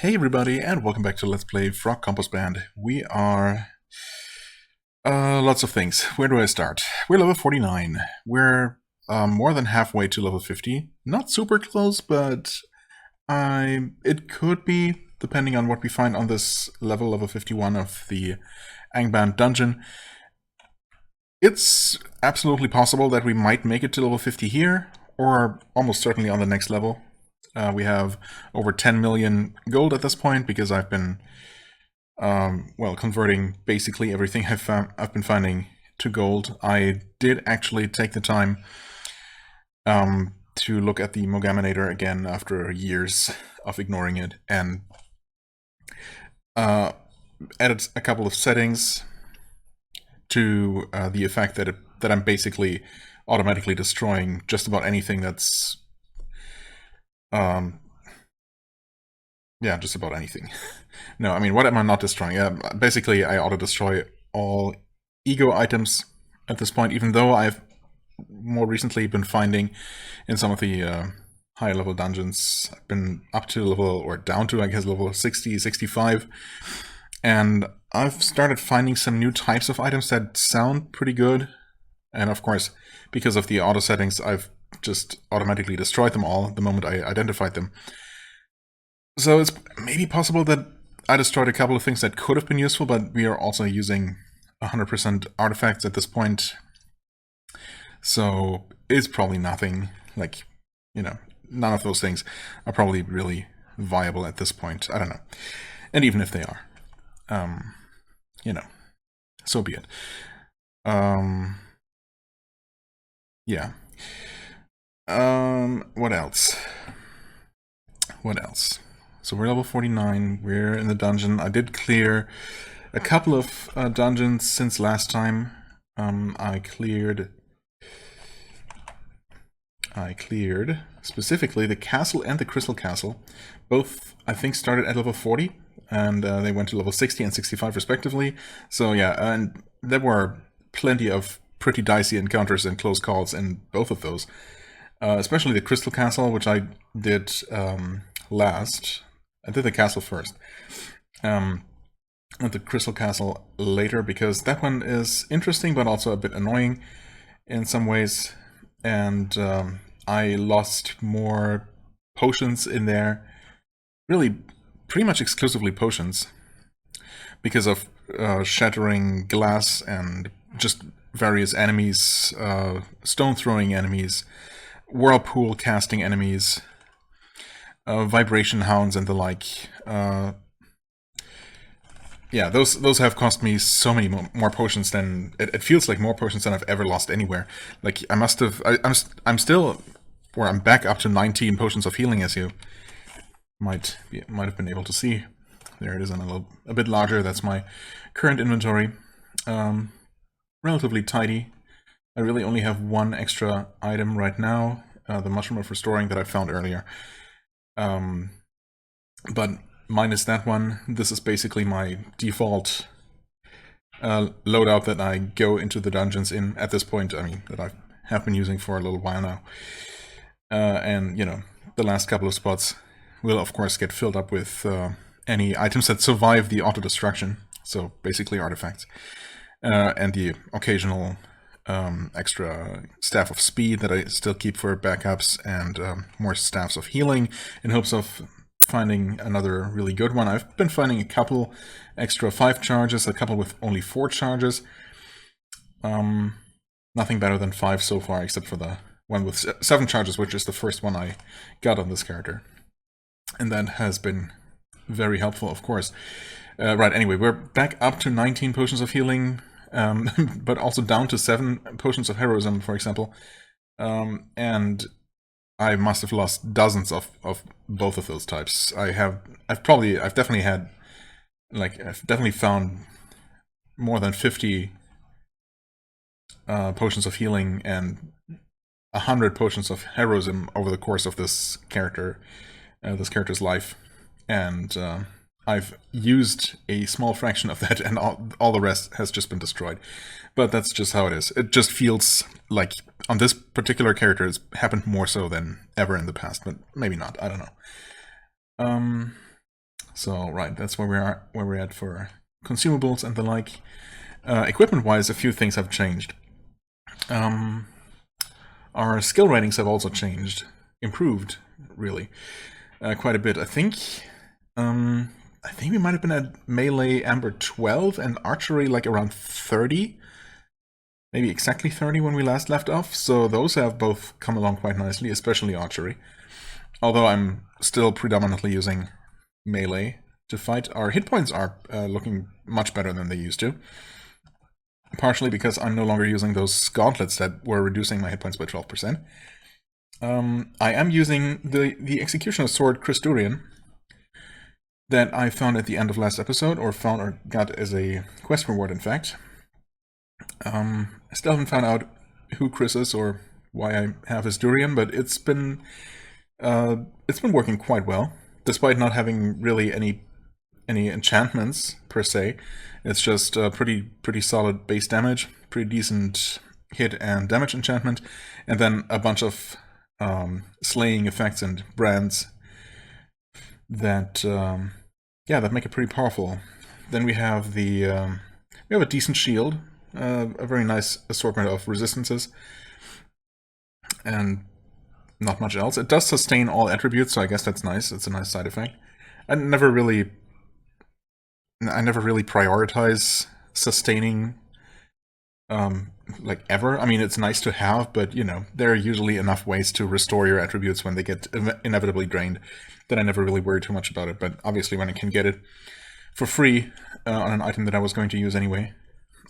Hey everybody, and welcome back to Let's Play FrogComposband. We are... lots of things. Where do I start? We're level 49. We're more than halfway to level 50. Not super close, but it could be, depending on what we find on this level 51 of the Angband dungeon. It's absolutely possible that we might make it to level 50 here, or almost certainly on the next level. We have over 10 million gold at this point because I've been, converting basically everything I've been finding to gold. I did actually take the time to look at the Mogaminator again after years of ignoring it, and added a couple of settings to the effect that I'm basically automatically destroying just about anything that's yeah, just about anything. No, I mean, what am I not destroying? Basically, I auto-destroy all ego items at this point, even though I've more recently been finding in some of the higher level dungeons, I've been up to level, or down to, I guess, level 60, 65, and I've started finding some new types of items that sound pretty good, and of course, because of the auto settings, I've just automatically destroyed them all the moment I identified them. So it's maybe possible that I destroyed a couple of things that could have been useful, but we are also using 100% artifacts at this point. So it's probably nothing, like, you know, none of those things are probably really viable at this point. I don't know. And even if they are, you know, so be it. Yeah. What else? What else? So we're level 49, we're in the dungeon. I did clear a couple of dungeons since last time. I cleared specifically the castle and the crystal castle. Both, I think, started at level 40, and they went to level 60 and 65 respectively. So yeah, and there were plenty of pretty dicey encounters and close calls in both of those. Especially the crystal castle, which I did last. I did the castle first. And the crystal castle later, because that one is interesting but also a bit annoying in some ways. And I lost more potions in there. Really, pretty much exclusively potions. Because of shattering glass and just various enemies, stone-throwing enemies, whirlpool casting enemies, vibration hounds and the like. Yeah, those have cost me so many more potions than it feels like more potions than I've ever lost anywhere. Like I must have, I'm still, or I'm back up to 19 potions of healing, as you might have been able to see. There it is, and a bit larger. That's my current inventory. Relatively tidy. I really only have one extra item right now, the Mushroom of Restoring that I found earlier. But minus that one, this is basically my default loadout that I go into the dungeons in at this point. I mean, that I have been using for a little while now. And, you know, the last couple of spots will, of course, get filled up with any items that survive the auto-destruction. So, basically artifacts. And the occasional extra Staff of Speed that I still keep for backups, and more Staffs of Healing in hopes of finding another really good one. I've been finding a couple extra 5 charges, a couple with only 4 charges. Nothing better than 5 so far, except for the one with 7 charges, which is the first one I got on this character. And that has been very helpful, of course. Right, anyway, we're back up to 19 potions of healing, but also down to 7 potions of heroism, for example. And I must have lost dozens of both of those types. I've definitely found more than 50 potions of healing and 100 potions of heroism over the course of this character's life. And I've used a small fraction of that, and all the rest has just been destroyed. But that's just how it is. It just feels like on this particular character it's happened more so than ever in the past, but maybe not. I don't know. So right, that's where we're at for consumables and the like. Equipment-wise, a few things have changed. Our skill ratings have also changed, improved, really, quite a bit. I think we might have been at melee Amber 12 and archery like around 30. Maybe exactly 30 when we last left off, so those have both come along quite nicely, especially archery. Although I'm still predominantly using melee to fight. Our hit points are looking much better than they used to. Partially because I'm no longer using those gauntlets that were reducing my hit points by 12%. I am using the Executioner Sword Christurian that I found at the end of last episode, or got as a quest reward, in fact. I still haven't found out who Chris is or why I have his durian, but it's been working quite well, despite not having really any enchantments per se. It's just pretty solid base damage, pretty decent hit and damage enchantment, and then a bunch of slaying effects and brands that that make it pretty powerful. Then we have we have a decent shield, a very nice assortment of resistances, and not much else. It does sustain all attributes, so I guess that's nice. It's a nice side effect. I never really prioritize sustaining, like ever. I mean, it's nice to have, but you know, there are usually enough ways to restore your attributes when they get inevitably drained that I never really worry too much about it. But obviously, when I can get it for free on an item that I was going to use anyway,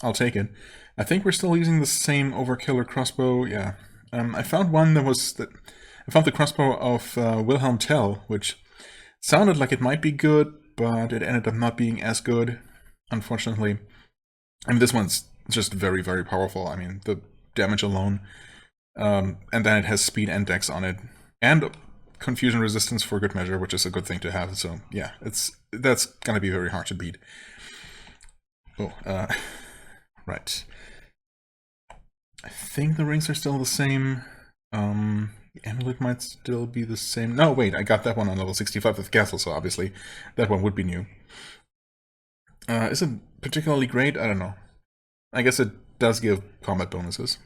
I'll take it. I think we're still using the same overkiller crossbow. Yeah, I found one that was I found the crossbow of Wilhelm Tell, which sounded like it might be good, but it ended up not being as good, unfortunately. I mean, this one's just very, very powerful. I mean, the damage alone. And then it has speed and dex on it. And confusion resistance for good measure, which is a good thing to have. So, yeah, that's gonna be very hard to beat. Oh, right. I think the rings are still the same. The amulet might still be the same. No, wait, I got that one on level 65 with castle, so obviously that one would be new. Is it particularly great? I don't know. I guess it does give combat bonuses.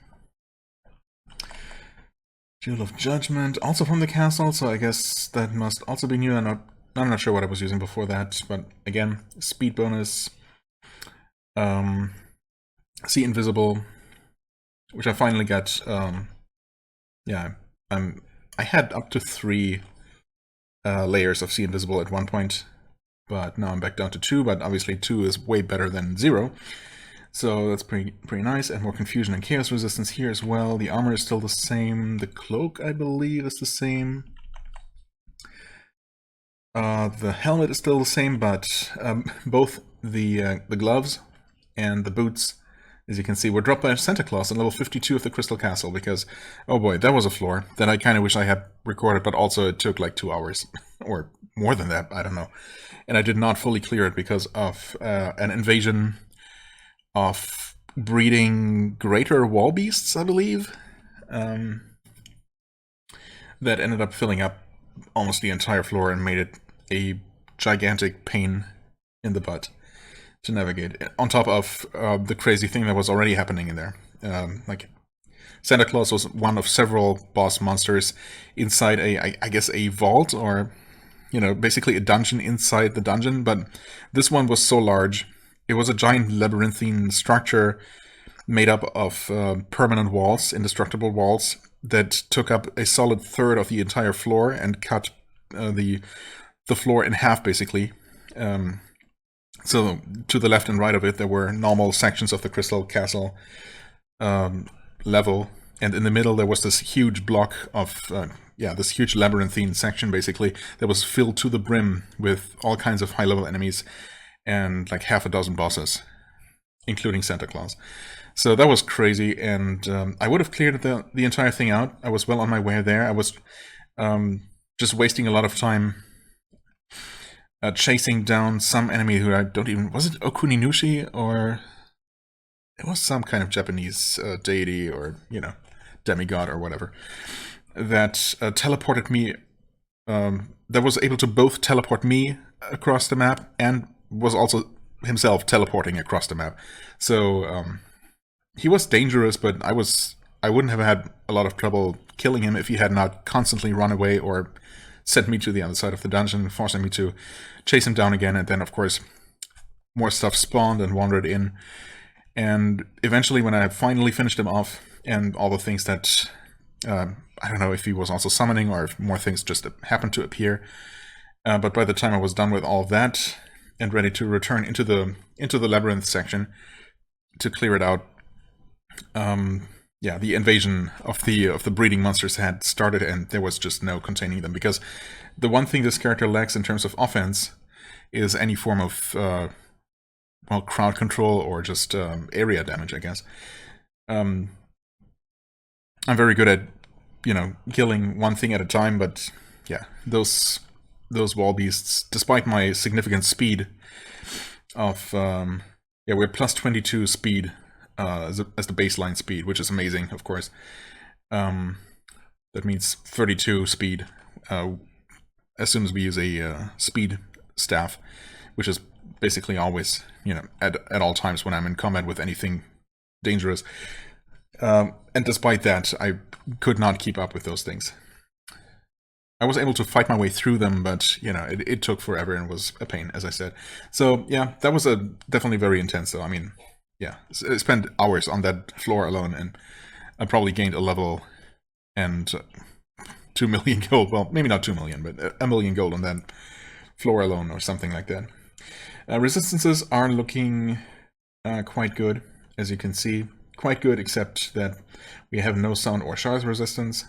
Jewel of Judgment, also from the castle, so I guess that must also be new. I'm not sure what I was using before that, but again, speed bonus. See Invisible, which I finally got. Yeah, I had up to 3 layers of See Invisible at one point, but now I'm back down to 2, but obviously 2 is way better than 0. So that's pretty nice, and more confusion and chaos resistance here as well. The armor is still the same. The cloak, I believe, is the same. The helmet is still the same, but both the gloves and the boots, as you can see, were dropped by Santa Claus on level 52 of the Crystal Castle, because, oh boy, that was a floor that I kind of wish I had recorded, but also it took like 2 hours, or more than that, I don't know. And I did not fully clear it because of an invasion of breeding greater wall beasts, I believe, that ended up filling up almost the entire floor and made it a gigantic pain in the butt to navigate, on top of the crazy thing that was already happening in there. Like, Santa Claus was one of several boss monsters inside I guess a vault, or, you know, basically a dungeon inside the dungeon, but this one was so large. It was a giant labyrinthine structure made up of permanent walls, indestructible walls, that took up a solid third of the entire floor and cut the floor in half, basically. So to the left and right of it, there were normal sections of the Crystal Castle level, and in the middle there was this huge block of, this huge labyrinthine section, basically, that was filled to the brim with all kinds of high-level enemies, and like half a dozen bosses, including Santa Claus. So that was crazy, and I would have cleared the entire thing out. I was well on my way there. I was just wasting a lot of time chasing down some enemy who I don't even... Was it Okuninushi, or... It was some kind of Japanese deity, or, you know, demigod or whatever, that teleported me... that was able to both teleport me across the map and was also himself teleporting across the map. So he was dangerous, but I wouldn't have had a lot of trouble killing him if he had not constantly run away or sent me to the other side of the dungeon, forcing me to chase him down again. And then, of course, more stuff spawned and wandered in. And eventually, when I finally finished him off, and all the things that I don't know if he was also summoning or if more things just happened to appear. But by the time I was done with all of that and ready to return into the labyrinth section to clear it out, yeah, the invasion of the breeding monsters had started, and there was just no containing them. Because the one thing this character lacks in terms of offense is any form of well, crowd control or just area damage, I guess. I'm very good at, you know, killing one thing at a time, but yeah, those wall beasts, despite my significant speed of yeah, we're plus 22 speed as the baseline speed, which is amazing, of course. That means 32 speed as soon as we use a speed staff, which is basically always, you know, at all times when I'm in combat with anything dangerous. And despite that, I could not keep up with those things. I was able to fight my way through them, but, you know, it took forever and was a pain, as I said. So, yeah, that was definitely very intense, though. I mean, yeah, I spent hours on that floor alone, and I probably gained a level and 2 million gold. Well, maybe not 2 million, but a million gold on that floor alone, or something like that. Resistances are looking quite good, as you can see. Quite good, except that we have no sound or shards resistance.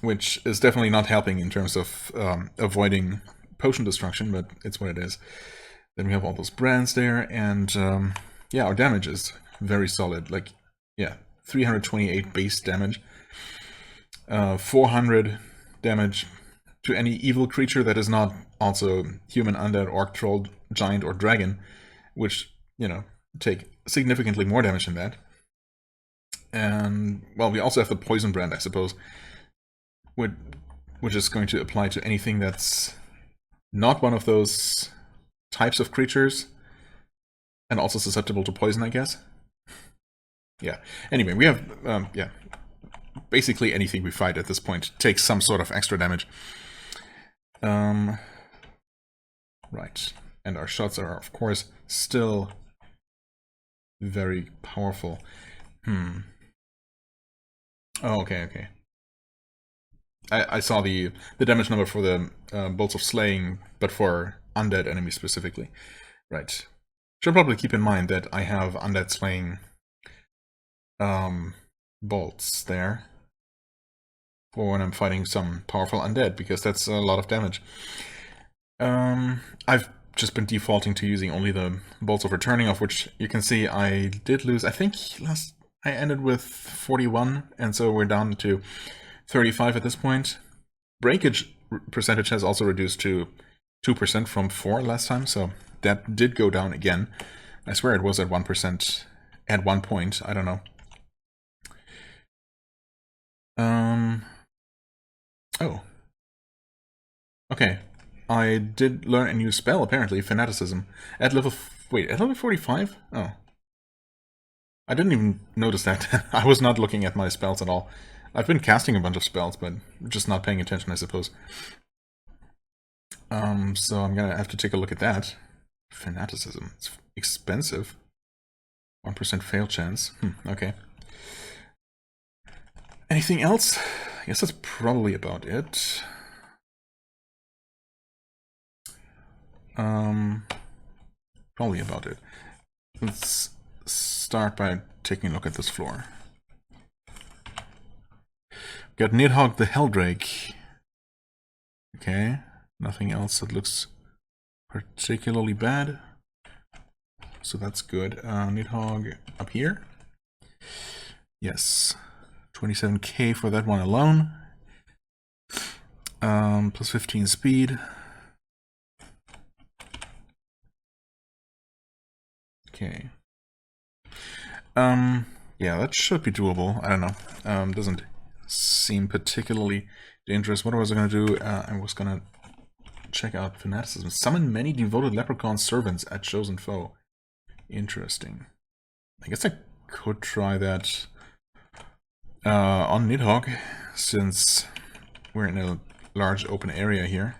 Which is definitely not helping in terms of avoiding potion destruction, but it's what it is. Then we have all those brands there, and yeah, our damage is very solid. Like, yeah, 328 base damage, 400 damage to any evil creature that is not also human, undead, orc, troll, giant, or dragon, which, you know, take significantly more damage than that. And, well, we also have the poison brand, I suppose, which is going to apply to anything that's not one of those types of creatures, and also susceptible to poison, I guess. Yeah. Anyway, we have, yeah, basically anything we fight at this point takes some sort of extra damage. Right. And our shots are, of course, still very powerful. Oh, okay. I saw the damage number for the bolts of slaying, but for undead enemies specifically. Right. Should probably keep in mind that I have undead slaying bolts there for when I'm fighting some powerful undead, because that's a lot of damage. I've just been defaulting to using only the bolts of returning, of which you can see I did lose. I think I ended with 41, and so we're down to 35 at this point. Breakage percentage has also reduced to 2% from 4 last time, so that did go down again. I swear it was at 1% at one point, I don't know. Oh. Okay. I did learn a new spell, apparently, Fanaticism. At level 45? Oh. I didn't even notice that. I was not looking at my spells at all. I've been casting a bunch of spells, but just not paying attention, I suppose. So I'm gonna have to take a look at that. Fanaticism. It's expensive. 1% fail chance. Okay. Anything else? I guess that's probably about it. Probably about it. Let's start by taking a look at this floor. Got Nidhogg the Helldrake. Okay, nothing else that looks particularly bad. So that's good. Nidhogg up here. Yes. 27k for that one alone. Plus 15 speed. Okay. Yeah, that should be doable. I don't know. Doesn't seem particularly dangerous. What was I going to do? I was going to check out fanaticism. Summon many devoted leprechaun servants at chosen foe. Interesting. I guess I could try that on Nidhogg, since we're in a large open area here.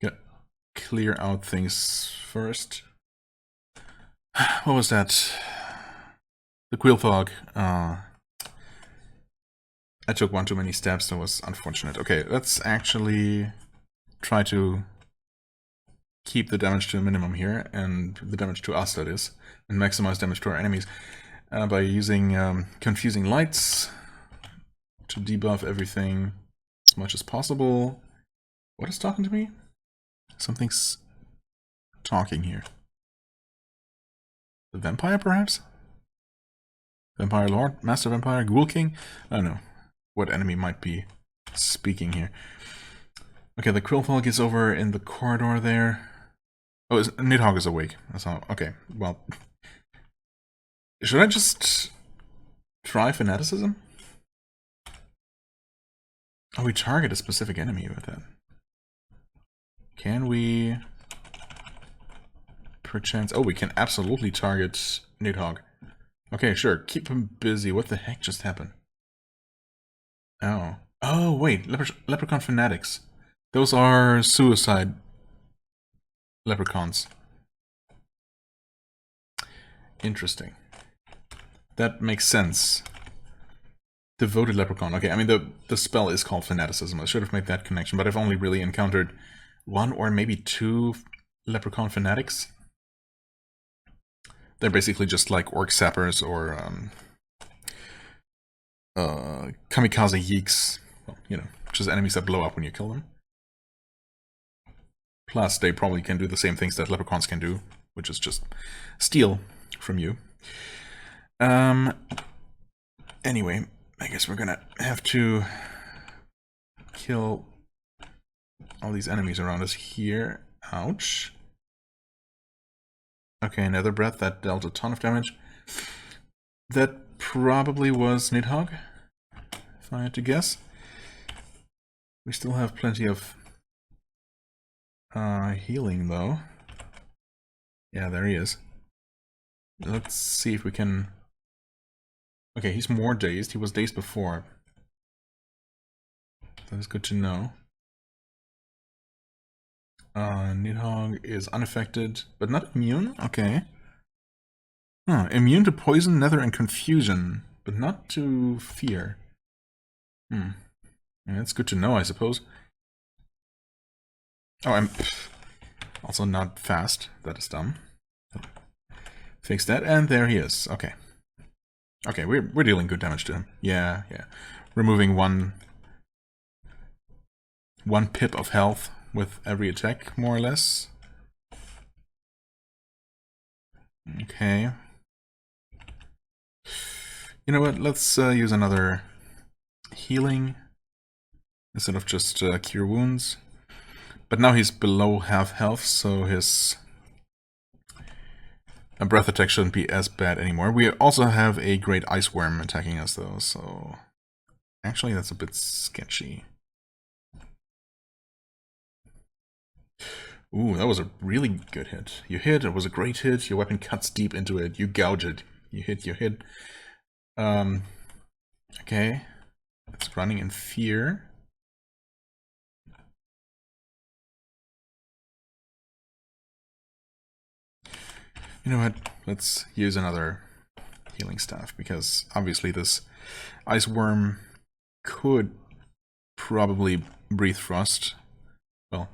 Gotta clear out things first. What was that? The Quillfog. I took one too many steps, that was unfortunate. Okay, let's actually try to keep the damage to a minimum here, and the damage to us, that is, and maximize damage to our enemies by using confusing lights to debuff everything as much as possible. What is talking to me? Something's talking here. The vampire, perhaps? Vampire Lord? Master Vampire? Ghoul King? I don't know what enemy might be speaking here. Okay, the Quillfog is over in the corridor there. Oh, Nidhogg is awake. That's all. Okay, well. Should I just try fanaticism? Oh, we target a specific enemy with that. Can we... perchance... Oh, we can absolutely target Nidhogg. Okay, sure. Keep him busy. What the heck just happened? Oh. Oh, wait. Leprechaun fanatics. Those are suicide leprechauns. Interesting. That makes sense. Devoted leprechaun. Okay, I mean, the spell is called fanaticism. I should have made that connection, but I've only really encountered one or maybe two leprechaun fanatics. They're basically just like orc sappers or kamikaze yeeks. Well, you know, just enemies that blow up when you kill them. Plus, they probably can do the same things that leprechauns can do, which is just steal from you. Anyway, I guess we're gonna have to kill all these enemies around us here. Ouch. Okay, another breath that dealt a ton of damage. That probably was Nidhogg, if I had to guess. We still have plenty of healing, though. Yeah, there he is. Let's see if we can... Okay, he's more dazed. He was dazed before. That is good to know. Nidhogg is unaffected, but not immune? Okay. Huh, immune to poison, nether, and confusion, but not to fear. Yeah, that's good to know, I suppose. Oh, I'm also not fast. That is dumb. Fix that, and there he is. Okay. Okay, we're dealing good damage to him. Yeah. Removing one pip of health with every attack, more or less. Okay. You know what? Let's use another healing instead of just cure wounds. But now he's below half health, so his breath attack shouldn't be as bad anymore. We also have a great ice worm attacking us, though, so actually that's a bit sketchy. Ooh, that was a really good hit. You hit, it was a great hit, your weapon cuts deep into it, you gouge it. You hit. Okay. It's running in fear. You know what? Let's use another healing staff, because obviously this ice worm could probably breathe frost. Well,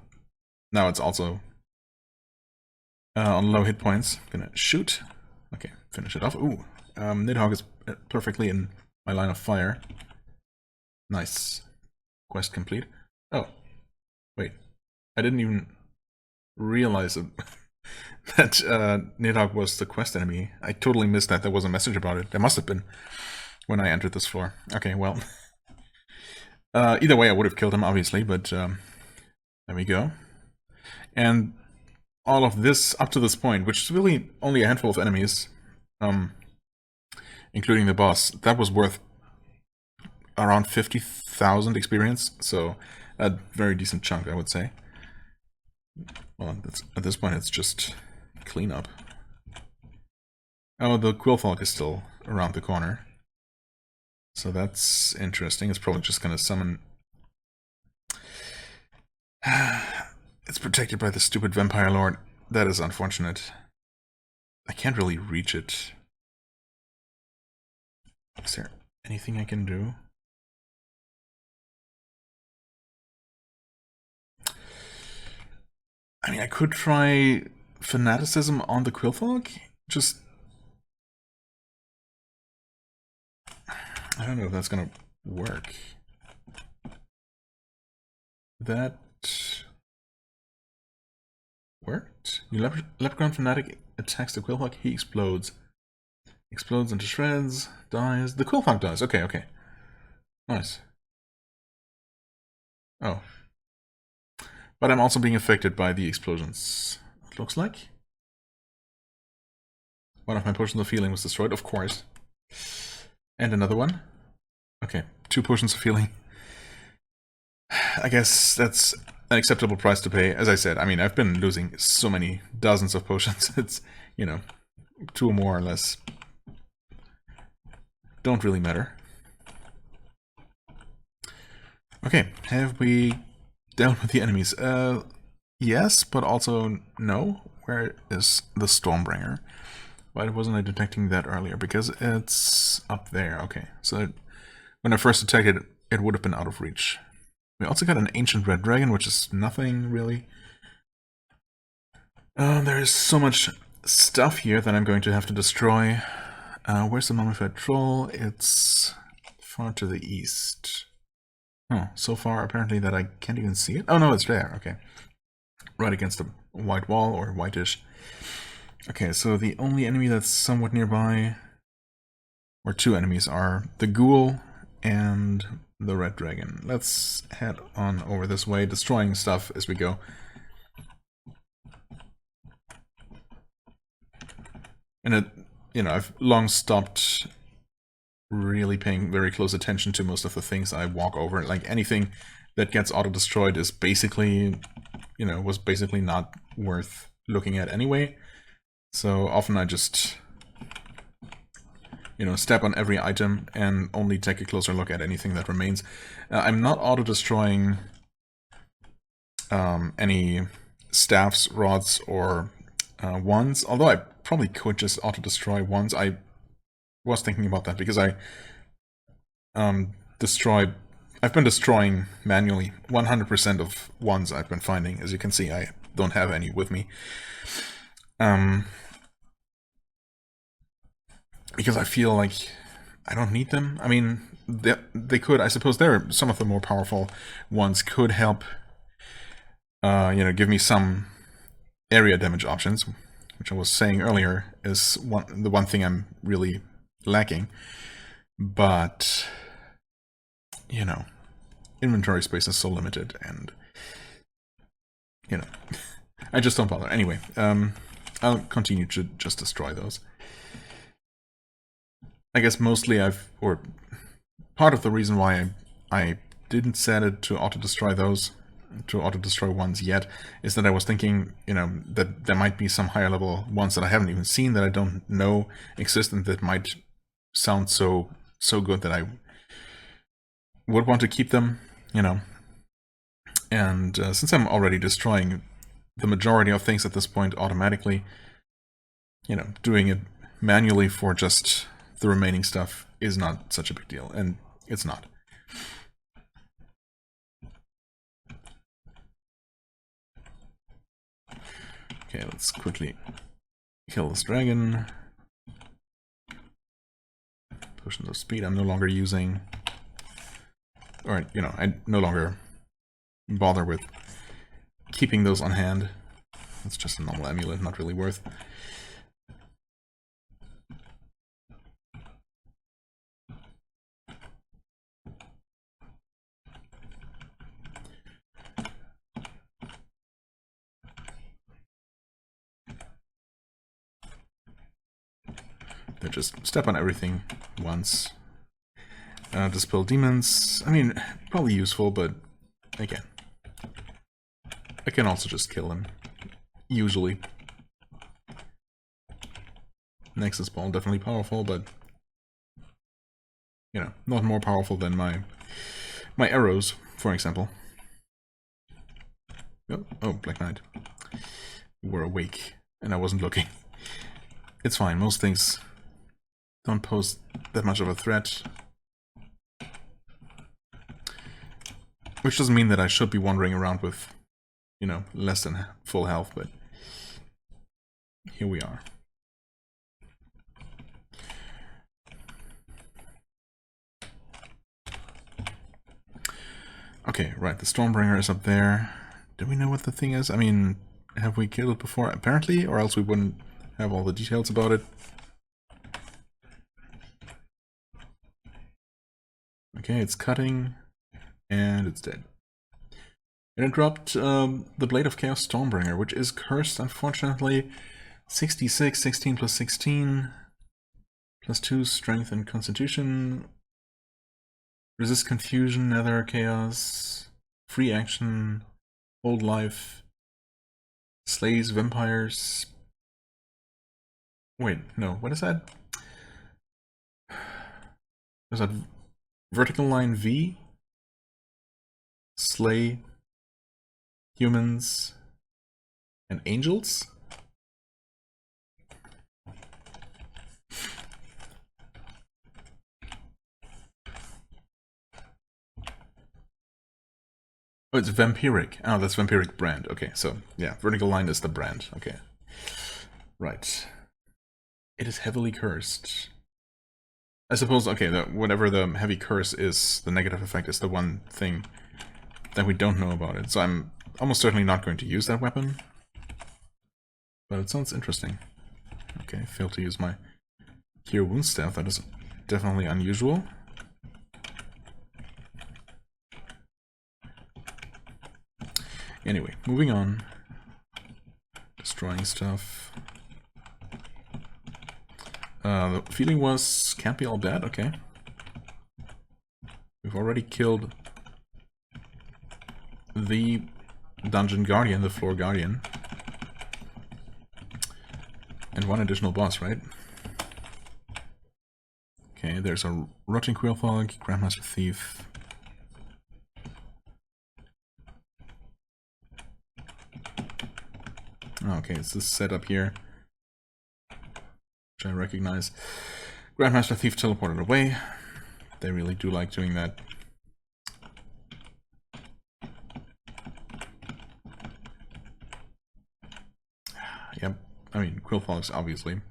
now it's also on low hit points. Gonna shoot. Okay, finish it off. Ooh, Nidhogg is perfectly in my line of fire. Nice. Quest complete. Oh, wait. I didn't even realize that Nidhogg was the quest enemy. I totally missed that. There was a message about it. There must have been when I entered this floor. Okay, well. Either way, I would have killed him, obviously, but there we go. And all of this, up to this point, which is really only a handful of enemies, including the boss, that was worth around 50,000 experience, so a very decent chunk, I would say. Well, at this point, it's just cleanup. Oh, the Quillfolk is still around the corner. So that's interesting. It's probably just going to summon... It's protected by the stupid Vampire Lord. That is unfortunate. I can't really reach it. Is there anything I can do? I mean, I could try Fanaticism on the Quillfolk. Just... I don't know if that's gonna work. That... worked? Your Leprechaun Fanatic attacks the Quillfolk, he explodes. Explodes into shreds, dies. The Quillfolk dies. Okay, okay. Nice. Oh. But I'm also being affected by the explosions, it looks like. One of my potions of healing was destroyed, of course. And another one. Okay, 2 potions of healing. I guess that's an acceptable price to pay. As I said, I mean, I've been losing so many dozens of potions. It's, you know, 2 or more or less don't really matter. Okay, have we dealt with the enemies? Yes, but also no. Where is the Stormbringer? Why wasn't I detecting that earlier? Because it's up there. Okay, so when I first detected it, it would have been out of reach. We also got an Ancient Red Dragon, which is nothing, really. There is so much stuff here that I'm going to have to destroy. Where's the Mummified Troll? It's far to the east. Oh, so far, apparently, that I can't even see it. Oh, no, it's there. Okay. Right against the white wall, or whitish. Okay, so the only enemy that's somewhat nearby, or 2 enemies, are the Ghoul and the Red Dragon. Let's head on over this way, destroying stuff as we go. And you know, I've long stopped really paying very close attention to most of the things I walk over. Like, anything that gets auto-destroyed is basically, you know, was basically not worth looking at anyway. So often I just, you know, step on every item and only take a closer look at anything that remains. I'm not auto-destroying any staffs, rods, or wands, although I probably could just auto-destroy wands. I was thinking about that because I I've been destroying manually 100% of wands I've been finding. As you can see, I don't have any with me. Because I feel like I don't need them. I mean, they could, I suppose some of the more powerful ones could help, you know, give me some area damage options, which I was saying earlier is the one thing I'm really lacking. But, you know, inventory space is so limited, and, you know, I just don't bother. Anyway, I'll continue to just destroy those. I guess mostly or part of the reason why I didn't set it to auto-destroy ones yet, is that I was thinking, you know, that there might be some higher level ones that I haven't even seen, that I don't know exist, and that might sound so good that I would want to keep them, you know. And since I'm already destroying the majority of things at this point automatically, you know, doing it manually for just the remaining stuff is not such a big deal, and it's not. Okay, let's quickly kill this dragon. Potions of speed I'm no longer using. Or, you know, I no longer bother with keeping those on hand. It's just a normal amulet, not really worth. They just step on everything once. Dispel demons. I mean, probably useful, but again, I can also just kill them. Usually. Nexus Ball, definitely powerful, but you know, not more powerful than my arrows, for example. Oh, Black Knight. You were awake, and I wasn't looking. It's fine, most things don't pose that much of a threat. Which doesn't mean that I should be wandering around with, you know, less than full health, but here we are. Okay, right, the Stormbringer is up there. Do we know what the thing is? I mean, have we killed it before? Apparently, or else we wouldn't have all the details about it. Okay, it's cutting, and it's dead. And it dropped the Blade of Chaos Stormbringer, which is cursed, unfortunately. 66, 16 plus 16, plus 2 strength and constitution. Resist confusion, nether chaos, free action, hold life, slays vampires. Wait, no, what is that? Is that vertical line V? Slay humans and angels? Oh, it's vampiric. Oh, that's vampiric brand. Okay, so yeah, vertical line is the brand. Okay. Right. It is heavily cursed. I suppose, okay, whatever the heavy curse is, the negative effect is the one thing that we don't know about it. So I'm almost certainly not going to use that weapon. But it sounds interesting. Okay, failed to use my Cure Wound Staff. That is definitely unusual. Anyway, moving on. Destroying stuff. The feeling was, can't be all bad, okay. We've already killed the Dungeon Guardian, the Floor Guardian. And one additional boss, right? Okay, there's a Rotting Quillfog, Grandmaster Thief. Okay, it's this setup here, which I recognize. Grandmaster Thief teleported away. They really do like doing that. Yep, I mean, Quillfogs obviously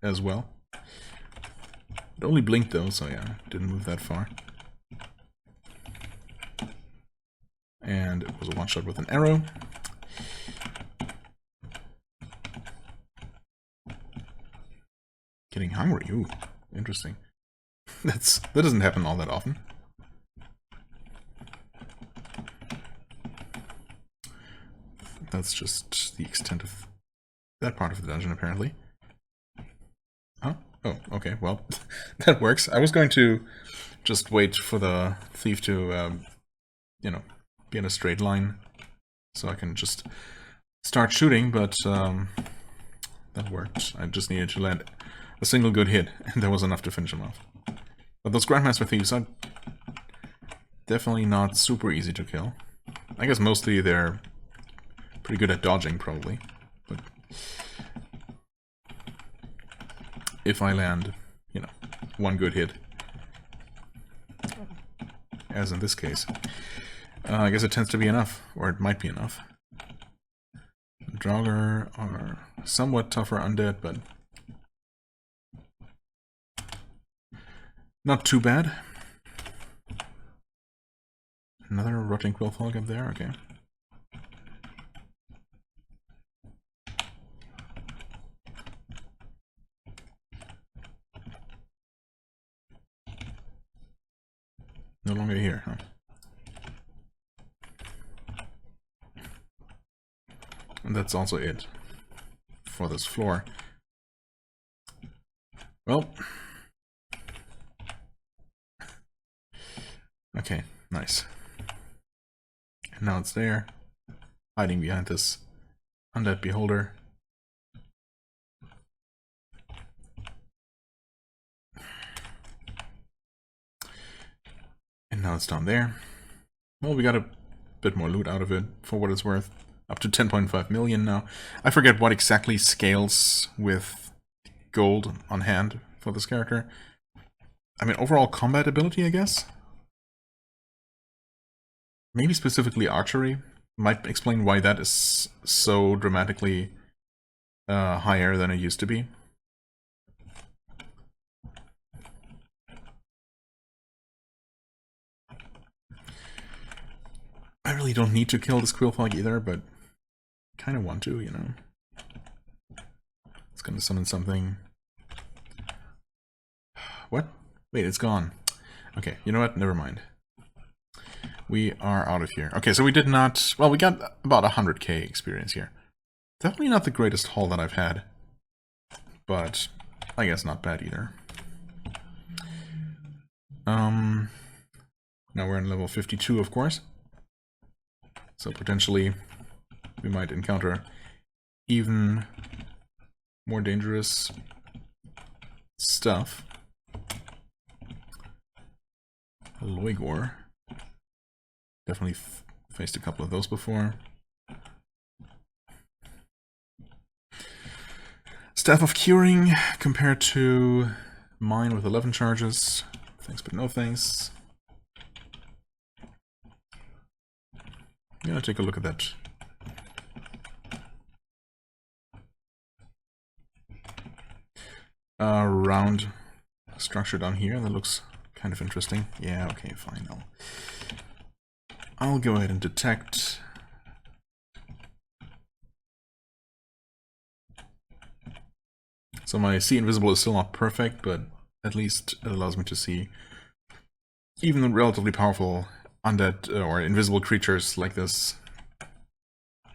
as well. It only blinked though, so yeah, didn't move that far. And it was a one-shot with an arrow. Getting hungry, ooh, interesting. That doesn't happen all that often. That's just the extent of that part of the dungeon, apparently. Oh, okay, well, that works. I was going to just wait for the thief to, you know, be in a straight line, so I can just start shooting, but that worked. I just needed to land a single good hit, and that was enough to finish him off. But those Grandmaster Thieves are definitely not super easy to kill. I guess mostly they're pretty good at dodging, probably. But if I land, you know, one good hit, as in this case, I guess it tends to be enough, or it might be enough. Draugr are somewhat tougher undead, but not too bad. Another Rotting Quillfog up there, okay. No longer here, huh? And that's also it for this floor. Well. Okay, nice. And now it's there, hiding behind this undead beholder. And now it's down there. Well, we got a bit more loot out of it, for what it's worth. Up to 10.5 million now. I forget what exactly scales with gold on hand for this character. I mean, overall combat ability, I guess? Maybe specifically archery. Might explain why that is so dramatically higher than it used to be. I really don't need to kill this Quillfog either, but kind of want to, you know. It's gonna summon something. What? Wait, it's gone. Okay, you know what? Never mind. We are out of here. Okay, so we did not... Well, we got about 100k experience here. Definitely not the greatest haul that I've had. But I guess not bad either. Now we're in level 52, of course. So potentially we might encounter even more dangerous stuff. Loigor. Definitely faced a couple of those before. Staff of Curing compared to mine with 11 charges. Thanks but no thanks. Yeah, take a look at that. Round structure down here. That looks kind of interesting. Yeah, okay, fine. I'll go ahead and detect. So my see invisible is still not perfect, but at least it allows me to see even relatively powerful undead or invisible creatures like this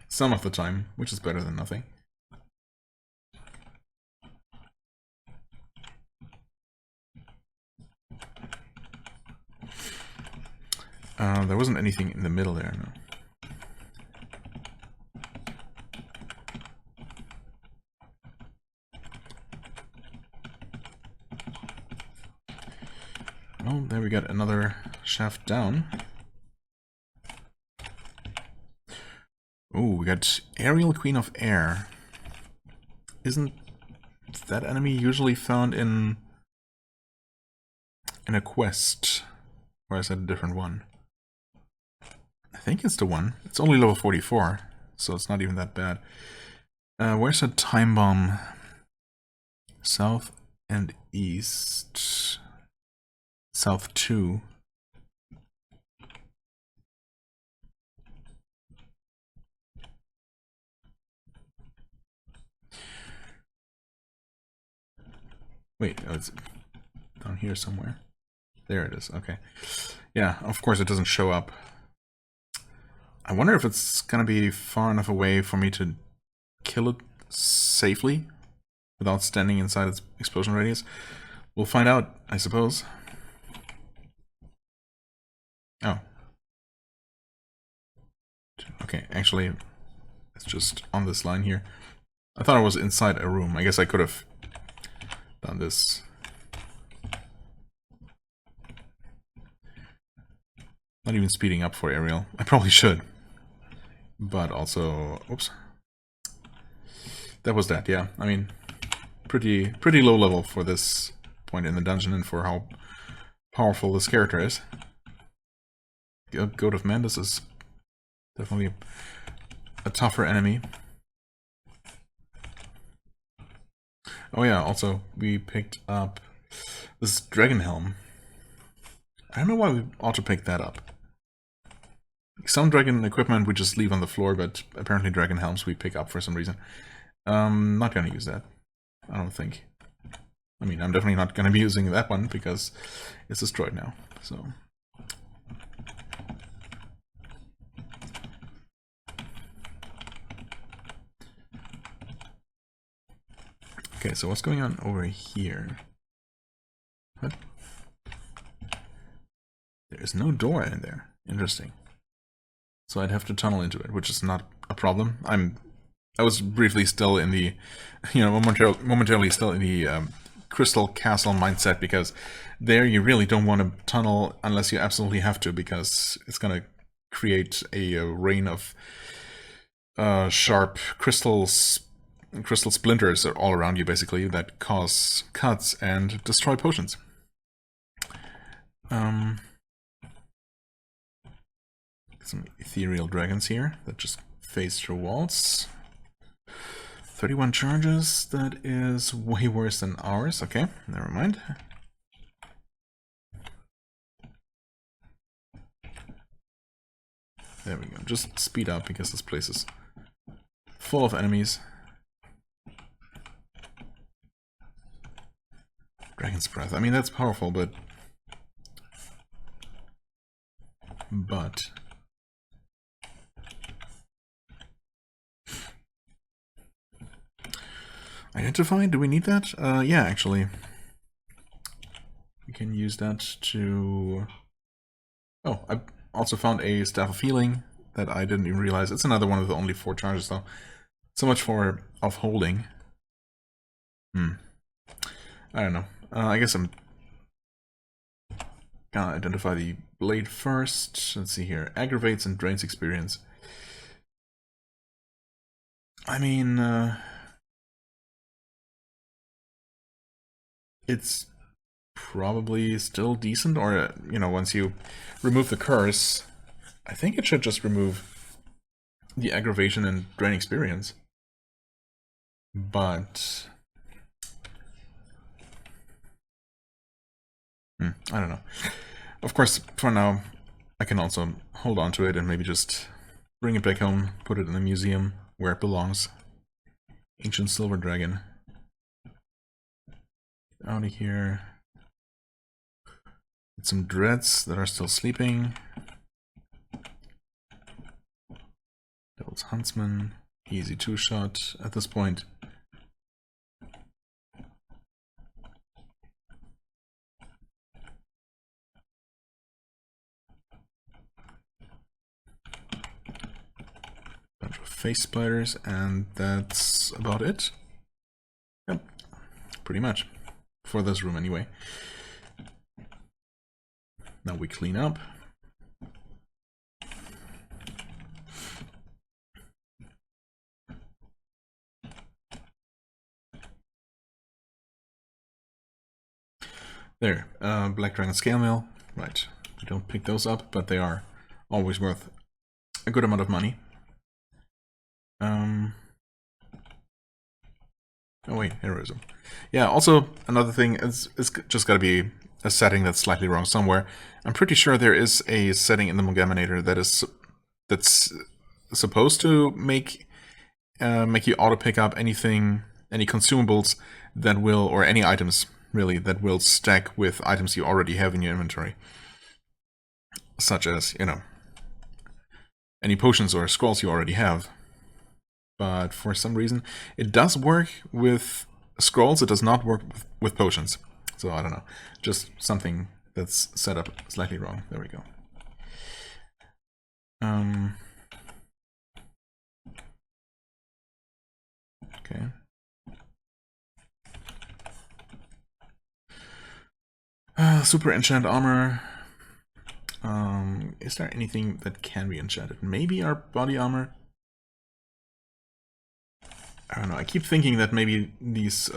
some of the time, which is better than nothing. There wasn't anything in the middle there, no. Well, there we got another shaft down. Oh, we got Aerial Queen of Air. Isn't that enemy usually found in a quest? Or is that a different one? I think it's the one. It's only level 44, so it's not even that bad. Where's a time bomb? South and east. South 2. Wait, oh, it's down here somewhere. There it is, okay. Yeah, of course it doesn't show up. I wonder if it's gonna be far enough away for me to kill it safely without standing inside its explosion radius. We'll find out, I suppose. Oh. Okay, actually, it's just on this line here. I thought I was inside a room. I guess I could have done this. Not even speeding up for aerial. I probably should. But also... Oops. That was that, yeah. I mean, pretty low level for this point in the dungeon and for how powerful this character is. Goat of Mandus is definitely a tougher enemy. Oh yeah, also, we picked up this Dragon Helm. I don't know why we auto-picked that up. Some dragon equipment we just leave on the floor, but apparently Dragon Helms we pick up for some reason. Not gonna use that. I don't think. I mean, I'm definitely not gonna be using that one because it's destroyed now, so... Okay, so what's going on over here? What? There is no door in there. Interesting. So I'd have to tunnel into it, which is not a problem. I was briefly still in the, momentarily still in the Crystal Castle mindset, because there you really don't want to tunnel unless you absolutely have to, because it's going to create a rain of sharp crystal splinters all around you, basically, that cause cuts and destroy potions. Some ethereal dragons here that just phase through walls. 31 charges, that is way worse than ours. Okay, never mind. There we go. Just speed up because this place is full of enemies. Dragon's Breath. I mean, that's powerful, but identify? Do we need that? Yeah, actually. We can use that to... Oh, I also found a Staff of Healing that I didn't even realize. It's another one of the only 4 charges, though. So much for holding. I don't know. I guess I'm gonna identify the blade first. Let's see here. Aggravates and drains experience. I mean, it's probably still decent, or, once you remove the curse, I think it should just remove the aggravation and drain experience. But I don't know. Of course, for now, I can also hold on to it and maybe just bring it back home, put it in the museum where it belongs. Ancient Silver Dragon. Out of here. Get some dreads that are still sleeping. Devil's Huntsman. Easy 2-shot at this point. Bunch of face spiders, and that's about it. Yep, pretty much. For this room, anyway. Now we clean up. There, Black Dragon Scale Mill. Right, we don't pick those up, but they are always worth a good amount of money. Oh wait, heroism. Yeah, also another thing is it's just gotta be a setting that's slightly wrong somewhere. I'm pretty sure there is a setting in the Mogaminator that's supposed to make you auto pick up any consumables that will, or any items really, that will stack with items you already have in your inventory, such as any potions or scrolls you already have. But for some reason, it does work with scrolls, it does not work with potions. So I don't know, just something that's set up slightly wrong. There we go. Okay. Super enchant armor. Is there anything that can be enchanted? Maybe our body armor? I don't know, I keep thinking that maybe these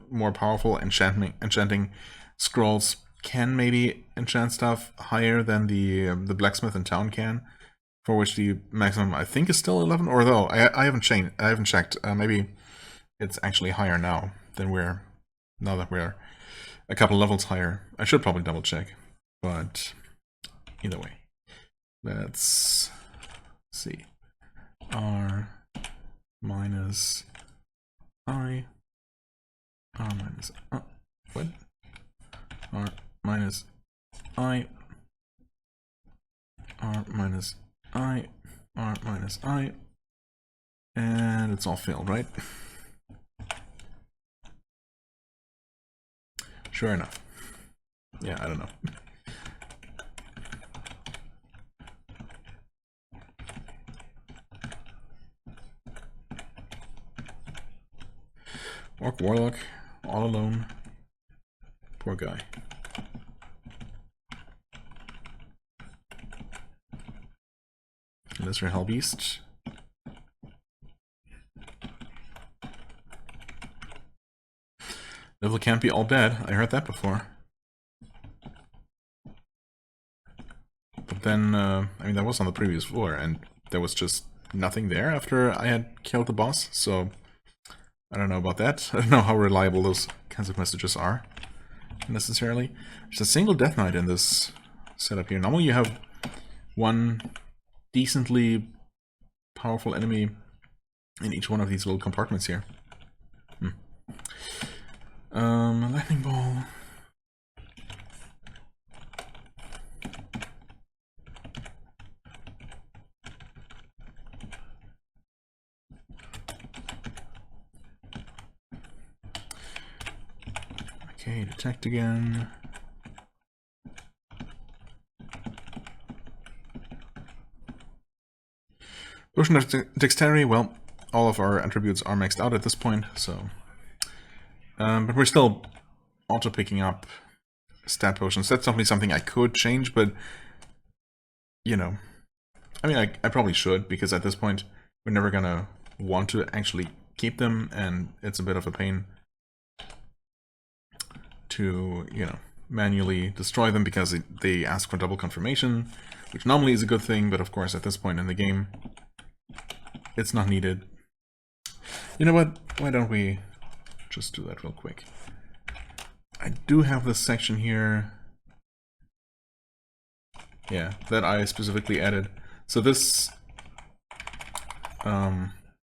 more powerful enchanting scrolls can maybe enchant stuff higher than the blacksmith in town can, for which the maximum I think is still 11, although I haven't checked. Maybe it's actually higher now that we're a couple levels higher. I should probably double check, but either way, let's see. R minus I, R minus what? R minus I, R minus I, R minus I, and it's all failed, right? Sure enough. yeah, I don't know. Orc Warlock, all alone. Poor guy. Lesser Hellbeast. Level can't be all bad. I heard that before. But then, I mean, that was on the previous floor, and there was just nothing there after I had killed the boss, so I don't know about that. I don't know how reliable those kinds of messages are, necessarily. There's a single Death Knight in this setup here. Normally you have one decently powerful enemy in each one of these little compartments here. Lightning Ball. Okay, detect again. Potion of Dexterity, well, all of our attributes are maxed out at this point, so... but we're still auto-picking up stat potions. That's definitely something I could change, but... You know... I mean, I probably should, because at this point, we're never gonna want to actually keep them, and it's a bit of a pain to, you know, manually destroy them because they ask for double confirmation, which normally is a good thing, but of course at this point in the game, it's not needed. You know what? Why don't we just do that real quick? I do have this section here, yeah, that I specifically added. So this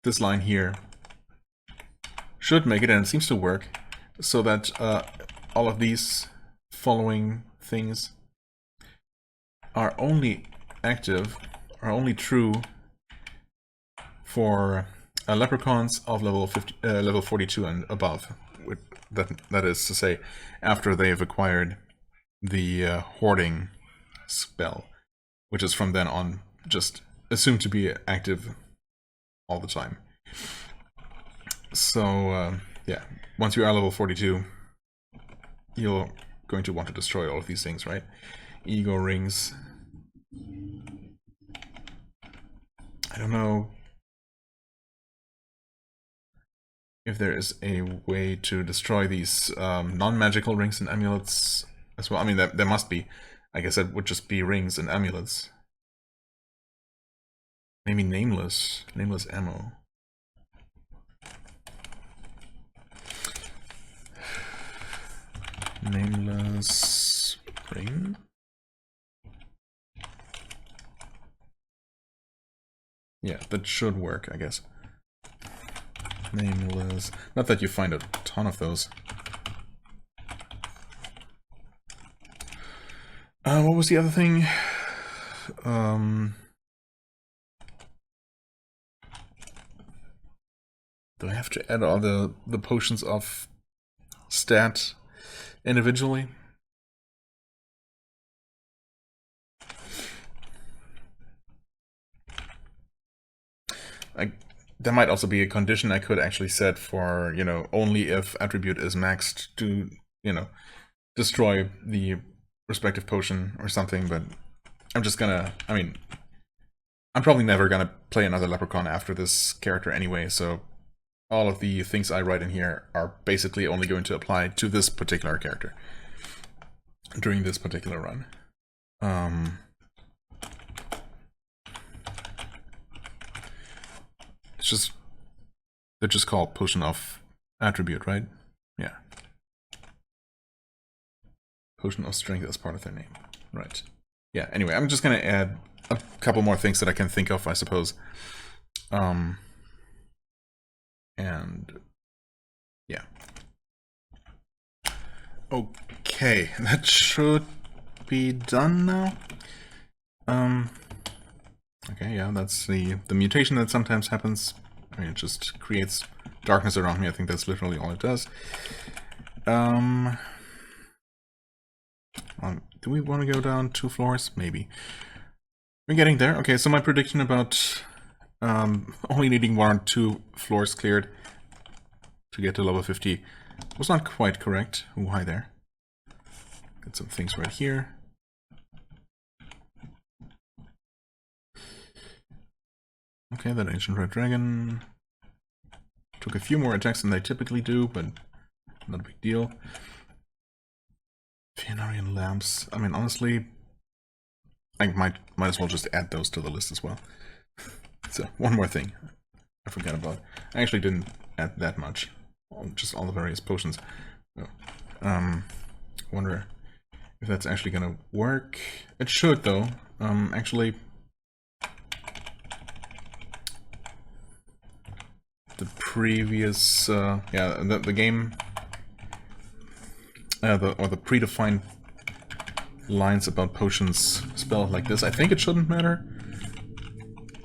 this line here should make it, and it seems to work, so that all of these following things are only active, are only true for leprechauns of level 42 and above. That is to say, after they have acquired the hoarding spell, which is from then on just assumed to be active all the time. So yeah, once you are level 42, you're going to want to destroy all of these things, right? Ego rings. I don't know if there is a way to destroy these non-magical rings and amulets as well. I mean, there must be. I guess that would just be rings and amulets. Maybe nameless ammo. Nameless ring? Yeah, that should work, I guess. Nameless. Not that you find a ton of those. What was the other thing? Do I have to add all the potions of stat individually? There might also be a condition I could actually set for, you know, only if attribute is maxed to, you know, destroy the respective potion or something, but I'm just gonna, I mean, I'm probably never gonna play another Leprechaun after this character anyway, so all of the things I write in here are basically only going to apply to this particular character during this particular run. It's just, they're just called Potion of Attribute, right? Yeah. Potion of Strength as part of their name. Right. Yeah, anyway, I'm just gonna add a couple more things that I can think of, I suppose. And yeah. Okay, that should be done now. Okay, yeah, that's the mutation that sometimes happens. I mean, it just creates darkness around me. I think that's literally all it does. Do we want to go down 2 floors? Maybe. We're getting there. Okay, so my prediction about only needing 1 or 2 floors cleared to get to level 50 was not quite correct. Oh, hi there. Got some things right here. Okay, that ancient red dragon took a few more attacks than they typically do, but not a big deal. Fionarian lamps. I mean, honestly, I might as well just add those to the list as well. So, one more thing I forgot about. I actually didn't add that much. Just all the various potions. Wonder if that's actually gonna work. It should, though. Actually, the previous, yeah, the game, or the predefined lines about potions spell like this. I think it shouldn't matter,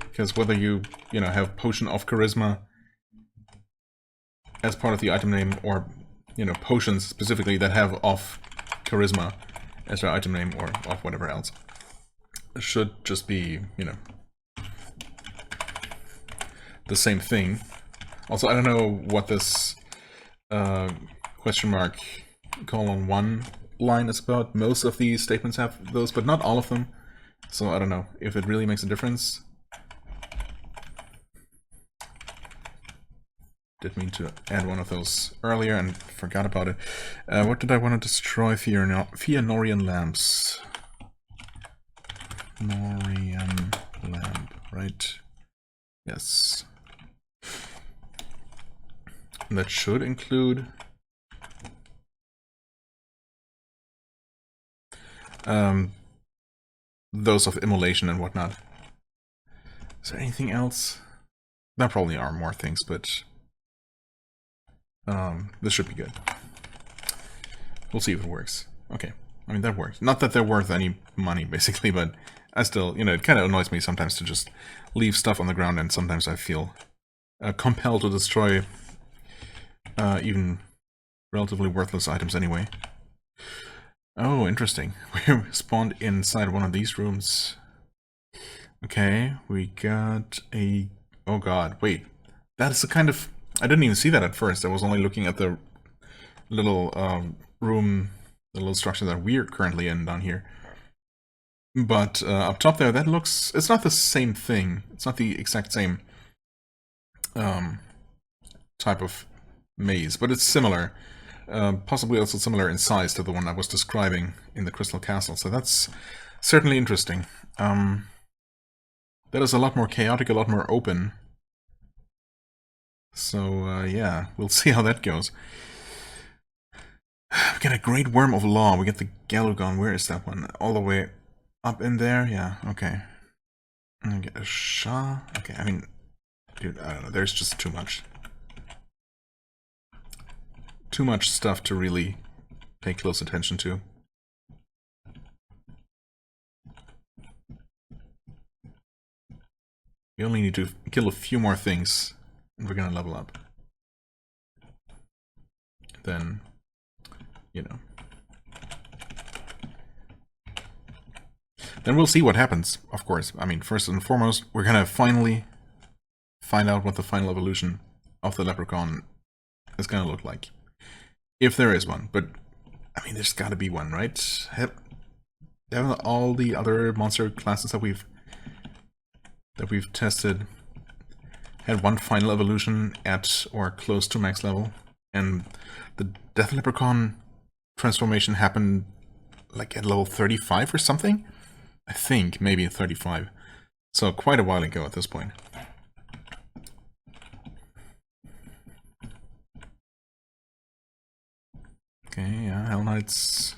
because whether you have potion of charisma as part of the item name, or potions specifically that have of charisma as their item name, or of whatever else, it should just be the same thing. Also, I don't know what this question mark :1 line is about. Most of these statements have those, but not all of them. So I don't know if it really makes a difference. Did mean to add one of those earlier and forgot about it. What did I want to destroy? Fionarian lamps. Norian lamp, right? Yes. And that should include those of immolation and whatnot. Is there anything else? There probably are more things, but this should be good. We'll see if it works. Okay, I mean, that works. Not that they're worth any money, basically, but I still, it kind of annoys me sometimes to just leave stuff on the ground, and sometimes I feel compelled to destroy even relatively worthless items anyway. Oh, interesting. We spawned inside one of these rooms. Okay, we got a... Oh god, wait. That is the kind of... I didn't even see that at first. I was only looking at the little room, the little structure that we're currently in down here. But up top there, that looks... It's not the same thing. It's not the exact same type of maze, but it's similar. Possibly also similar in size to the one I was describing in the Crystal Castle, so that's certainly interesting. That is a lot more chaotic, a lot more open. So, yeah, we'll see how that goes. We get a Great Worm of Law, we get the Galugon, where is that one? All the way up in there? Yeah, okay. And I get a Shah? Okay, I mean, dude, I don't know, there's just too much. Too much stuff to really pay close attention to. We only need to kill a few more things, and we're gonna level up. Then, then we'll see what happens, of course. I mean, first and foremost, we're gonna finally find out what the final evolution of the Leprechaun is gonna look like. If there is one, but I mean, there's gotta be one, right? Haven't all the other monster classes that we've tested had one final evolution at or close to max level? And the Death Leprechaun transformation happened like at level 35 or something? I think maybe 35. So quite a while ago at this point. Okay, yeah, Hell Knights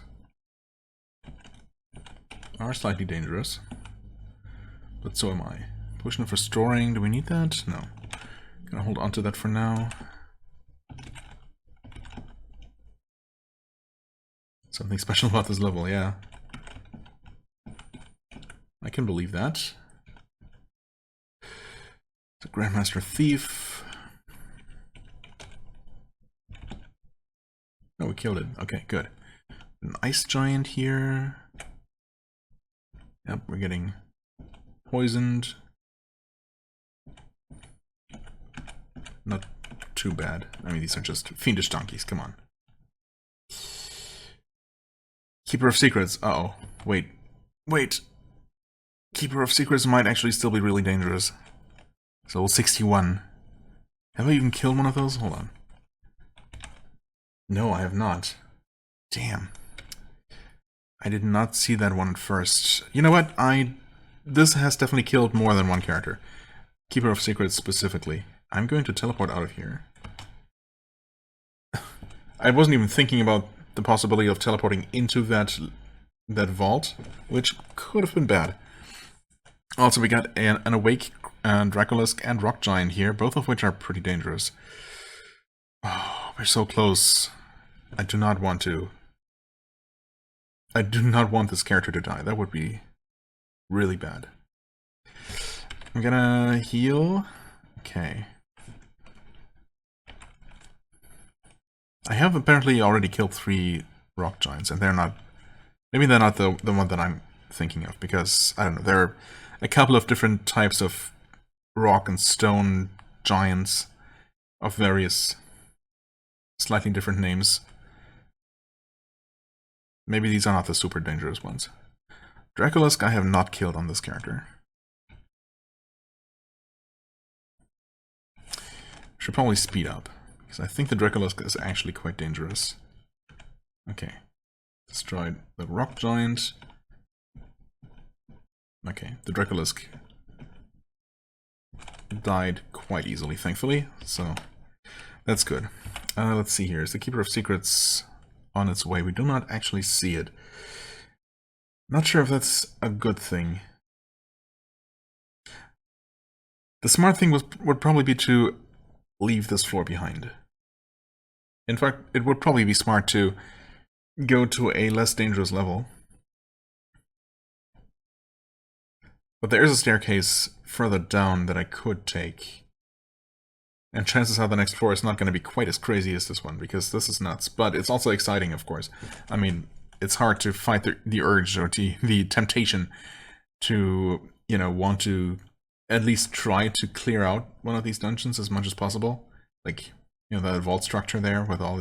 are slightly dangerous, but so am I. Potion of Restoring, do we need that? No. Gonna hold on to that for now. Something special about this level, yeah. I can believe that. The Grandmaster Thief. Oh, we killed it. Okay, good. An ice giant here. Yep, we're getting poisoned. Not too bad. I mean, these are just fiendish donkeys, come on. Keeper of Secrets. Uh-oh. Wait. Wait. Keeper of Secrets might actually still be really dangerous. So 61. Have I even killed one of those? Hold on. No, I have not. Damn. I did not see that one at first. You know what? This has definitely killed more than one character. Keeper of Secrets specifically. I'm going to teleport out of here. I wasn't even thinking about the possibility of teleporting into that vault, which could have been bad. Also, we got an Awake Dracolisk and Rock Giant here, both of which are pretty dangerous. Oh, we're so close. I do not want to. I do not want this character to die. That would be really bad. I'm gonna heal. Okay. I have apparently already killed 3 Rock Giants, and they're not... Maybe they're not the one that I'm thinking of, because, I don't know, there are a couple of different types of rock and stone giants of various slightly different names. Maybe these are not the super dangerous ones. Dracolisk I have not killed on this character. Should probably speed up, because I think the Dracolisk is actually quite dangerous. Okay. Destroyed the Rock Giant. Okay, the Dracolisk died quite easily, thankfully, so that's good. Let's see here. Is the Keeper of Secrets on its way? We do not actually see it. Not sure if that's a good thing. The smart thing would probably be to leave this floor behind. In fact, it would probably be smart to go to a less dangerous level. But there is a staircase further down that I could take. And chances are the next floor is not going to be quite as crazy as this one, because this is nuts. But it's also exciting, of course. I mean, it's hard to fight the urge or the temptation to, you know, want to at least try to clear out one of these dungeons as much as possible. Like, you know, that vault structure there with all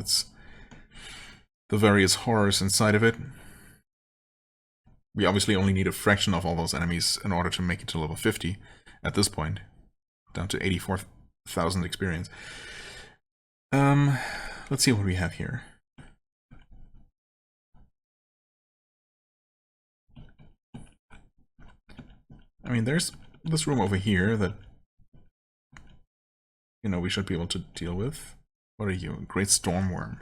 the various horrors inside of it. We obviously only need a fraction of all those enemies in order to make it to level 50 at this point. Down to 84,000 experience. Let's see what we have here. I mean, there's this room over here that, you know, we should be able to deal with. What are you? Great Stormworm.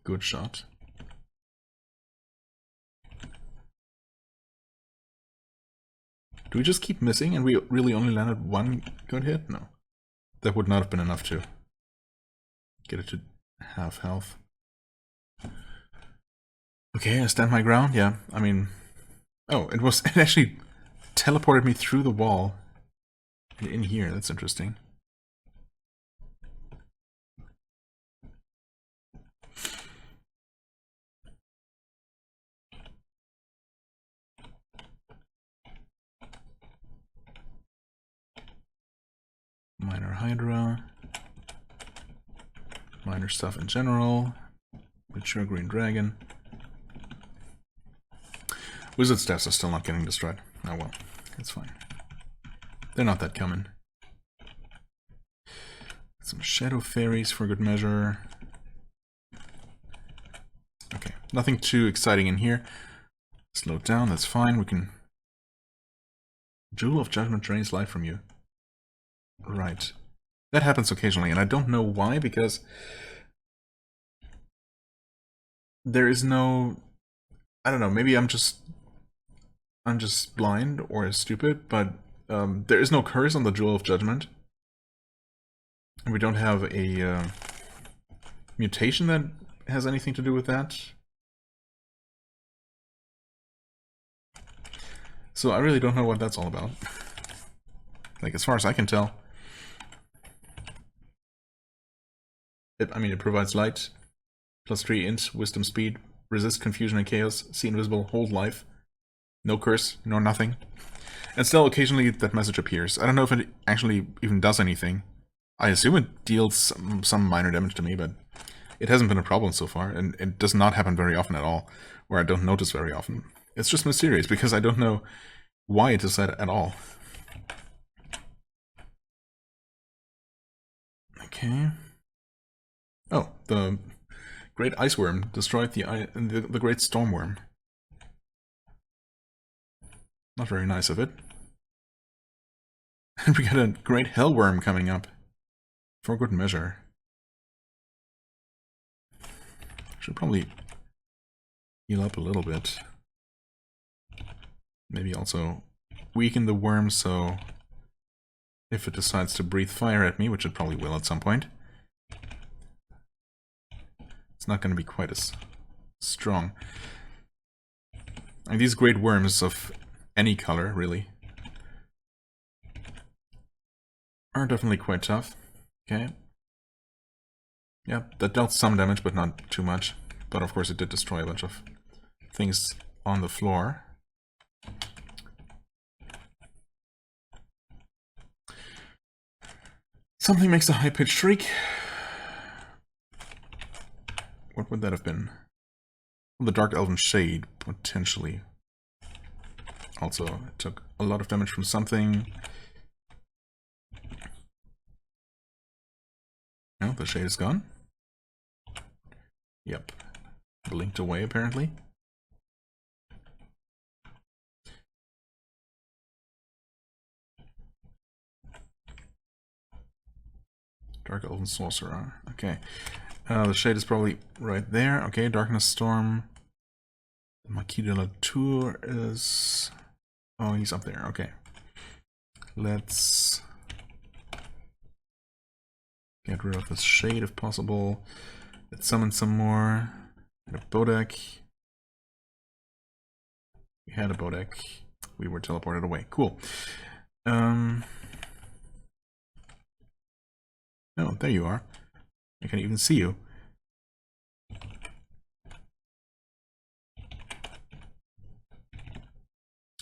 Good shot. Do we just keep missing and we really only landed one good hit? No. That would not have been enough to get it to half health. Okay, I stand my ground, yeah. I mean... Oh, it actually teleported me through the wall. In here, that's interesting. Minor Hydra. Minor stuff in general. Mature Green Dragon. Wizard Staffs are still not getting destroyed. Oh well, it's fine. They're not that common. Some Shadow Fairies for good measure. Okay, nothing too exciting in here. Slow down, that's fine. We can... Jewel of Judgment drains life from you. Right. That happens occasionally, and I don't know why, because there is no... I don't know, maybe I'm just blind or stupid, but there is no curse on the Jewel of Judgment. And we don't have a mutation that has anything to do with that. So I really don't know what that's all about. Like, as far as I can tell. I mean, it provides light, +3 int, wisdom speed, resist confusion and chaos, see invisible, hold life. No curse, no nothing. And still, occasionally that message appears. I don't know if it actually even does anything. I assume it deals some minor damage to me, but it hasn't been a problem so far, and it does not happen very often at all, or I don't notice very often. It's just mysterious, because I don't know why it does that at all. Okay. Oh, the Great Ice Worm destroyed the Great Storm Worm. Not very nice of it. And we got a Great Hell Worm coming up. For good measure. Should probably heal up a little bit. Maybe also weaken the worm so if it decides to breathe fire at me, which it probably will at some point, it's not going to be quite as strong. And these great worms of any color, really, are definitely quite tough. Okay. Yeah, that dealt some damage, but not too much. But of course it did destroy a bunch of things on the floor. Something makes a high-pitched shriek. What would that have been? Well, the Dark Elven Shade, potentially. Also, it took a lot of damage from something. No, the shade is gone. Yep. Blinked away, apparently. Dark Elven Sorcerer. Okay. The shade is probably right there. Okay, Darkness Storm. The Marquis de la Tour is... Oh, he's up there. Okay. Let's get rid of this shade if possible. Let's summon some more. A Bodek. We had a Bodek. We were teleported away. Cool. Oh, there you are. I can even see you.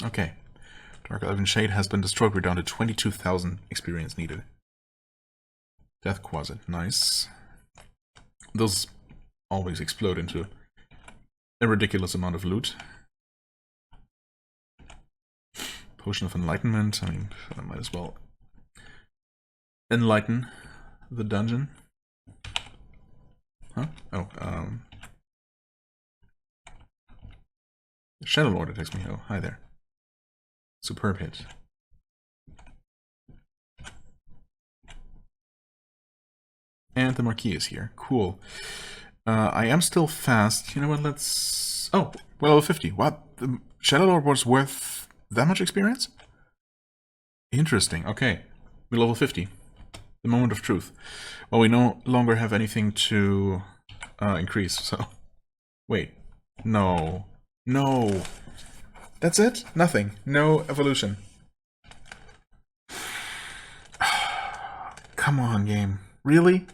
Okay. Dark Elven Shade has been destroyed. We're down to 22,000 experience needed. Death Quasit. Nice. Those always explode into a ridiculous amount of loot. Potion of Enlightenment. I mean, I might as well enlighten the dungeon. Huh? Oh, Shadow Lord attacks me. Oh, hi there. Superb hit. And the Marquis is here. Cool. I am still fast. You know what, let's... Oh, well, level 50. What? The Shadow Lord was worth that much experience? Interesting. Okay. We're level 50. The moment of truth. Well, we no longer have anything to increase, so... Wait. No. No. That's it? Nothing. No evolution. Come on, game. Really?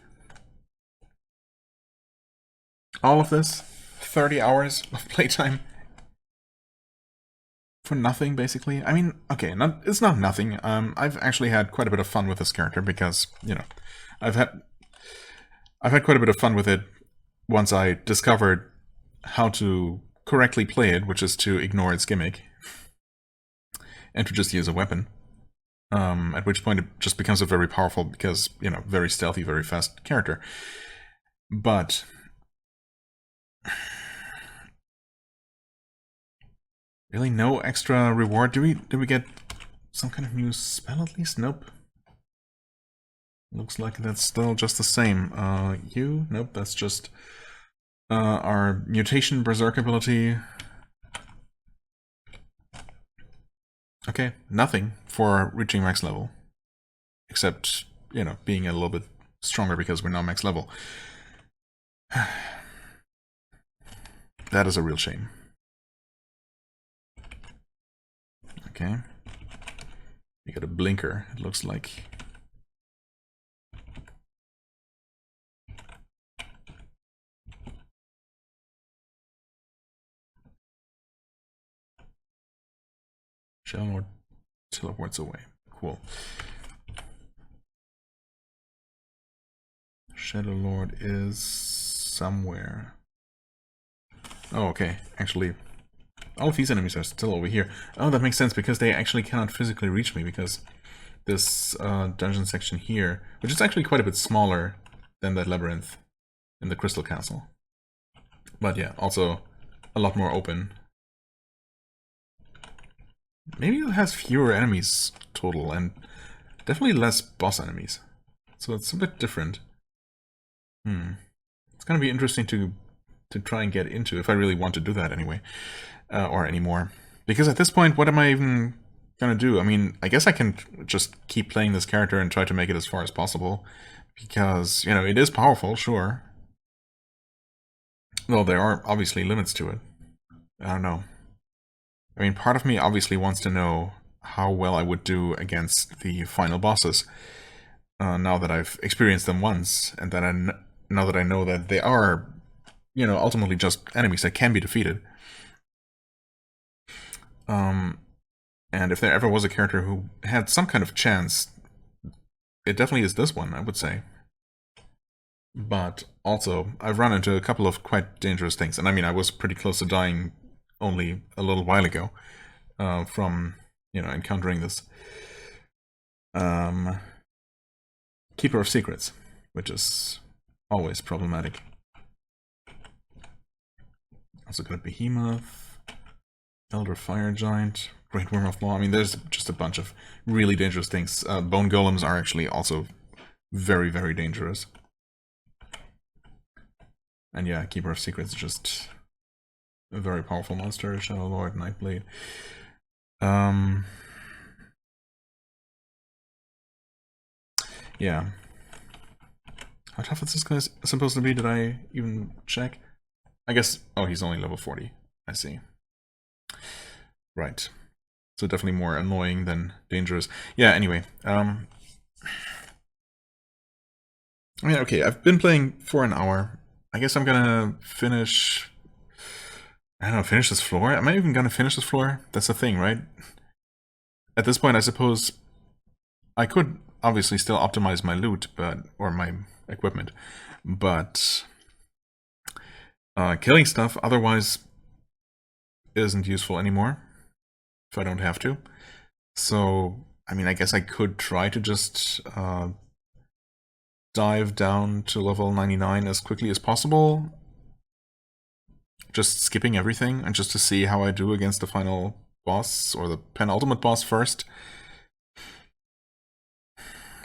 All of this? 30 hours of playtime? For nothing, basically? I mean, okay, it's not nothing. I've actually had quite a bit of fun with this character because, you know, I've had quite a bit of fun with it once I discovered how to correctly play it, which is to ignore its gimmick and to just use a weapon. At which point it just becomes a very powerful, because, you know, very stealthy, very fast character. But really no extra reward? Did we get some kind of new spell at least? Nope. Looks like that's still just the same. Nope, that's just our mutation berserk ability. Okay, nothing for reaching max level. Except, you know, being a little bit stronger because we're now max level. That is a real shame. Okay. You got a blinker, it looks like. Shadow Lord teleports away. Cool. Shadow Lord is somewhere. Oh, okay. Actually, all of these enemies are still over here. Oh, that makes sense, because they actually cannot physically reach me, because this dungeon section here, which is actually quite a bit smaller than that labyrinth in the Crystal Castle. But yeah, also a lot more open. Maybe it has fewer enemies total, and definitely less boss enemies. So it's a bit different. It's gonna be interesting to try and get into, if I really want to do that anyway, or anymore. Because at this point, what am I even gonna do? I mean, I guess I can just keep playing this character and try to make it as far as possible, because, you know, it is powerful, sure. Well, there are obviously limits to it. I don't know. I mean, part of me obviously wants to know how well I would do against the final bosses, now that I've experienced them once, and that now that I know that they are, you know, ultimately just enemies that can be defeated. And if there ever was a character who had some kind of chance, it definitely is this one, I would say. But also, I've run into a couple of quite dangerous things, and I mean, I was pretty close to dying only a little while ago, from, you know, encountering this Keeper of Secrets, which is always problematic. Also got a Behemoth, Elder Fire Giant, Great Worm of Law. I mean, there's just a bunch of really dangerous things. Bone Golems are actually also very, very dangerous. And yeah, Keeper of Secrets is just a very powerful monster. Shadow Lord, Nightblade. Yeah. How tough is this guy supposed to be? Did I even check? I guess... Oh, he's only level 40. I see. Right. So definitely more annoying than dangerous. Yeah, anyway. I mean, okay, I've been playing for an hour. I guess I'm gonna finish... I don't know, finish this floor? Am I even gonna finish this floor? That's the thing, right? At this point, I suppose I could obviously still optimize my loot, or my equipment, but killing stuff otherwise isn't useful anymore if I don't have to. So, I mean, I guess I could try to just dive down to level 99 as quickly as possible, just skipping everything, and just to see how I do against the final boss, or the penultimate boss first.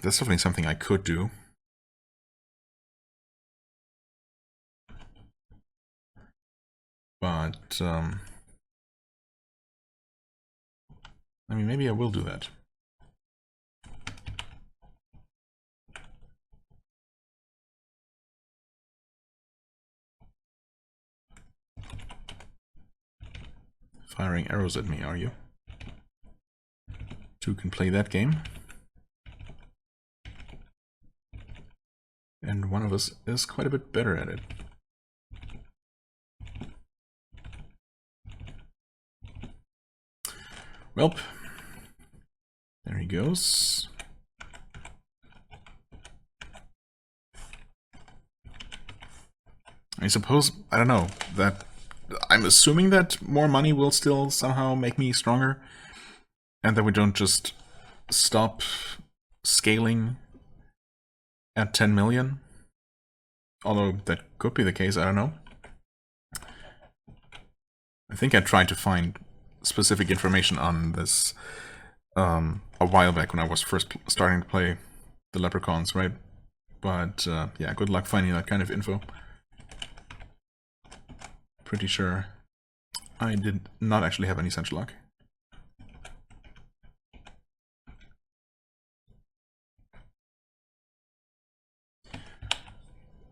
That's definitely something I could do. But, I mean, maybe I will do that. Firing arrows at me, are you? Two can play that game. And one of us is quite a bit better at it. Welp. There he goes. I suppose, I don't know, that I'm assuming that more money will still somehow make me stronger, and that we don't just stop scaling at 10 million. Although that could be the case, I don't know. I think I tried to find specific information on this a while back when I was first starting to play the Leprechauns, right? But yeah, good luck finding that kind of info. Pretty sure I did not actually have any such luck.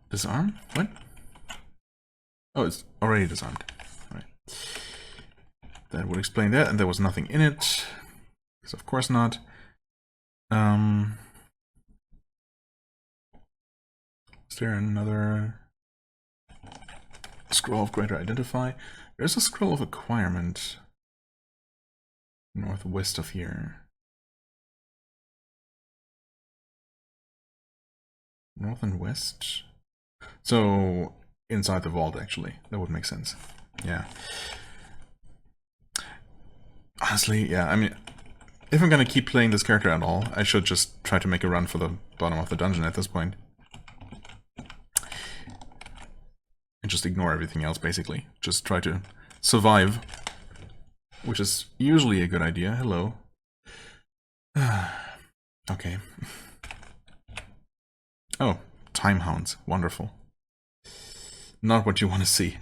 Disarm? What? Oh, it's already disarmed. Right. That would explain that, and there was nothing in it. Because of course not. Is there another scroll of greater identify? There's a scroll of acquirement northwest of here. North and west? So inside the vault, actually. That would make sense. Yeah. Honestly, yeah, I mean, if I'm gonna keep playing this character at all, I should just try to make a run for the bottom of the dungeon at this point. And just ignore everything else, basically. Just try to survive. Which is usually a good idea. Hello. Okay. Oh, time hounds. Wonderful. Not what you want to see.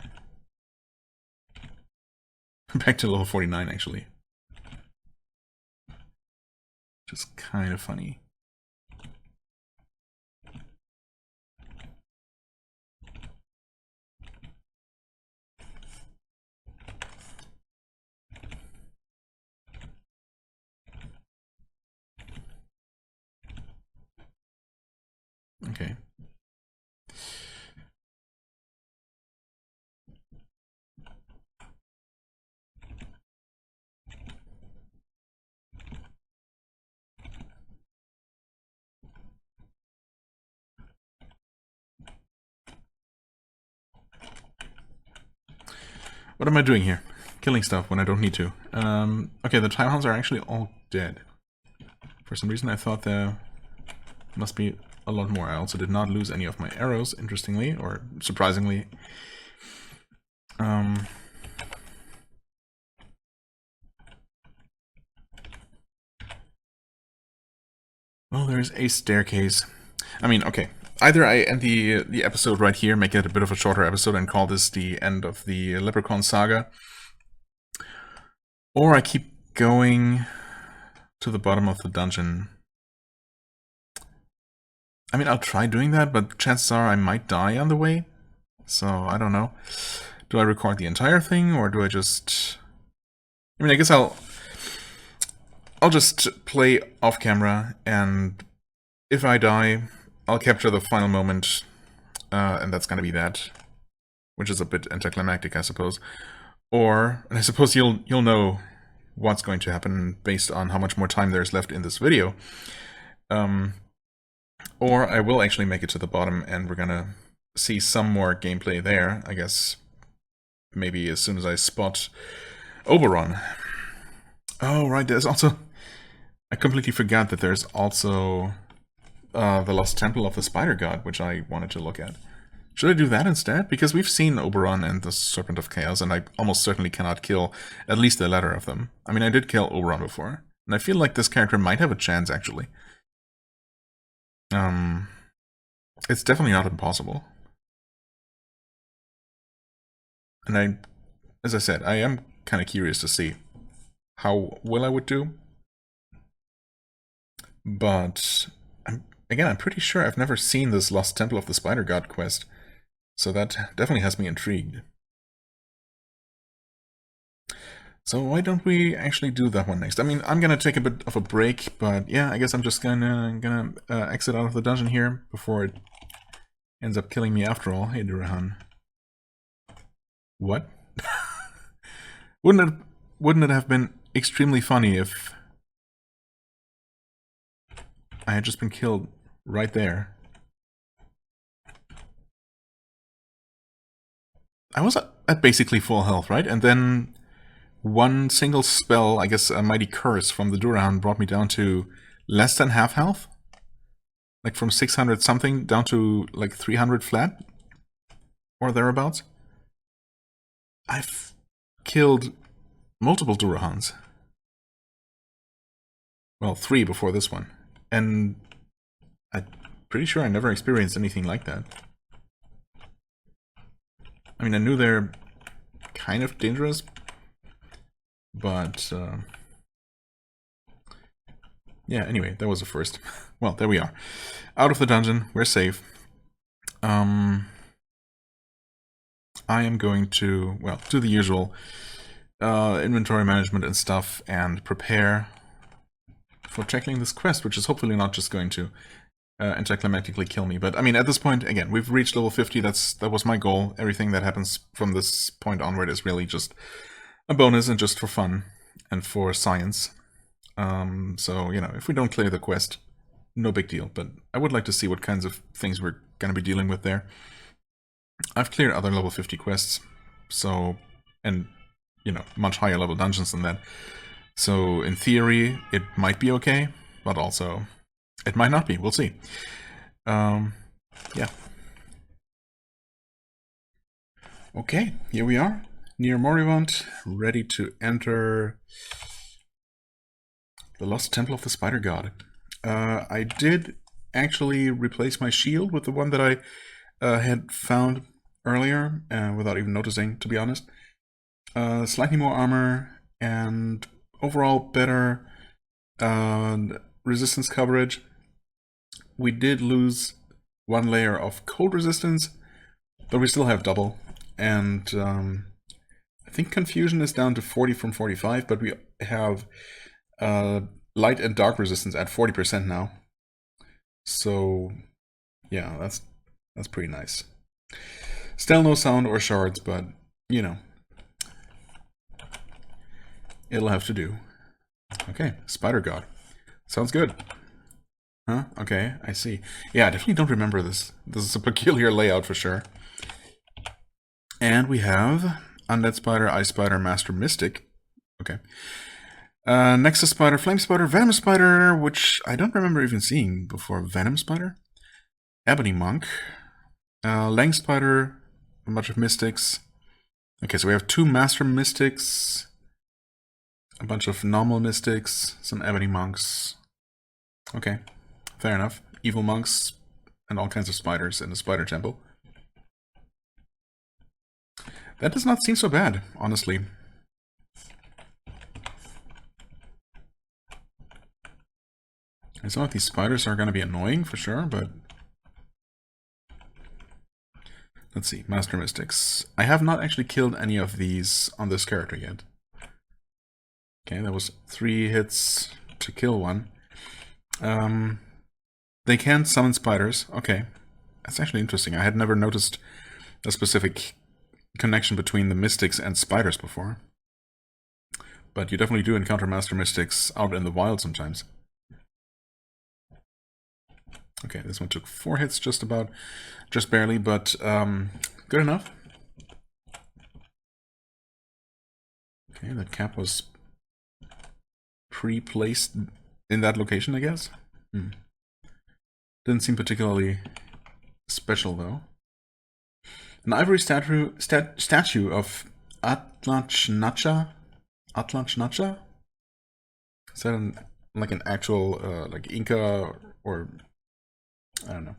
Back to level 49, actually. Just kind of funny. Okay. What am I doing here? Killing stuff when I don't need to. Okay, the time hounds are actually all dead. For some reason I thought there must be a lot more. I also did not lose any of my arrows, interestingly, or surprisingly. Well, there's a staircase. I mean, okay. Either I end the episode right here, make it a bit of a shorter episode, and call this the end of the Leprechaun saga. Or I keep going to the bottom of the dungeon. I mean, I'll try doing that, but chances are I might die on the way. So, I don't know. Do I record the entire thing, or do I just... I mean, I guess I'll just play off camera, and if I die, I'll capture the final moment, and that's gonna be that. Which is a bit anticlimactic, I suppose. Or, and I suppose you'll know what's going to happen based on how much more time there's left in this video. Or I will actually make it to the bottom, and we're gonna see some more gameplay there, I guess. Maybe as soon as I spot Oberon. Oh, right, there's also... I completely forgot that there's also the Lost Temple of the Spider God, which I wanted to look at. Should I do that instead? Because we've seen Oberon and the Serpent of Chaos, and I almost certainly cannot kill at least the latter of them. I mean, I did kill Oberon before, and I feel like this character might have a chance, actually. It's definitely not impossible. And as I said, I am kind of curious to see how well I would do. But, again, I'm pretty sure I've never seen this Lost Temple of the Spider God quest. So that definitely has me intrigued. So why don't we actually do that one next? I mean, I'm gonna take a bit of a break, but yeah, I guess I'm just gonna exit out of the dungeon here before it ends up killing me after all. Hey, Durahan. What? Wouldn't it have been extremely funny if I had just been killed right there? I was at basically full health, right? And then one single spell, I guess a mighty curse from the Durahan, brought me down to less than half health? Like from 600 something down to like 300 flat? Or thereabouts? I've killed multiple Durahans. Well, 3 before this one. And I'm pretty sure I never experienced anything like that. I mean, I knew they're kind of dangerous, but yeah, anyway, that was the first. Well, there we are. Out of the dungeon, we're safe. I am going to, well, do the usual inventory management and stuff and prepare for tackling this quest, which is hopefully not just going to anticlimactically kill me. But I mean, at this point, again, we've reached level 50. That was my goal. Everything that happens from this point onward is really just a bonus and just for fun and for science. So, you know, if we don't clear the quest, no big deal. But I would like to see what kinds of things we're going to be dealing with there. I've cleared other level 50 quests, so, and, you know, much higher level dungeons than that. So, in theory, it might be okay, but also, it might not be. We'll see. Yeah. Okay, here we are, near Moribund, ready to enter the Lost Temple of the Spider God. I did actually replace my shield with the one that I had found earlier, without even noticing, to be honest. Slightly more armor, and overall better resistance coverage. We did lose one layer of cold resistance, but we still have double. And I think confusion is down to 40 from 45, but we have light and dark resistance at 40% now. So yeah, that's pretty nice. Still no sound or shards, but you know, it'll have to do. Okay, Spider God. Sounds good. Huh? Okay, I see. Yeah, I definitely don't remember this. This is a peculiar layout for sure. And we have Undead Spider, Ice Spider, Master Mystic. Okay. Nexus Spider, Flame Spider, Venom Spider, which I don't remember even seeing before. Venom Spider? Ebony Monk. Lang Spider, a bunch of Mystics. Okay, so we have 2 Master Mystics, a bunch of normal Mystics, some Ebony Monks. Okay, fair enough. Evil Monks, and all kinds of spiders in the Spider Temple. That does not seem so bad, honestly. And some of these spiders are going to be annoying for sure, but let's see. Master Mystics. I have not actually killed any of these on this character yet. Okay, that was 3 hits to kill one. They can summon spiders. Okay, that's actually interesting. I had never noticed a specific connection between the Mystics and spiders before. But you definitely do encounter Master Mystics out in the wild sometimes. Okay, this one took 4 hits just about, just barely, but good enough. Okay, the cap was pre-placed in that location, I guess. Didn't seem particularly special, though. An ivory statue of Atlantnacha? Atlantnacha? Is that like an actual, like Inca or, I don't know,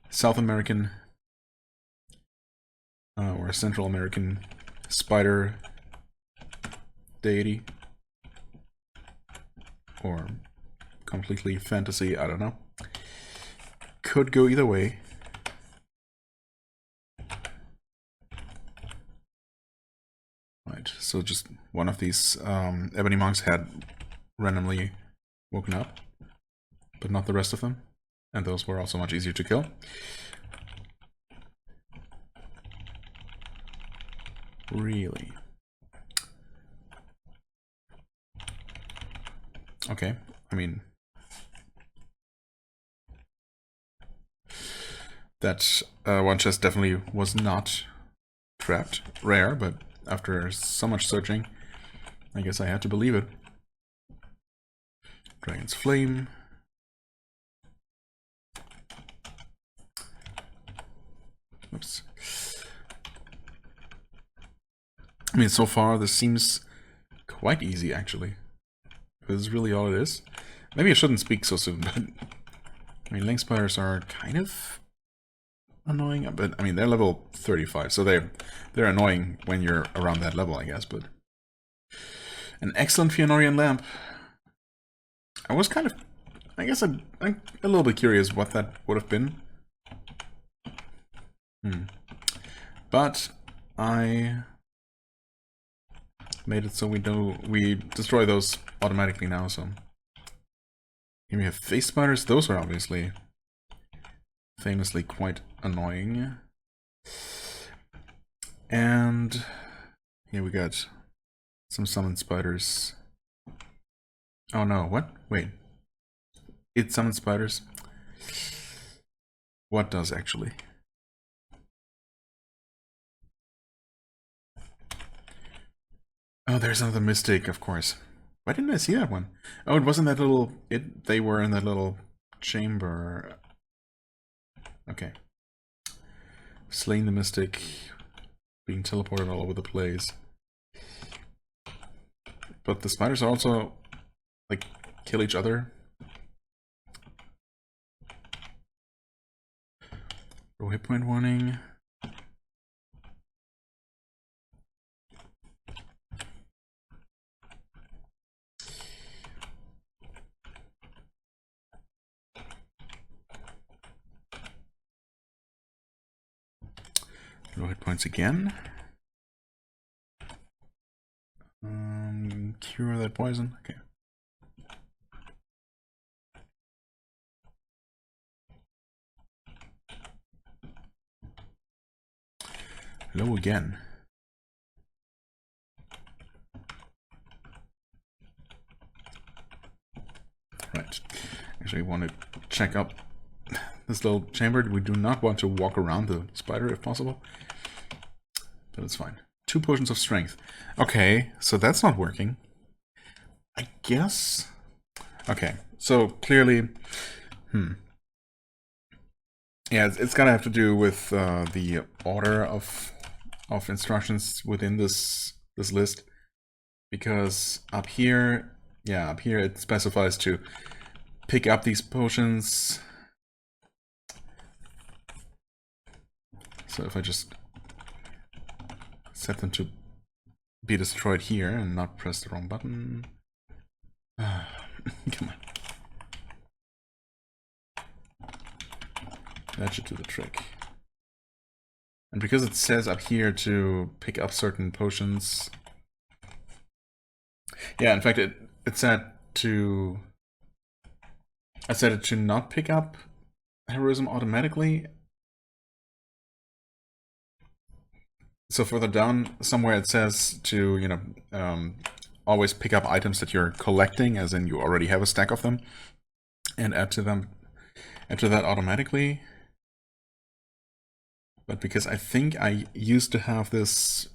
South American or Central American spider deity? Or completely fantasy, I don't know. Could go either way. Right, so just one of these ebony monks had randomly woken up, but not the rest of them. And those were also much easier to kill. Really? Okay, I mean, that one chest definitely was not trapped. Rare, but after so much searching, I guess I had to believe it. Dragon's Flame. Oops. I mean, so far this seems quite easy, actually. This is really all it is. Maybe I shouldn't speak so soon, but I mean, Link Spiders are kind of annoying, but I mean, they're level 35, so they're annoying when you're around that level, I guess, but an excellent Fëanorian lamp. I was kind of, I guess I'm a little bit curious what that would have been. But I made it so we destroy those automatically now, so Here we have face spiders. Those are obviously famously quite annoying. And here we got some summoned spiders. Oh no, what? Wait. It summons spiders? What does actually? Oh, there's another mistake, of course. Why didn't I see that one? Oh, it wasn't that little... They were in that little chamber. Okay. Slaying the mystic. Being teleported all over the place. But the spiders also, like, kill each other. Low hit point warning. Low hit points again. Cure that poison. Okay. Low again. Right. Actually, I want to check up this little chamber. We do not want to walk around the spider if possible. But it's fine. 2 potions of strength. Okay, so that's not working. I guess. Okay, so clearly, yeah, it's gonna have to do with the order of instructions within this list, because up here, yeah, up here it specifies to pick up these potions. So if I just set them to be destroyed here and not press the wrong button. Come on. That should do the trick. And because it says up here to pick up certain potions... Yeah, in fact, it said to... I set it to not pick up heroism automatically. So further down, somewhere it says to, you know, always pick up items that you're collecting, as in you already have a stack of them, and add to that automatically. But because I think I used to have this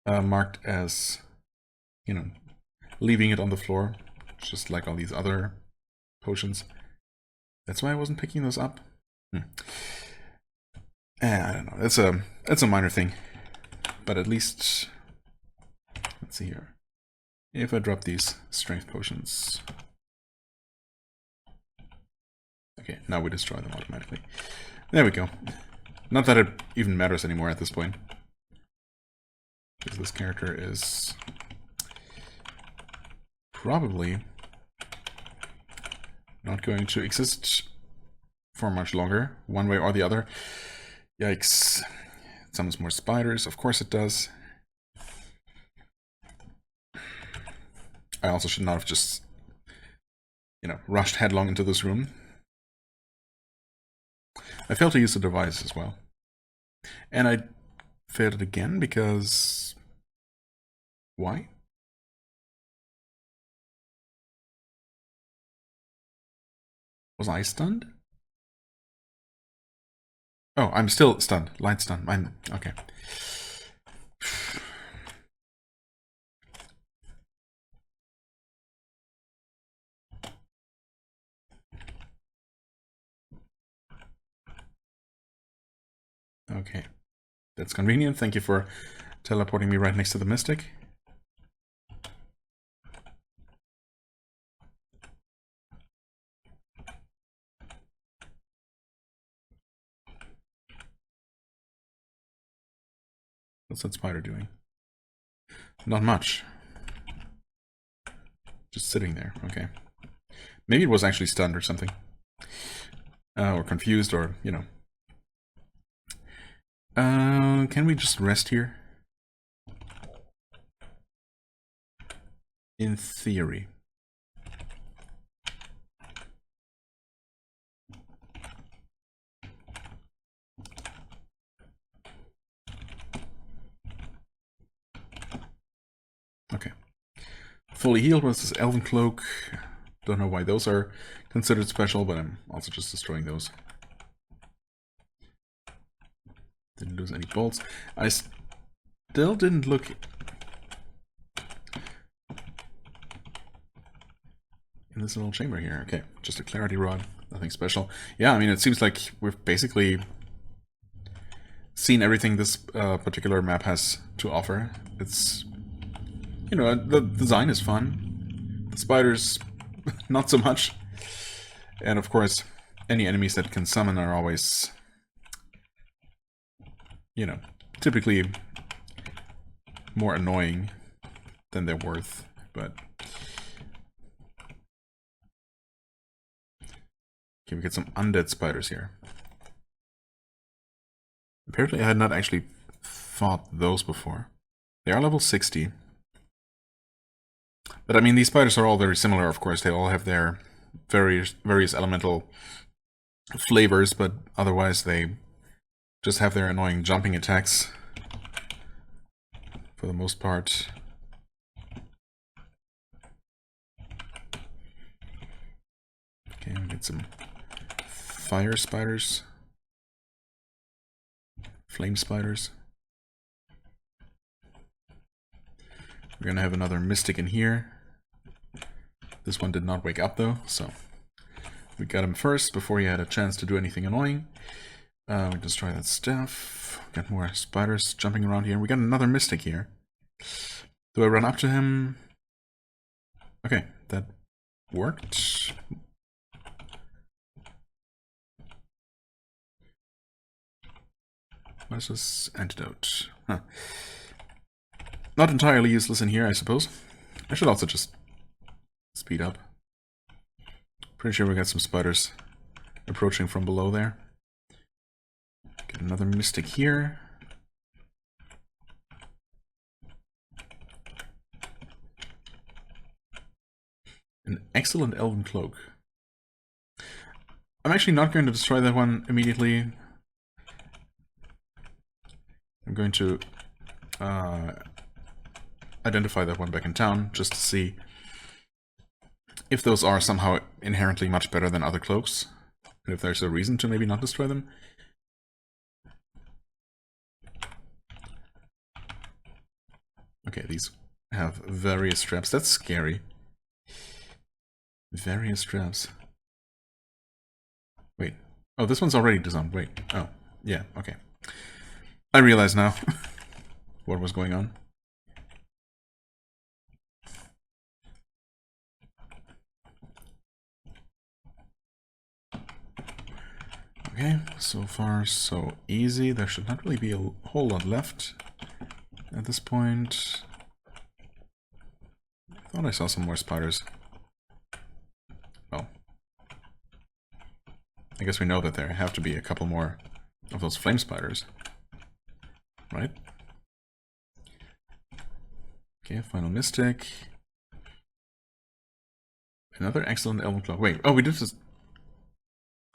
marked as, you know, leaving it on the floor, just like all these other potions. That's why I wasn't picking those up. I don't know. It's a minor thing. But at least, let's see here. If I drop these strength potions. Okay, now we destroy them automatically. There we go. Not that it even matters anymore at this point. Because this character is probably not going to exist for much longer, one way or the other. Yikes. It summons more spiders, of course it does. I also should not have just, you know, rushed headlong into this room. I failed to use the device as well. And I failed it again because... Why? Was I stunned? Oh, I'm still stunned. Light stun. I'm... Okay. Okay. That's convenient. Thank you for teleporting me right next to the mystic. What's that spider doing? Not much. Just sitting there. Okay. Maybe it was actually stunned or something. Or confused, or, you know. Can we just rest here? In theory. Fully healed was this Elven Cloak. Don't know why those are considered special, but I'm also just destroying those. Didn't lose any bolts. I still didn't look in this little chamber here. Okay, just a clarity rod, nothing special. Yeah, I mean, it seems like we've basically seen everything this particular map has to offer. It's, you know, the design is fun. The spiders, not so much. And of course, any enemies that can summon are always, you know, typically more annoying than they're worth, but... Okay, we get some undead spiders here. Apparently I had not actually fought those before. They are level 60. But I mean, these spiders are all very similar, of course. They all have their various elemental flavors, but otherwise they just have their annoying jumping attacks for the most part. Okay, we get some fire spiders. Flame spiders. We're gonna have another mystic in here. This one did not wake up though, so we got him first before he had a chance to do anything annoying. We destroy that staff. Got more spiders jumping around here. We got another mystic here. Do I run up to him? Okay, that worked. What is this antidote? Huh. Not entirely useless in here, I suppose. I should also just speed up. Pretty sure we got some spiders approaching from below there. Get another mystic here. An excellent elven cloak. I'm actually not going to destroy that one immediately. I'm going to identify that one back in town, just to see if those are somehow inherently much better than other cloaks, and if there's a reason to maybe not destroy them. Okay, these have various straps. That's scary. Various straps. Wait. Oh, this one's already disarmed. Wait. Oh, yeah, okay. I realize now what was going on. Okay, so far so easy. There should not really be a whole lot left at this point. I thought I saw some more spiders. Well, I guess we know that there have to be a couple more of those flame spiders. Right? Okay, final mystic. Another excellent elven cloak. Wait, oh, we did just...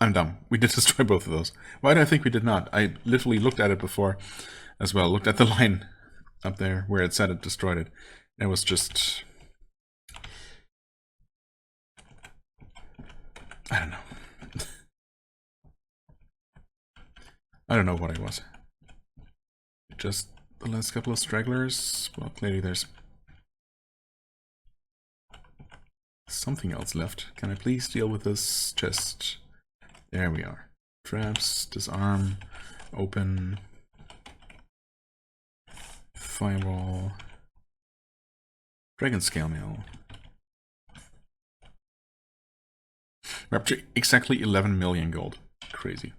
I'm dumb. We did destroy both of those. Why do I think we did not? I literally looked at it before as well. Looked at the line up there where it said it destroyed it. It was just... I don't know. I don't know what it was. Just the last couple of stragglers. Well, clearly there's something else left. Can I please deal with this chest? There we are. Traps, disarm, open, firewall, dragon scale mail. We're up to exactly 11 million gold. Crazy.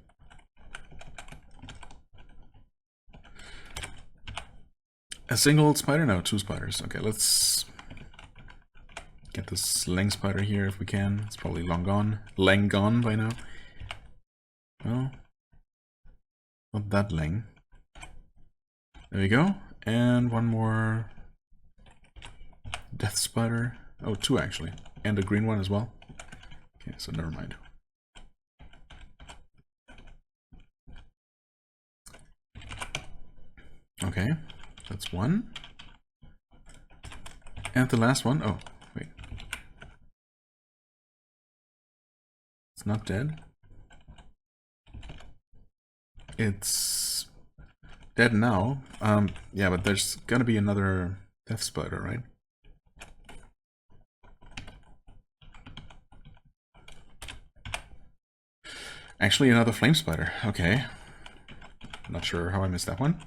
A single spider? No, two spiders. Okay, let's get this lang spider here if we can. It's probably long gone. Lang gone by now. Well, not that lang. There we go. And one more death spider. Oh, two actually. And a green one as well. Okay, so never mind. Okay, that's one. And the last one, oh, It's not dead. It's dead now. Yeah, but there's gonna be another death spider, right? Actually, another flame spider. Okay. Not sure how I missed that one.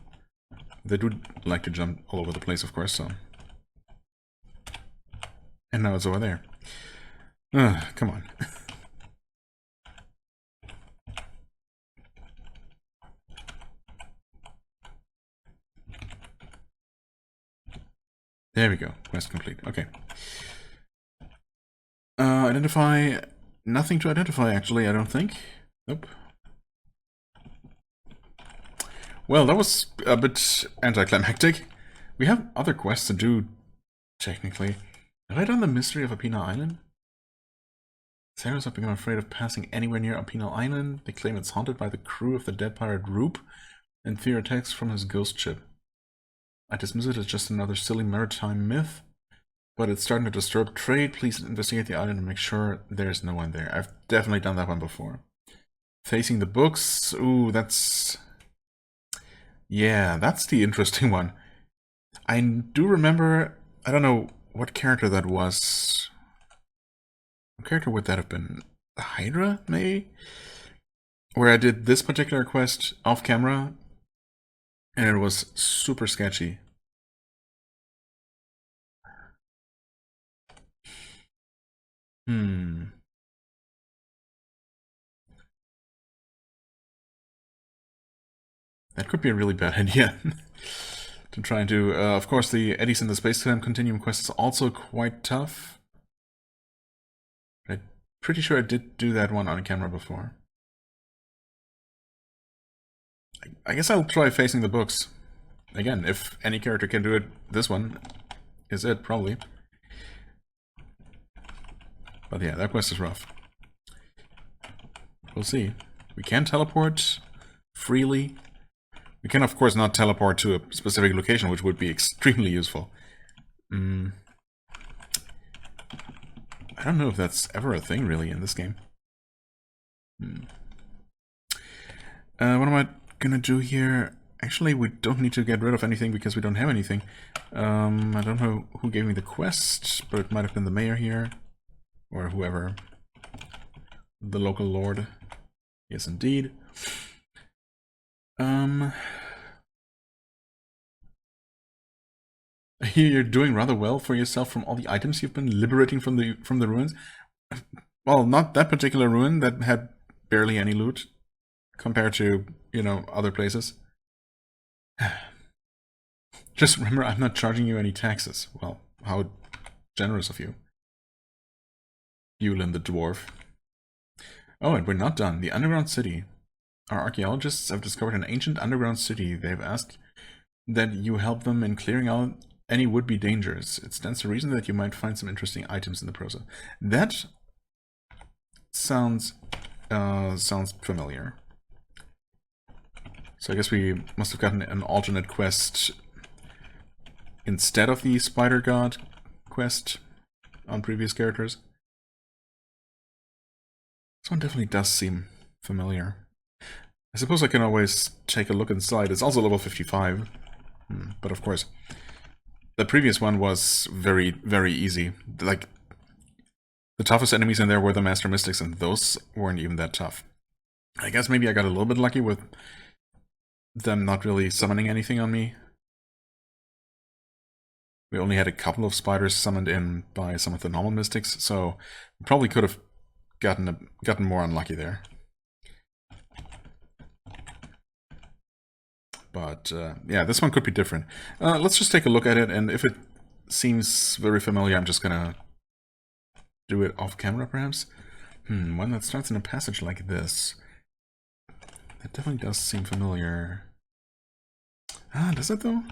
They do like to jump all over the place, of course, so... And now it's over there. Come on. There we go. Quest complete. Okay. Identify... Nothing to identify, actually, I don't think. Nope. Well, that was a bit anticlimactic. We have other quests to do, technically. Have I done the mystery of Apina Island? Sailors have become afraid of passing anywhere near Apina Island. They claim it's haunted by the crew of the dead pirate Roop and fear attacks from his ghost ship. I dismiss it as just another silly maritime myth, but it's starting to disturb trade. Please investigate the island and make sure there's no one there. I've definitely done that one before. Facing the books. Ooh, that's... Yeah, that's the interesting one. I do remember... I don't know what character that was. What character would that have been? Hydra, maybe? Where I did this particular quest off camera, and it was super sketchy. That could be a really bad idea. To try and do... of course, the Eddies in the Space-Time Continuum quest is also quite tough. I'm pretty sure I did do that one on camera before. I guess I'll try facing the books. Again, if any character can do it, this one is it, probably. But yeah, that quest is rough. We'll see. We can teleport freely. We can, of course, not teleport to a specific location, which would be extremely useful. I don't know if that's ever a thing, really, in this game. What am I gonna do here? Actually, we don't need to get rid of anything because we don't have anything. I don't know who gave me the quest, but it might have been the mayor here. Or whoever. The local lord. Yes, indeed. I hear you're doing rather well for yourself from all the items you've been liberating from the ruins. Well, not that particular ruin that had barely any loot compared to, you know, other places. Just remember, I'm not charging you any taxes. Well, how generous of you. Yulin the dwarf. Oh, and we're not done. The underground city. Our archaeologists have discovered an ancient underground city. They've asked that you help them in clearing out any would-be dangers. It stands to reason that you might find some interesting items in the process. That sounds familiar. So I guess we must have gotten an alternate quest instead of the Spider God quest on previous characters. This one definitely does seem familiar. I suppose I can always take a look inside. It's also level 55. But of course, the previous one was very, very easy. Like, the toughest enemies in there were the Master Mystics, and those weren't even that tough. I guess maybe I got a little bit lucky with them not really summoning anything on me. We only had a couple of spiders summoned in by some of the normal mystics, so we probably could have gotten more unlucky there. But yeah, this one could be different. Let's just take a look at it, and if it seems very familiar, I'm just gonna do it off camera, perhaps. One that starts in a passage like this. That definitely does seem familiar. Ah, does it though?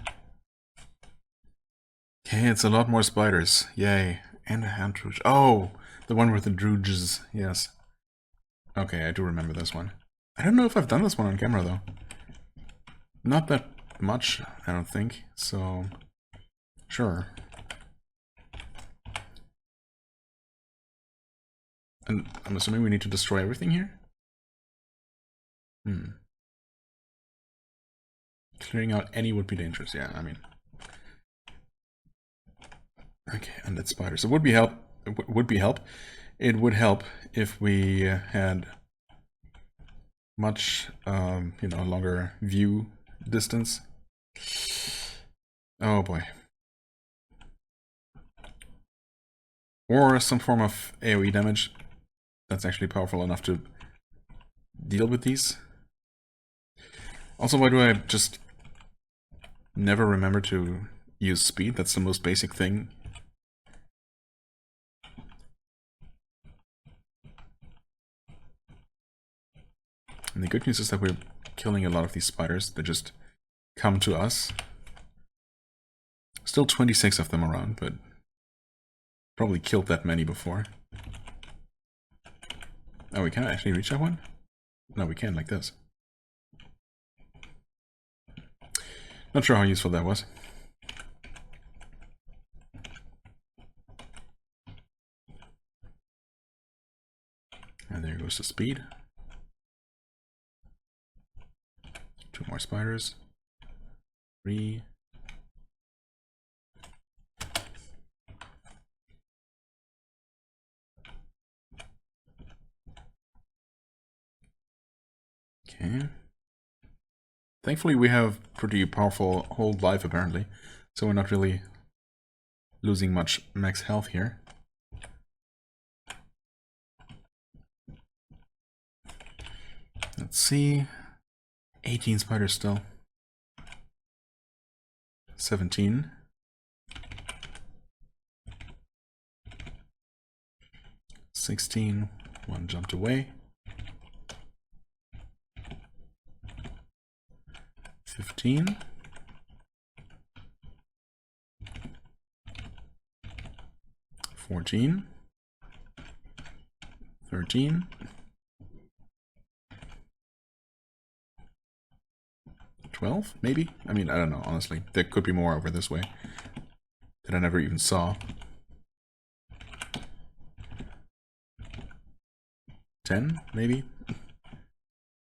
Okay, it's a lot more spiders. Yay. And a hand drooge. Oh, the one with the drooges. Yes. Okay, I do remember this one. I don't know if I've done this one on camera though. Not that much, I don't think. So, sure. And I'm assuming we need to destroy everything here? Clearing out any would be dangerous, yeah, I mean. Okay, undead spiders. It would be help. It would be help. It would help if we had much, you know, longer view distance. Oh boy. Or some form of AoE damage that's actually powerful enough to deal with these. Also, why do I just never remember to use speed? That's the most basic thing. And the good news is that we're killing a lot of these spiders. They just come to us. Still 26 of them around, but probably killed that many before. Oh, we can't actually reach that one? No, we can, like this. Not sure how useful that was. And there goes the speed. 2 more spiders. 3. Okay. Thankfully we have pretty powerful hold life apparently, so we're not really losing much max health here. Let's see. 18 spiders still. 17. 16. 1 jumped away. 15. 14. 13. 12, maybe? I mean, I don't know, honestly. There could be more over this way that I never even saw. 10, maybe?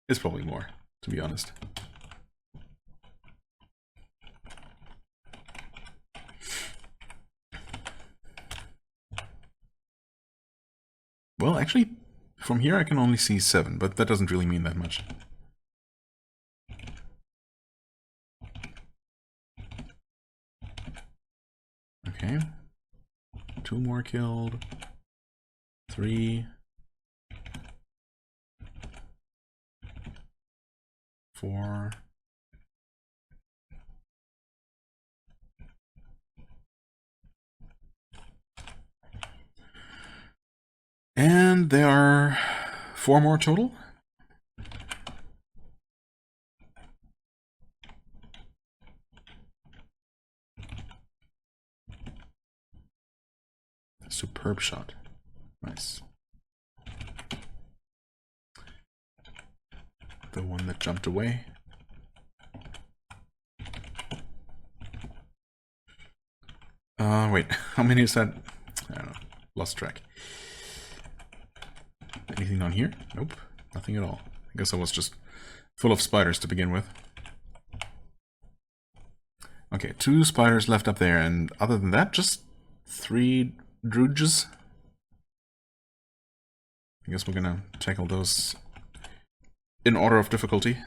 It's probably more, to be honest. Well, actually, from here I can only see 7, but that doesn't really mean that much. Okay. 2 more killed. 3. 4. And there are 4 more total. Superb shot. Nice. The one that jumped away. Wait, how many is that? I don't know. Lost track. Anything on here? Nope. Nothing at all. I guess I was just full of spiders to begin with. Okay, 2 spiders left up there, and other than that, just 3 drooges. I guess we're gonna tackle those in order of difficulty.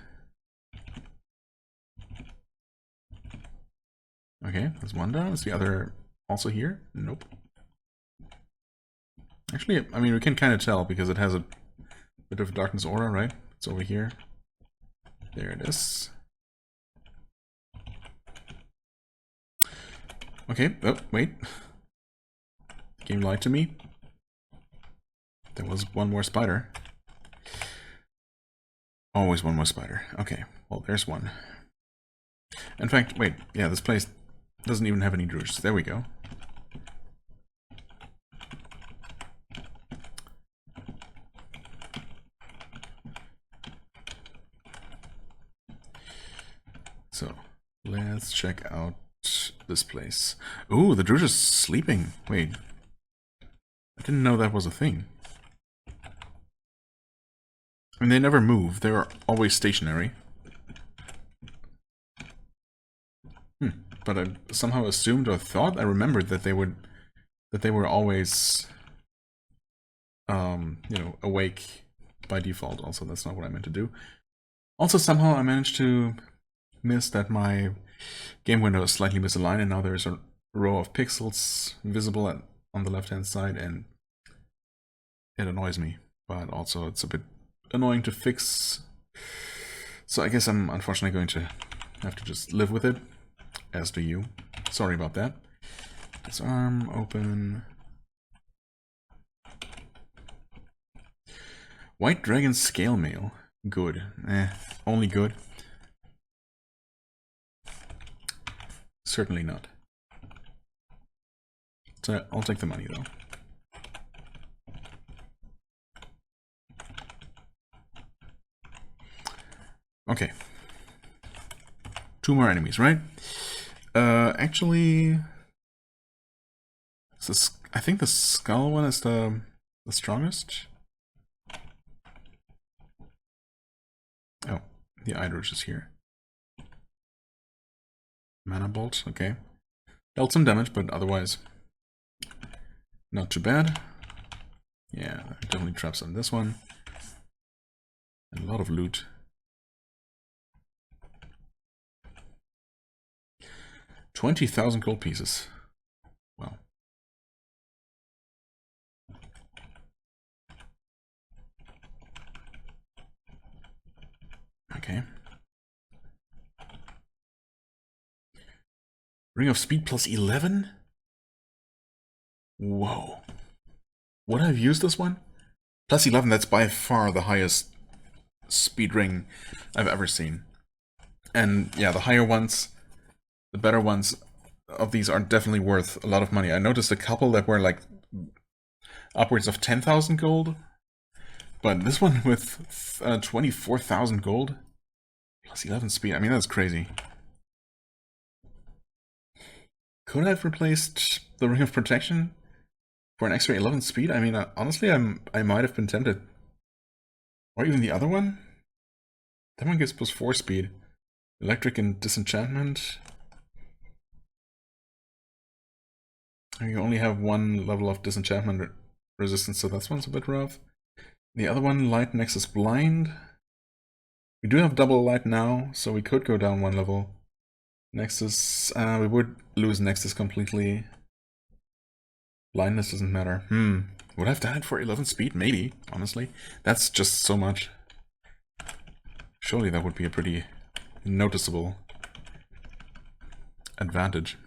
Okay, there's one down. Is the other also here? Nope. Actually, I mean, we can kind of tell because it has a bit of darkness aura, right? It's over here. There it is. Okay, oh, wait. The game lied to me. There was one more spider. Always one more spider. Okay, well, there's one. In fact, wait, yeah, this place doesn't even have any druids. There we go. So, let's check out this place. Ooh, the druid is sleeping. Wait. I didn't know that was a thing. And they never move. They're always stationary. But I somehow assumed or thought I remembered that they were always you know, awake by default. Also, that's not what I meant to do. Also, somehow I managed to miss that my game window is slightly misaligned, and now there's a row of pixels visible on the left-hand side, and it annoys me. But also, it's a bit annoying to fix. So I guess I'm unfortunately going to have to just live with it, as do you. Sorry about that. Disarm, open. White Dragon Scale Mail. Good. Only good. Certainly not. So I'll take the money though. Okay. 2 more enemies, right? Actually, I think the skull one is the strongest. Oh, the Eidrush is here. Mana Bolt, okay. Dealt some damage, but otherwise not too bad. Yeah, definitely traps on this one. And a lot of loot. $20,000 gold pieces. Wow. Okay. Ring of Speed plus 11? Whoa. Would I have used this one? Plus 11, that's by far the highest speed ring I've ever seen. And yeah, the higher ones, the better ones of these are definitely worth a lot of money. I noticed a couple that were like upwards of 10,000 gold. But this one with 24,000 gold plus 11 speed, I mean, that's crazy. Could I have replaced the Ring of Protection for an extra 11 speed? I mean, honestly, I might have been tempted. Or even the other one? That one gives plus 4 speed. Electric and Disenchantment. You only have 1 level of Disenchantment resistance, so that one's a bit rough. The other one, Light Nexus Blind. We do have double light now, so we could go down 1 level. Nexus, we would lose Nexus completely. Blindness doesn't matter. Would I have done it for 11 speed? Maybe, honestly. That's just so much. Surely that would be a pretty noticeable advantage.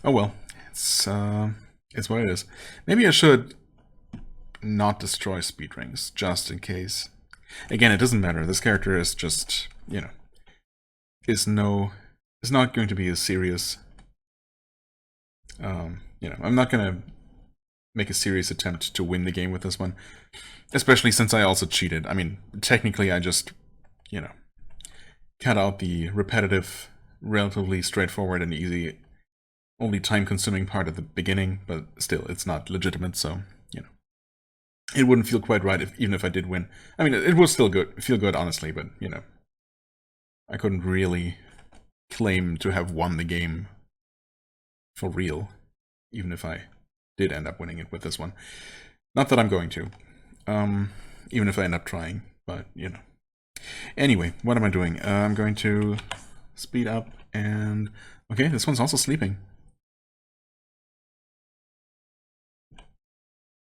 Oh well, it's what it is. Maybe I should not destroy speed rings, just in case. Again, it doesn't matter. This character is just, you know, is not going to be as serious. You know, I'm not gonna make a serious attempt to win the game with this one, especially since I also cheated. I mean, technically, I just, you know, cut out the repetitive, relatively straightforward and easy, only time-consuming part at the beginning, but still, it's not legitimate, so, you know. It wouldn't feel quite right even if I did win. I mean, it would still feel good, honestly, but, you know, I couldn't really claim to have won the game for real, even if I did end up winning it with this one. Not that I'm going to, even if I end up trying, but, you know. Anyway, what am I doing? I'm going to speed up and... Okay, this one's also sleeping.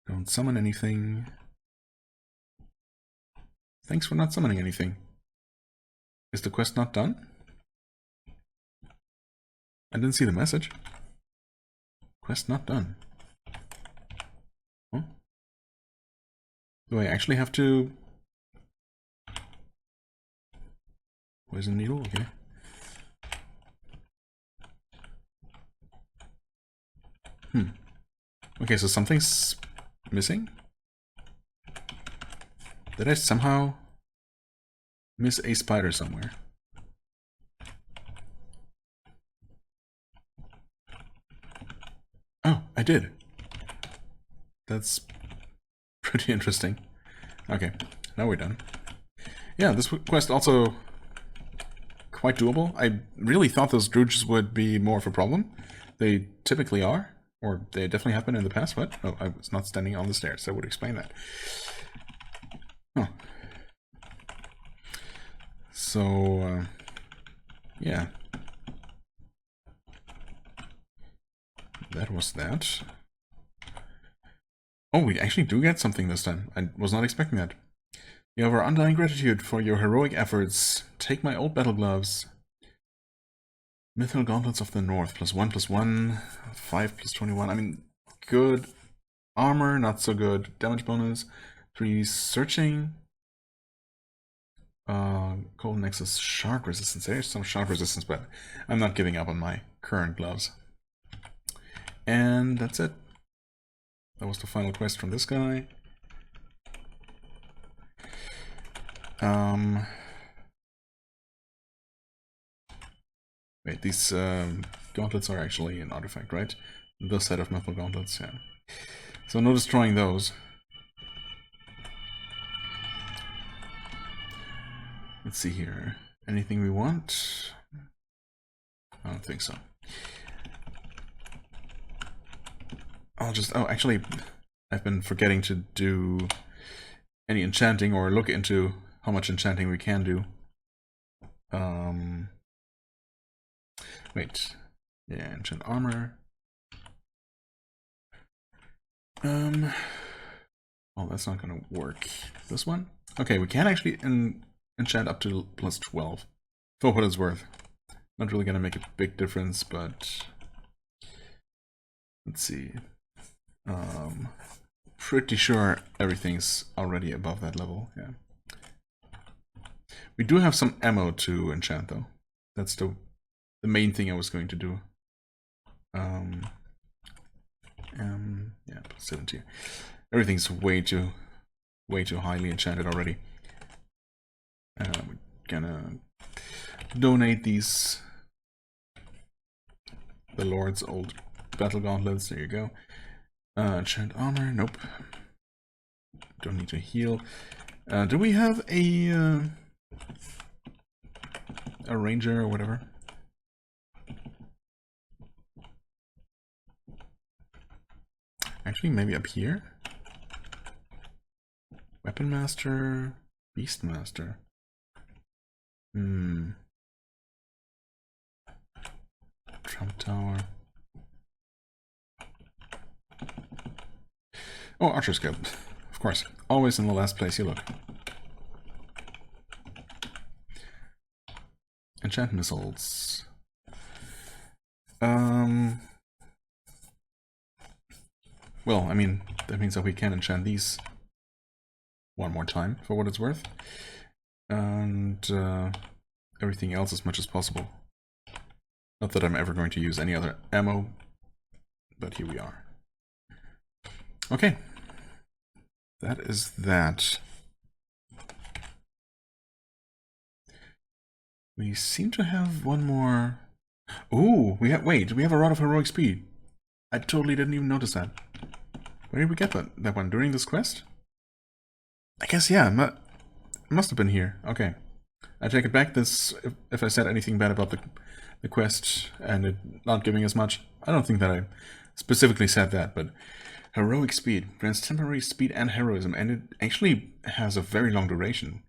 Don't summon anything. Thanks for not summoning anything. Is the quest not done? I didn't see the message. Quest not done. Huh? Do I actually have to... Poison needle? Okay. Okay, so something's missing? Did I somehow miss a spider somewhere? Oh, I did. That's pretty interesting. Okay, now we're done. Yeah, this quest also quite doable. I really thought those drooges would be more of a problem. They typically are, or they definitely have been in the past, but oh, I was not standing on the stairs, that would explain that. Oh. So, yeah. That was that. Oh, we actually do get something this time. I was not expecting that. You have our undying gratitude for your heroic efforts. Take my old battle gloves. Mythical gauntlets of the north. +1/+1. 5/21. I mean, good. Armor, not so good. Damage bonus. 3 searching. Cold Nexus shard resistance. There's some shard resistance, but I'm not giving up on my current gloves. And that's it. That was the final quest from this guy. Wait, these gauntlets are actually an artifact, right? The set of metal gauntlets, yeah. So no destroying those. Let's see here. Anything we want? I don't think so. I'll just... Oh, actually, I've been forgetting to do any enchanting or look into how much enchanting we can do. Wait. Yeah, enchant armor. Well, that's not gonna work. This one? Okay, we can actually enchant up to +12. For what it's worth. Not really gonna make a big difference, but... Let's see. Pretty sure everything's already above that level, yeah. We do have some ammo to enchant, though. That's the main thing I was going to do. Yeah, +70. Everything's way too highly enchanted already. We're gonna donate these. The Lord's old battle gauntlets. There you go. Enchant armor. Nope. Don't need to heal. Do we have a ranger or whatever? Actually, maybe up here? Weapon Master, Beast Master. Trump Tower. Oh, Archer's Guild. Of course. Always in the last place you look. Enchant missiles. Well, I mean, that means that we can enchant these one more time, for what it's worth. And everything else as much as possible. Not that I'm ever going to use any other ammo, but here we are. Okay. That is that. We seem to have one more... Ooh, wait, do we have a Rod of Heroic Speed? I totally didn't even notice that. Where did we get that one? During this quest? I guess, yeah, it must have been here. Okay. I take it back, this, if I said anything bad about the quest and it not giving us much. I don't think that I specifically said that, but Heroic Speed grants temporary speed and heroism, and it actually has a very long duration.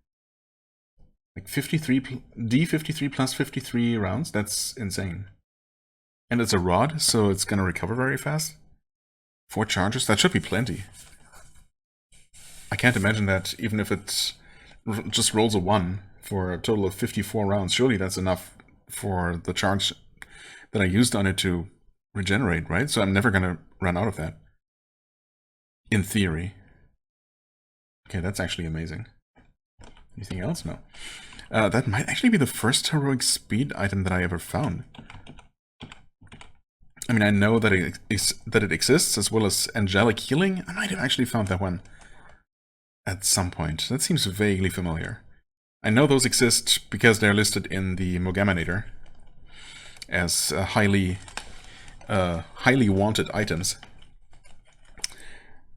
Like 53, D53 plus 53 rounds, that's insane. And it's a rod, so it's gonna recover very fast. 4 charges, that should be plenty. I can't imagine that even if it just rolls a 1 for a total of 54 rounds, surely that's enough for the charge that I used on it to regenerate, right? So I'm never gonna run out of that. In theory. Okay, that's actually amazing. Anything else? No. That might actually be the first heroic speed item that I ever found. I mean, I know that it exists, as well as angelic healing. I might have actually found that one at some point. That seems vaguely familiar. I know those exist because they're listed in the Mogaminator as highly wanted items.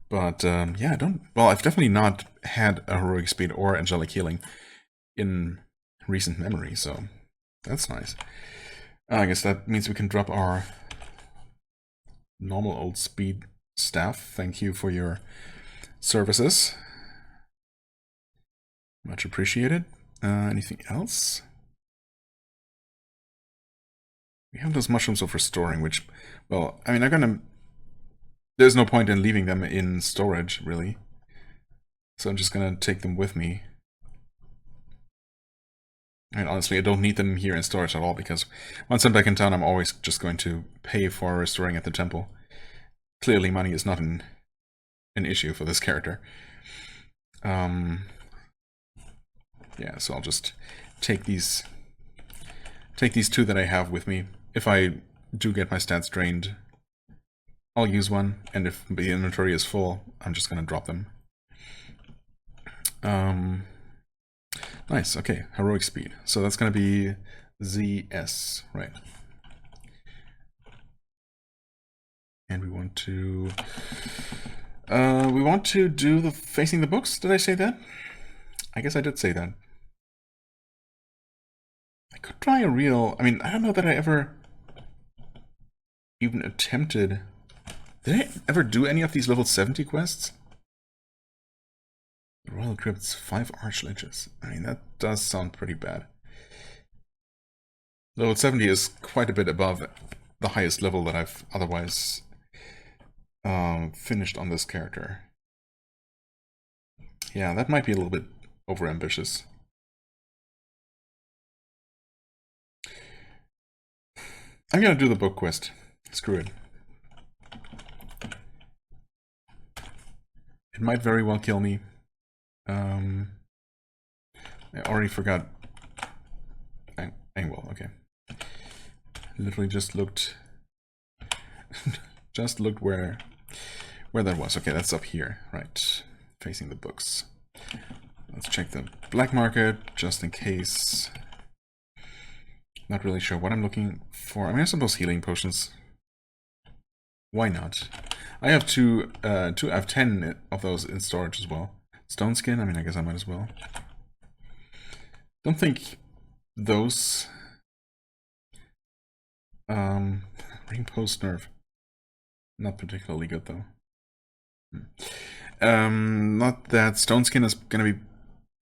But yeah, I've definitely not had a heroic speed or angelic healing in recent memory, so that's nice. I guess that means we can drop our normal old speed staff. Thank you for your services. Much appreciated. Anything else? We have those mushrooms of restoring, which, well, I mean, there's no point in leaving them in storage, really. So I'm just gonna take them with me. And honestly, I don't need them here in storage at all, because once I'm back in town, I'm always just going to pay for restoring at the temple. Clearly, money is not an issue for this character. Yeah, so I'll just take these two that I have with me. If I do get my stats drained, I'll use one, and if the inventory is full, I'm just gonna drop them. Nice, okay, heroic speed. So that's gonna be ZS, right? And we want to do the facing the books. Did I say that? I guess I did say that. I could try a real... I mean, I don't know that I ever even attempted... Did I ever do any of these level 70 quests? Royal Crypts, 5 Archliches. I mean, that does sound pretty bad. Level 70 is quite a bit above the highest level that I've otherwise finished on this character. Yeah, that might be a little bit overambitious. I'm gonna do the book quest. Screw it. It might very well kill me. I already forgot. Well, okay. Literally just looked where that was. Okay, that's up here, right? Facing the books. Let's check the black market just in case. Not really sure what I'm looking for. I mean, I suppose healing potions. Why not? I have I have 10 of those in storage as well. Stone skin, I mean, I guess I might as well. Don't think those... ring post nerve. Not particularly good, though. Not that stone skin is gonna be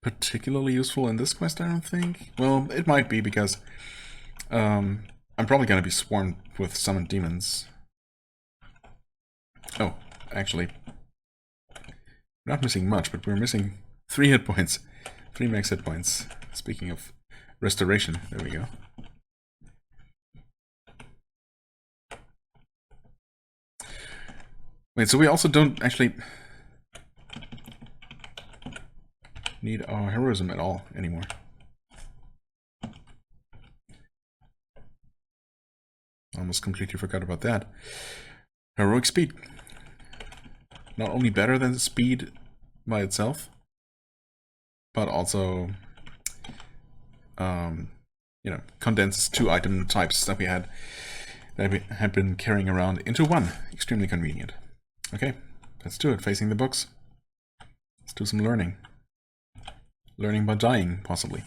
particularly useful in this quest, I don't think. Well, it might be, because I'm probably gonna be swarmed with summoned demons. Oh, actually, we're not missing much, but we're missing 3 hit points. 3 max hit points. Speaking of restoration, there we go. Wait, so we also don't actually need our heroism at all anymore. Almost completely forgot about that. Heroic speed. Not only better than speed by itself, but also, you know, condenses 2 item types that we had been carrying around into 1. Extremely convenient. Okay, let's do it. Facing the books. Let's do some learning. Learning by dying, possibly.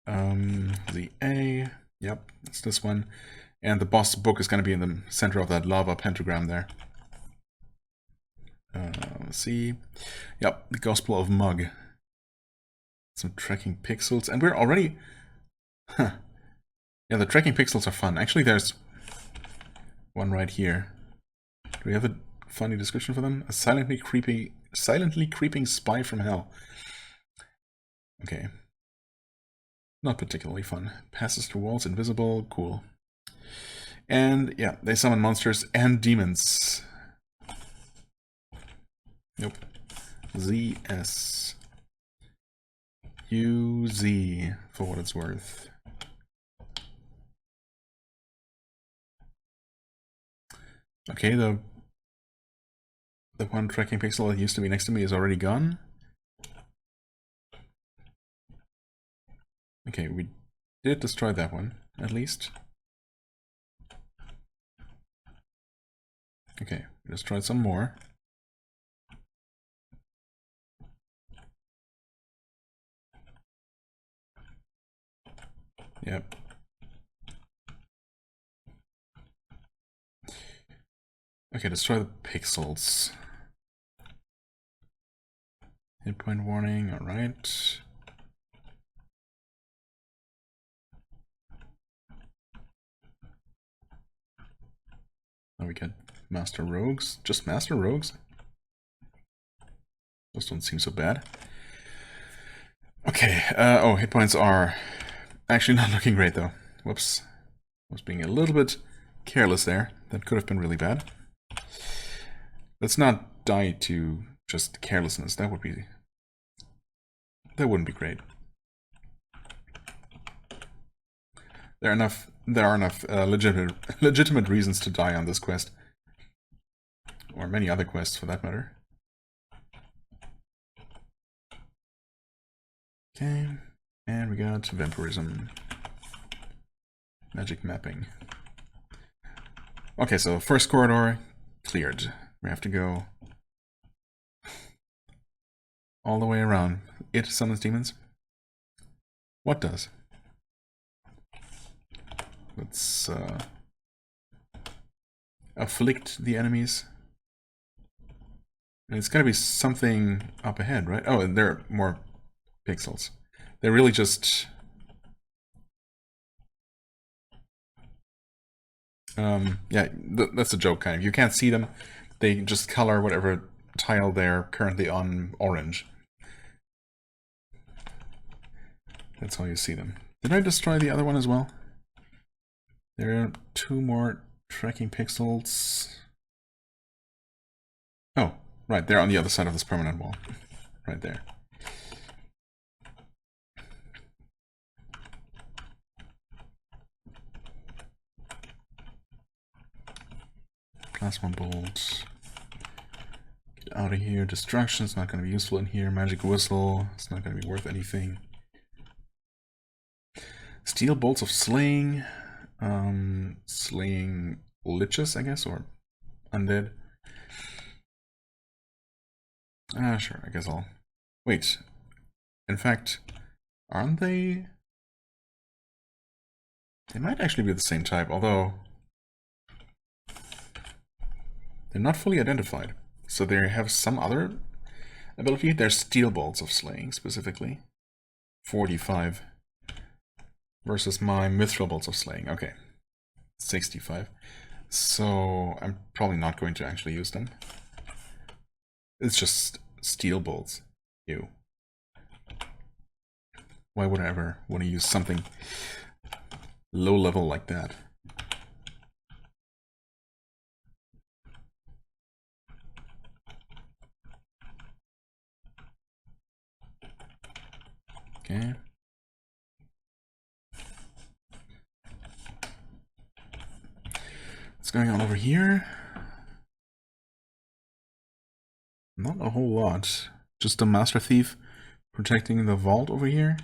The A. Yep, it's this one. And the boss book is going to be in the center of that lava pentagram there. Let's see. Yep, the Gospel of Mug. Some tracking pixels. And we're already... Huh. Yeah, the tracking pixels are fun. Actually, there's one right here. Do we have a funny description for them? A silently creeping spy from hell. Okay. Not particularly fun. Passes through walls, invisible, cool. And yeah, they summon monsters and demons. Nope. ZS. UZ, for what it's worth. Okay, the one tracking pixel that used to be next to me is already gone. Okay, we did destroy that one, at least. Okay, we destroyed some more. Yep. Okay, destroy the pixels. Hit point warning, alright. Now we get Master Rogues. Just Master Rogues? Those don't seem so bad. Okay, oh, hit points are actually not looking great though. Whoops. I was being a little bit careless there. That could have been really bad. Let's not die to just carelessness. That wouldn't be great. There are enough legitimate reasons to die on this quest. Or many other quests for that matter. Okay, and we got vampirism. Magic mapping. Okay, so first corridor cleared. We have to go all the way around. It summons demons. What does? Let's afflict the enemies. And it's gotta be something up ahead, right? Oh, and there are more pixels. They're really just yeah, that's a joke kind of. You can't see them. They just color whatever tile they're currently on orange. That's how you see them. Did I destroy the other one as well? There are 2 more tracking pixels. Oh, right, they're on the other side of this permanent wall. Right there. Plasma bolt. Get out of here. Destruction's not going to be useful in here. Magic whistle. It's not going to be worth anything. Steel bolts of slaying. Slaying liches, I guess, or undead. Sure, I guess I'll... Wait. In fact, aren't they... They might actually be the same type, although... They're not fully identified. So they have some other ability. They're steel bolts of slaying, specifically. 45. Versus my mithril bolts of slaying. Okay. 65. So I'm probably not going to actually use them. It's just steel bolts. Ew. Why would I ever want to use something low level like that? Okay. What's going on over here? Not a whole lot. Just a Master Thief protecting the vault over here.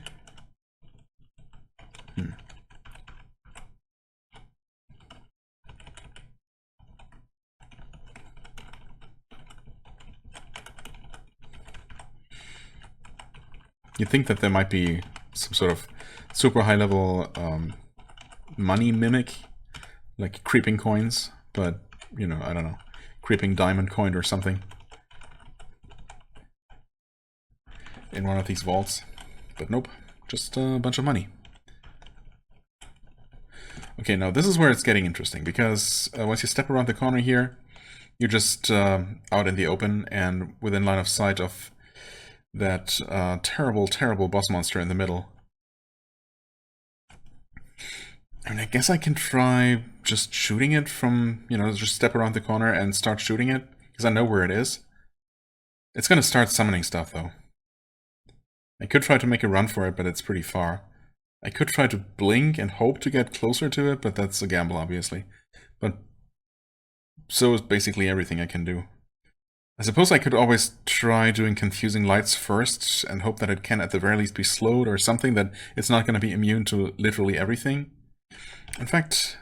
You'd think that there might be some sort of super high level money mimic, like creeping coins, but, you know, I don't know, creeping diamond coin or something in one of these vaults. But nope, just a bunch of money. Okay, now this is where it's getting interesting, because once you step around the corner here, you're just out in the open and within line of sight of that terrible, terrible boss monster in the middle. And I guess I can try just shooting it from, you know, just step around the corner and start shooting it, because I know where it is. It's going to start summoning stuff, though. I could try to make a run for it, but it's pretty far. I could try to blink and hope to get closer to it, but that's a gamble, obviously. But so is basically everything I can do. I suppose I could always try doing confusing lights first and hope that it can at the very least be slowed or something, that it's not going to be immune to literally everything. In fact,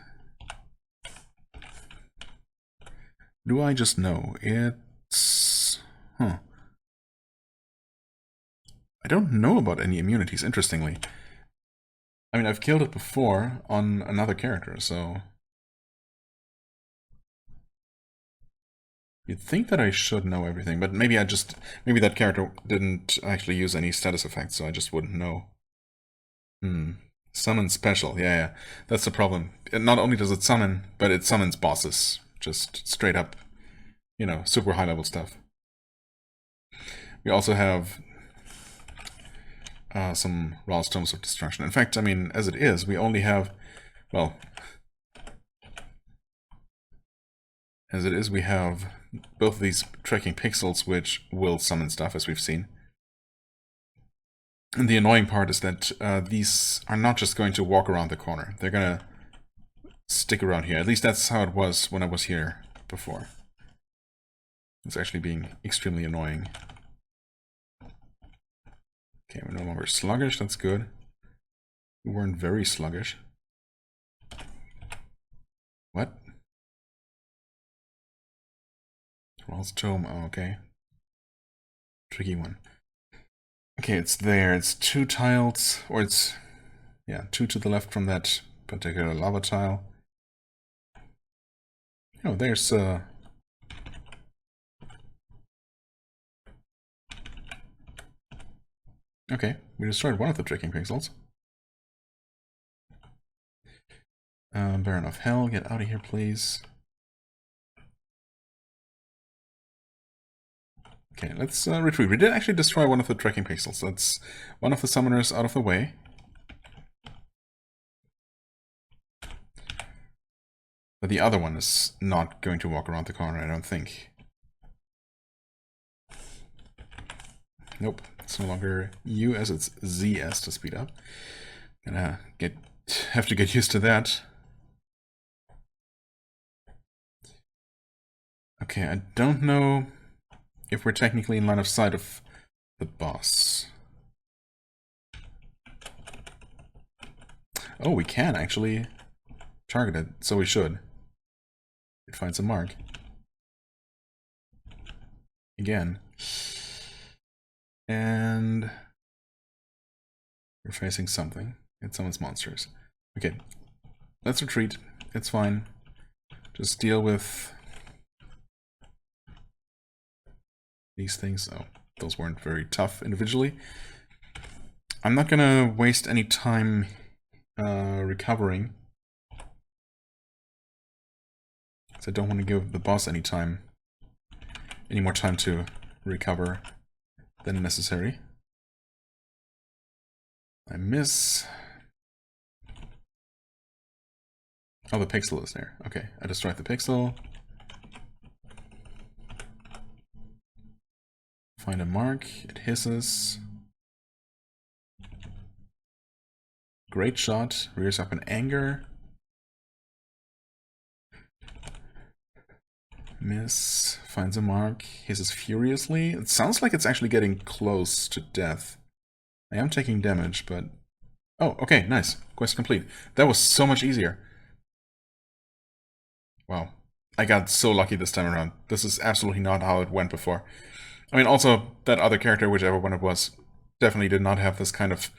do I just know? It's... I don't know about any immunities, interestingly. I mean, I've killed it before on another character, so... You'd think that I should know everything, but maybe maybe that character didn't actually use any status effects, so I just wouldn't know. Summon special, yeah. That's the problem. Not only does it summon, but it summons bosses. Just straight up, you know, super high level stuff. We also have some raw stones of destruction. In fact, I mean, as it is, we only have, well, as it is, we have both of these trekking pixels, which will summon stuff, as we've seen. And the annoying part is that these are not just going to walk around the corner. They're going to stick around here. At least that's how it was when I was here before. It's actually being extremely annoying. Okay, we're no longer sluggish. That's good. We weren't very sluggish. What? Thrall's Tome. Oh, okay. Tricky one. Okay, it's there. It's 2 tiles, or it's, yeah, 2 to the left from that particular lava tile. Oh, there's okay, we destroyed one of the tracking pixels. Baron of Hell, get out of here, please. Okay, let's retreat. We did actually destroy one of the tracking pixels. That's one of the summoners out of the way. But the other one is not going to walk around the corner, I don't think. Nope, it's no longer U as it's ZS to speed up. Gonna have to get used to that. Okay, I don't know if we're technically in line of sight of the boss. Oh, we can actually target it, so we should. It finds a mark. Again. And we're facing something. It summons monsters. Okay, let's retreat. It's fine. Just deal with these things. Oh, those weren't very tough individually. I'm not gonna waste any time recovering. So I don't want to give the boss any more time to recover than necessary. I miss. Oh, the pixel is there. Okay, I destroyed the pixel. Find a mark. It hisses. Great shot. Rears up in anger. Miss. Finds a mark. Hisses furiously. It sounds like it's actually getting close to death. I am taking damage, but... Oh, okay, nice. Quest complete. That was so much easier. Wow. I got so lucky this time around. This is absolutely not how it went before. I mean, also, that other character, whichever one it was, definitely did not have this kind of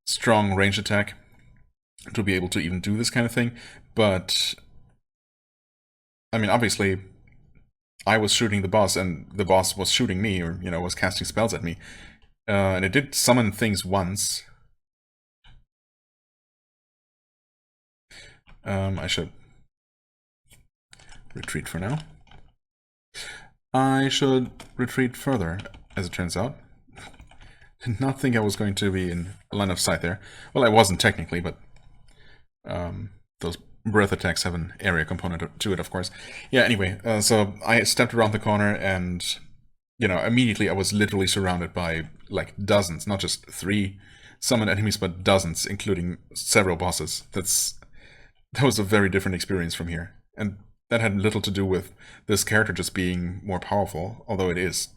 strong range attack to be able to even do this kind of thing. But, I mean, obviously, I was shooting the boss, and the boss was shooting me, or, you know, was casting spells at me. And it did summon things once. I should retreat for now. I should retreat further, as it turns out. Did not think I was going to be in line of sight there. Well, I wasn't technically, but those breath attacks have an area component to it, of course. Yeah, anyway, so I stepped around the corner and, you know, immediately I was literally surrounded by, like, dozens, not just 3 summoned enemies, but dozens, including several bosses. That was a very different experience from here. And that had little to do with this character just being more powerful, although it is,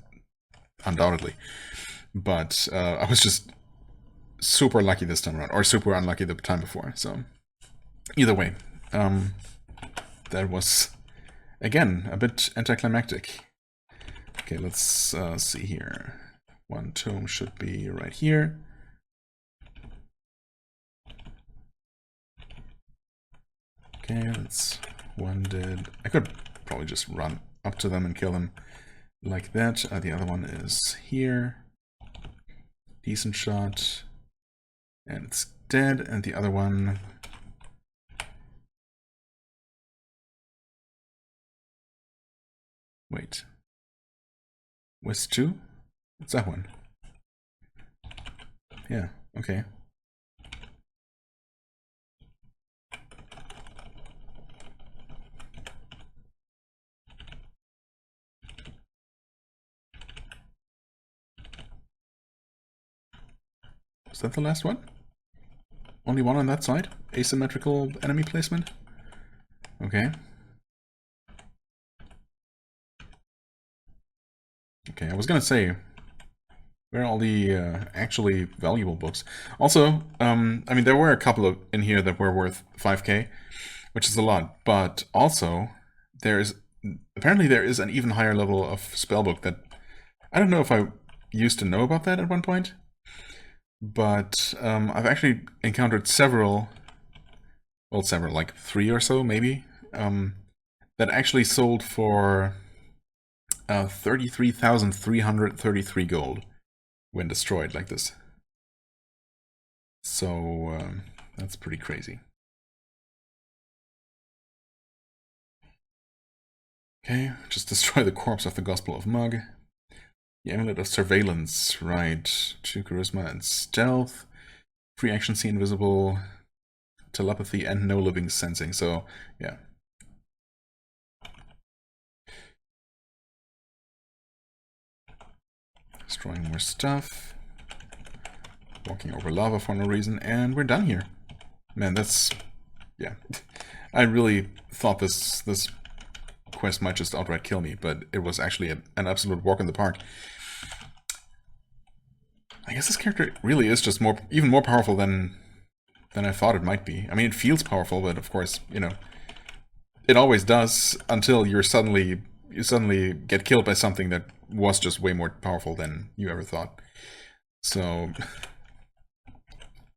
undoubtedly. But I was just super lucky this time around, or super unlucky the time before, so... Either way, that was, again, a bit anticlimactic. Okay, let's see here. One tome should be right here. Okay, that's one dead. I could probably just run up to them and kill them like that. The other one is here. Decent shot. And it's dead. And the other one... Wait. West 2? What's that one? Yeah, okay. Is that the last one? Only one on that side? Asymmetrical enemy placement? Okay. Okay, I was gonna say, where are all the actually valuable books? Also, I mean, there were a couple of in here that were worth 5k, which is a lot, but also, apparently there is an even higher level of spellbook that, I don't know if I used to know about that at one point, but I've actually encountered several, like 3 or so maybe, that actually sold for 33,333 gold when destroyed like this. So that's pretty crazy. Okay, just destroy the corpse of the Gospel of Mug. The Amulet of Surveillance, right. 2 Charisma and Stealth. Free action, see invisible. Telepathy and no living sensing, so yeah. Destroying more stuff. Walking over lava for no reason, and we're done here. Man, that's... yeah. I really thought this quest might just outright kill me, but it was actually an absolute walk in the park. I guess this character really is just even more powerful than I thought it might be. I mean, it feels powerful, but of course, you know, it always does until you suddenly get killed by something that was just way more powerful than you ever thought. So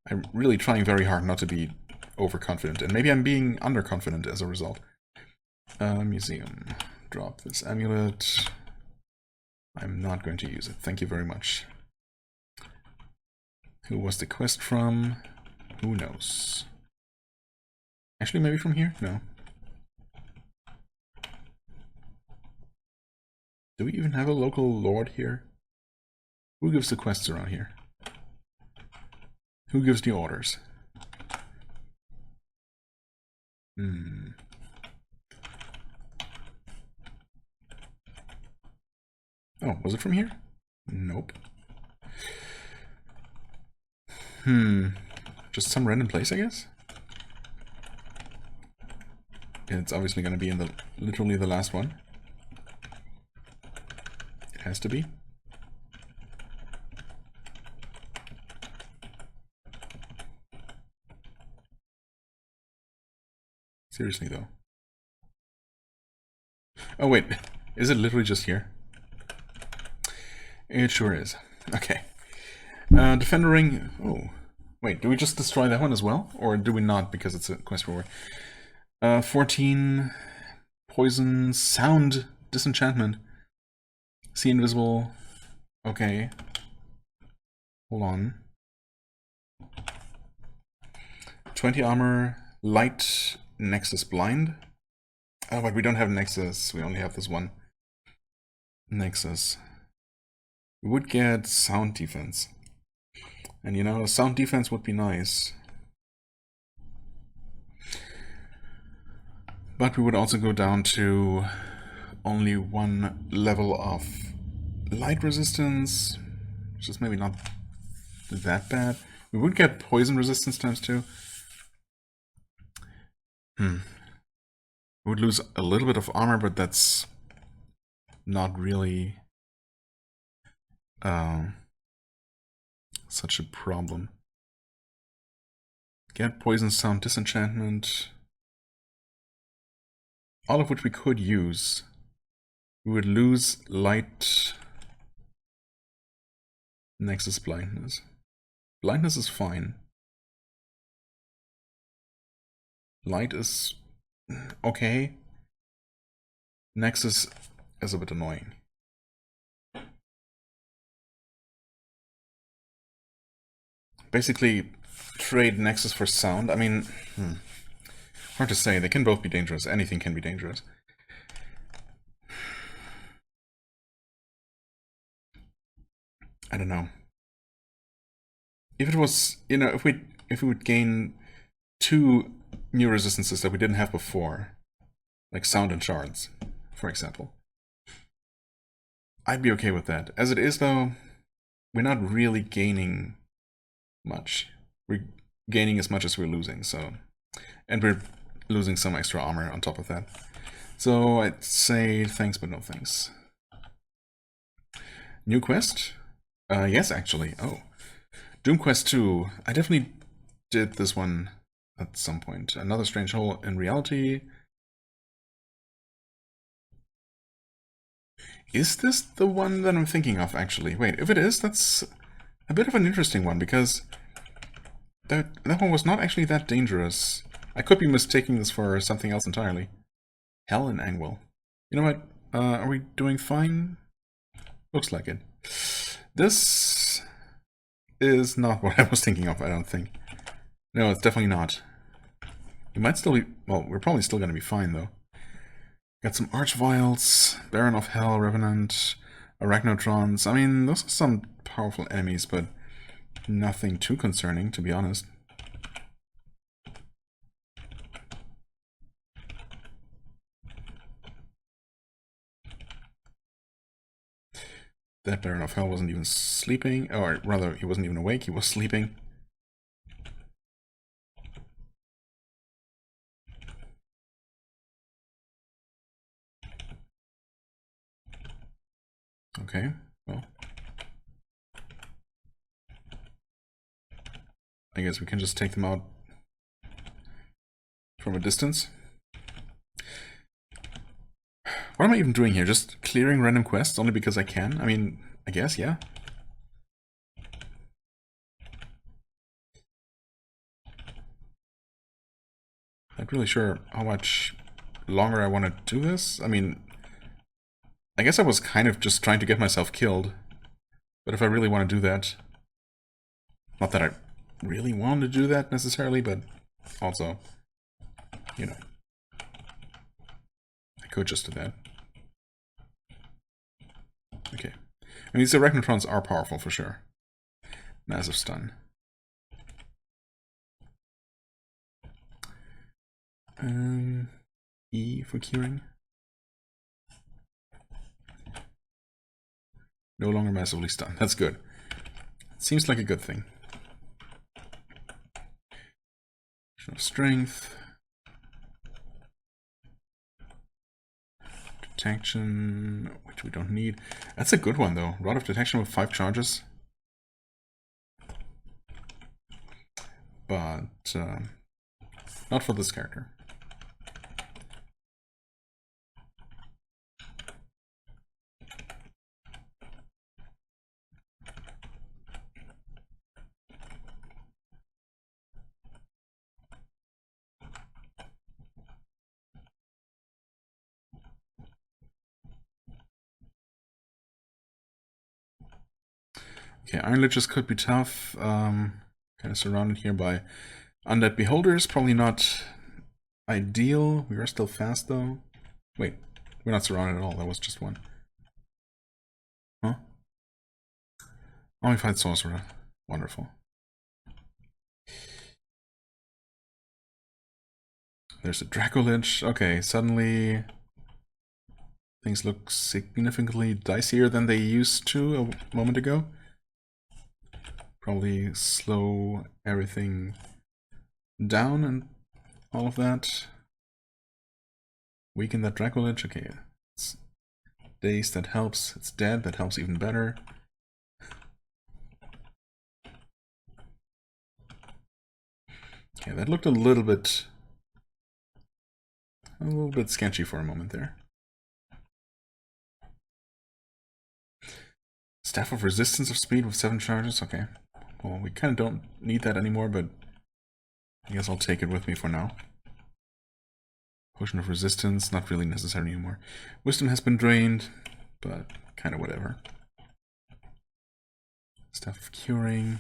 I'm really trying very hard not to be overconfident, and maybe I'm being underconfident as a result. Museum. Drop this amulet. I'm not going to use it. Thank you very much. Who was the quest from? Who knows? Actually, maybe from here? No. Do we even have a local lord here? Who gives the quests around here? Who gives the orders? Oh, was it from here? Nope. Just some random place, I guess? And it's obviously going to be in literally the last one. It has to be. Seriously, though. Oh, wait. Is it literally just here? It sure is. Okay. Defender ring. Oh. Wait, do we just destroy that one as well? Or do we not because it's a quest reward? 14. Poison. Sound. Disenchantment. See invisible. Okay. Hold on. 20 armor. Light. Nexus blind. Oh, but we don't have Nexus. We only have this one. Nexus. We would get sound defense. And you know, sound defense would be nice. But we would also go down to only 1 level of light resistance, which is maybe not that bad. We would get poison resistance times 2. We would lose a little bit of armor, but that's not really such a problem. Get poison, sound, disenchantment. All of which we could use. We would lose light. Nexus blindness. Blindness is fine. Light is okay. Nexus is a bit annoying. Basically, trade Nexus for sound. I mean, hard to say. They can both be dangerous. Anything can be dangerous. I don't know. If it was, you know, if we would gain 2 new resistances that we didn't have before, like sound and shards, for example, I'd be okay with that. As it is, though, we're not really gaining much. We're gaining as much as we're losing, so... And we're losing some extra armor on top of that. So I'd say thanks, but no thanks. New quest? Yes, actually. Oh. Doom Quest 2. I definitely did this one at some point. Another strange hole in reality. Is this the one that I'm thinking of, actually? Wait, if it is, that's a bit of an interesting one, because that one was not actually that dangerous. I could be mistaking this for something else entirely. Hell in Angwell. You know what? Are we doing fine? Looks like it. This is not what I was thinking of, I don't think. No, it's definitely not. We might still be... Well, we're probably still going to be fine, though. Got some Archviles, Baron of Hell, Revenant, Arachnotrons. I mean, those are some powerful enemies, but nothing too concerning, to be honest. That Baron of Hell wasn't even sleeping, or rather, he wasn't even awake, he was sleeping. Okay, well. I guess we can just take them out from a distance. What am I even doing here? Just clearing random quests only because I can? I mean, I guess, yeah. Not really sure how much longer I want to do this. I mean, I guess I was kind of just trying to get myself killed. But if I really want to do that... Not that I really want to do that necessarily, but also, you know, I could just do that. Okay. I mean, these Arachnotrons are powerful for sure. Massive stun. E for curing. No longer massively stunned. That's good. Seems like a good thing. Strength. Detection, which we don't need. That's a good one, though. Rod of Detection with 5 charges. But not for this character. Okay, Iron Liches could be tough. Kind of surrounded here by undead beholders. Probably not ideal. We are still fast, though. Wait, we're not surrounded at all. That was just one. Huh? Only fight sorcerer. Wonderful. There's a Dracolich. Okay, suddenly things look significantly dicier than they used to a moment ago. Probably slow everything down and all of that. Weaken that Dracolich. Okay, it's dazed, that helps. It's dead, that helps even better. Okay, that looked a little bit sketchy for a moment there. Staff of Resistance of Speed with 7 charges. Okay, well, we kind of don't need that anymore, but I guess I'll take it with me for now. Potion of Resistance, not really necessary anymore. Wisdom has been drained, but kind of whatever. Staff of Curing.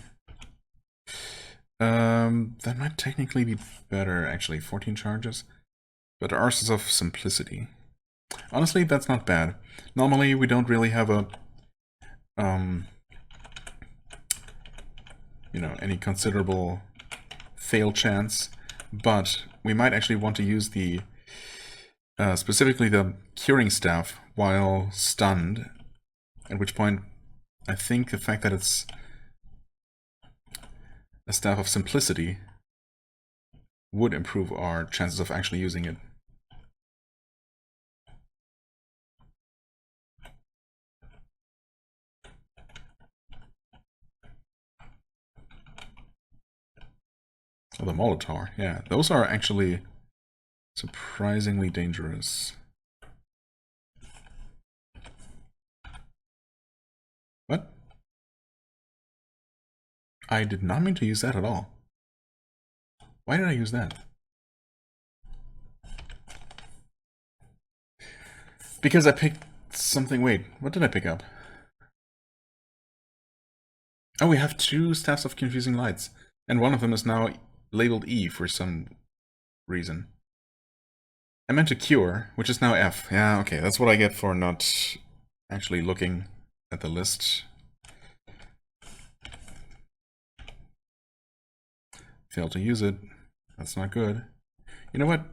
That might technically be better, actually. 14 charges. But Arses of Simplicity. Honestly, that's not bad. Normally, we don't really have a, you know, any considerable fail chance, but we might actually want to use the, specifically the Curing Staff while stunned, at which point I think the fact that it's a Staff of Simplicity would improve our chances of actually using it. Oh, the Molotov, yeah. Those are actually surprisingly dangerous. What? I did not mean to use that at all. Why did I use that? Because I picked something... Wait, what did I pick up? Oh, we have 2 Staffs of Confusing Lights. And one of them is now labeled E for some reason. I meant to Cure, which is now F. Yeah, okay, that's what I get for not actually looking at the list. Failed to use it. That's not good. You know what?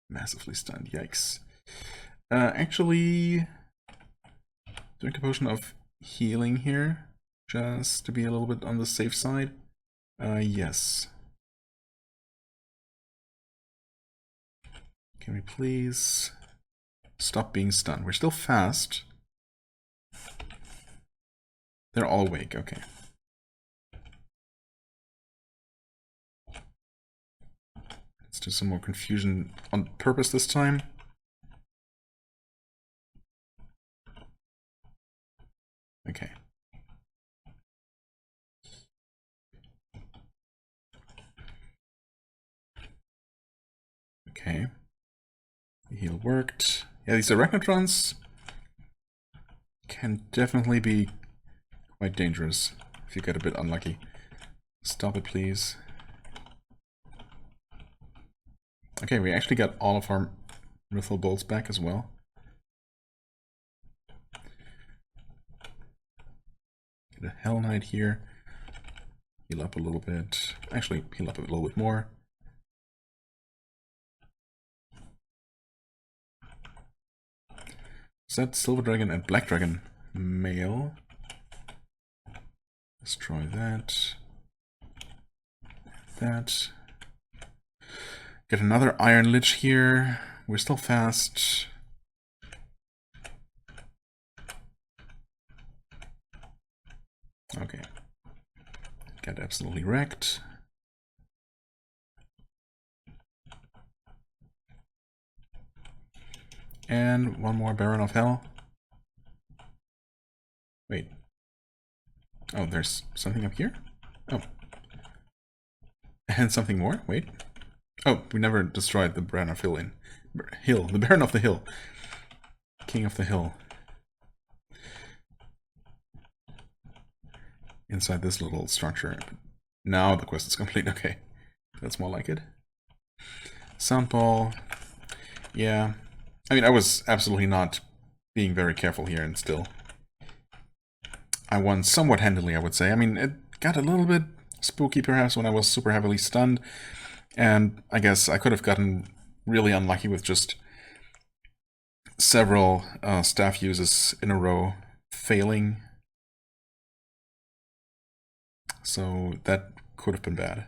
Massively stunned. Yikes. Actually, drink a potion of healing here, just to be a little bit on the safe side. Yes. Can we please stop being stunned? We're still fast. They're all awake, okay. Let's do some more confusion on purpose this time. Okay. Okay. The heal worked. Yeah, these arachnotrons can definitely be quite dangerous if you get a bit unlucky. Stop it, please. Okay, we actually got all of our Mythal Bolts back as well. Get a Hell Knight here. Heal up a little bit. Actually, heal up a little bit more. Is that Silver Dragon and Black Dragon male? Destroy that. That. Get another Iron Lich here. We're still fast. Okay. Got absolutely wrecked. And one more Baron of Hell. Wait. Oh, there's something up here? Oh. And something more? Wait. Oh, we never destroyed the Baron of Hill in... Hill. The Baron of the Hill. King of the Hill. Inside this little structure. Now the quest is complete. Okay. That's more like it. Soundball. Yeah. I mean, I was absolutely not being very careful here, and still I won somewhat handily, I would say. I mean, it got a little bit spooky perhaps when I was super heavily stunned, and I guess I could have gotten really unlucky with just several staff uses in a row failing. So that could have been bad.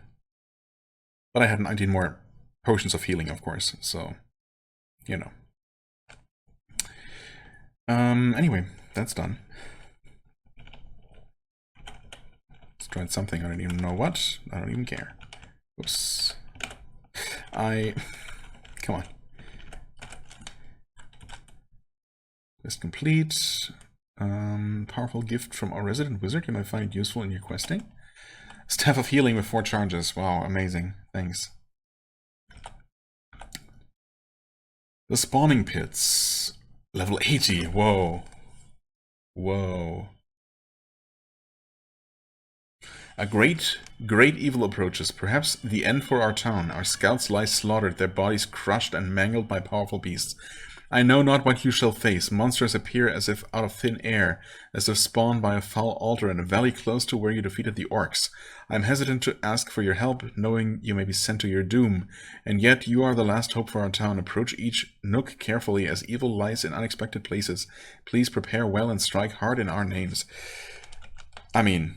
But I had 19 more potions of healing, of course, so, you know. Anyway, that's done. Destroyed something, I don't even know what. I don't even care. Oops. Come on. Quest complete. Powerful gift from our resident wizard. You might find it useful in your questing. Staff of healing with 4 charges. Wow, amazing. Thanks. The spawning pits. Level 80. Whoa. Whoa. A great evil approaches. Perhaps the end for our town. Our scouts lie slaughtered, their bodies crushed and mangled by powerful beasts. I know not what you shall face. Monsters appear as if out of thin air, as if spawned by a foul altar in a valley close to where you defeated the orcs. I am hesitant to ask for your help, knowing you may be sent to your doom. And yet you are the last hope for our town. Approach each nook carefully, as evil lies in unexpected places. Please prepare well and strike hard in our names. I mean,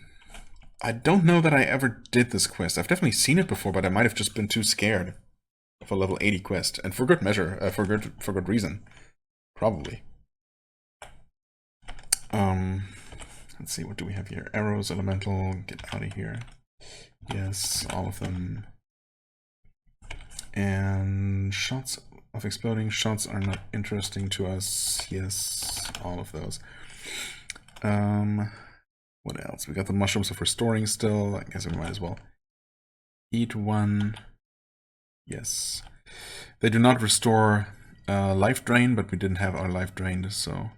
I don't know that I ever did this quest. I've definitely seen it before, but I might have just been too scared of a level 80 quest, and for good measure, for good reason, probably. Let's see, what do we have here? Arrows, elemental, get out of here. Yes, all of them. And shots of exploding shots are not interesting to us. Yes, all of those. What else? We got the mushrooms of restoring still. I guess we might as well eat one. Yes. They do not restore life drain, but we didn't have our life drained, so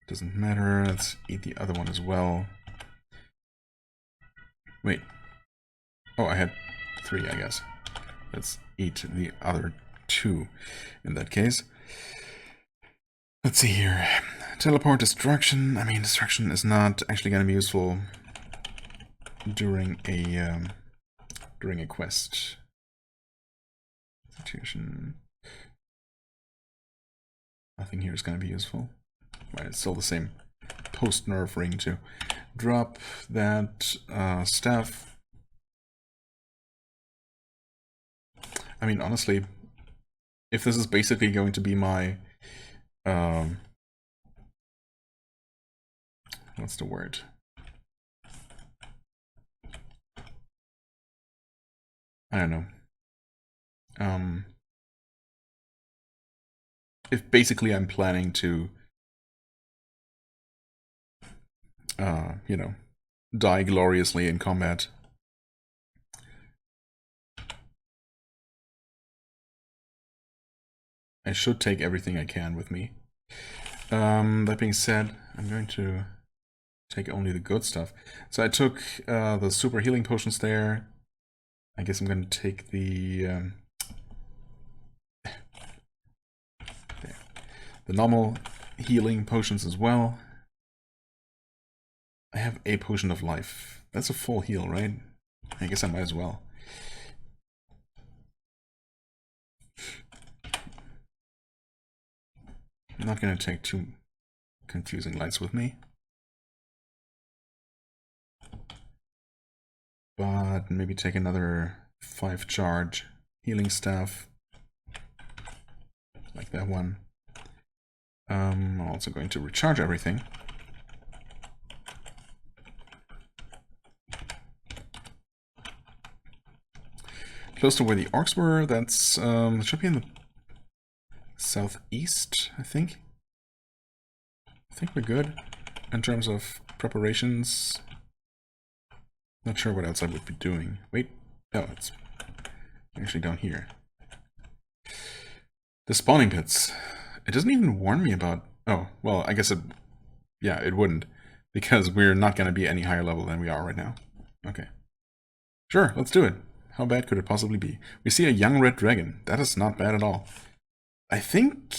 it doesn't matter. Let's eat the other one as well. Wait. Oh, I had 3, I guess. Let's eat the other 2 in that case. Let's see here. Teleport, destruction. I mean, destruction is not actually going to be useful during a quest. Institution. Nothing here is going to be useful. Right, it's still the same post-nerf ring too. Drop that staff. I mean, honestly, if this is basically going to be my what's the word? I don't know. If basically I'm planning to, you know, die gloriously in combat, I should take everything I can with me. That being said, I'm going to take only the good stuff. So I took the super healing potions there. I guess I'm going to take the normal healing potions as well. I have a potion of life. That's a full heal, right? I guess I might as well. I'm not going to take 2 confusing lights with me. But maybe take another 5 charge healing staff. Like that one. I'm also going to recharge everything. Close to where the orcs were, that's it should be in the southeast, I think. I think we're good in terms of preparations. Not sure what else I would be doing. Wait, oh, it's actually down here. The spawning pits. It doesn't even warn me about... Oh, well, I guess it... Yeah, it wouldn't. Because we're not going to be any higher level than we are right now. Okay. Sure, let's do it. How bad could it possibly be? We see a young red dragon. That is not bad at all. I think...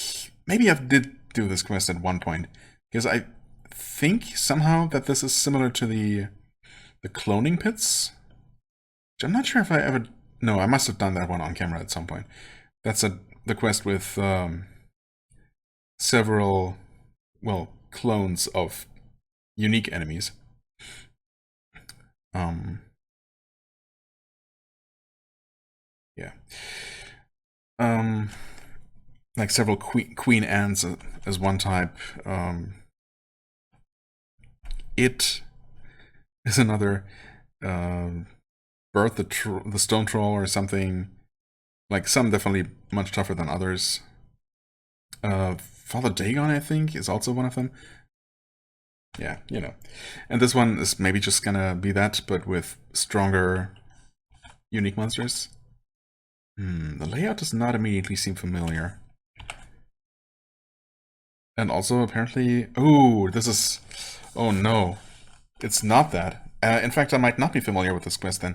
Maybe I did do this quest at one point. Because I think somehow that this is similar to the cloning pits. Which I'm not sure if I ever... No, I must have done that one on camera at some point. That's the quest with several, well, clones of unique enemies. Yeah. Like several queen ants as one type. It is another. Birth the stone troll or something. Like some definitely much tougher than others. Father Dagon, I think, is also one of them. Yeah, you know. And this one is maybe just gonna be that, but with stronger unique monsters. The layout does not immediately seem familiar. And also, apparently... Oh, this is... Oh, no. It's not that. In fact, I might not be familiar with this quest, then.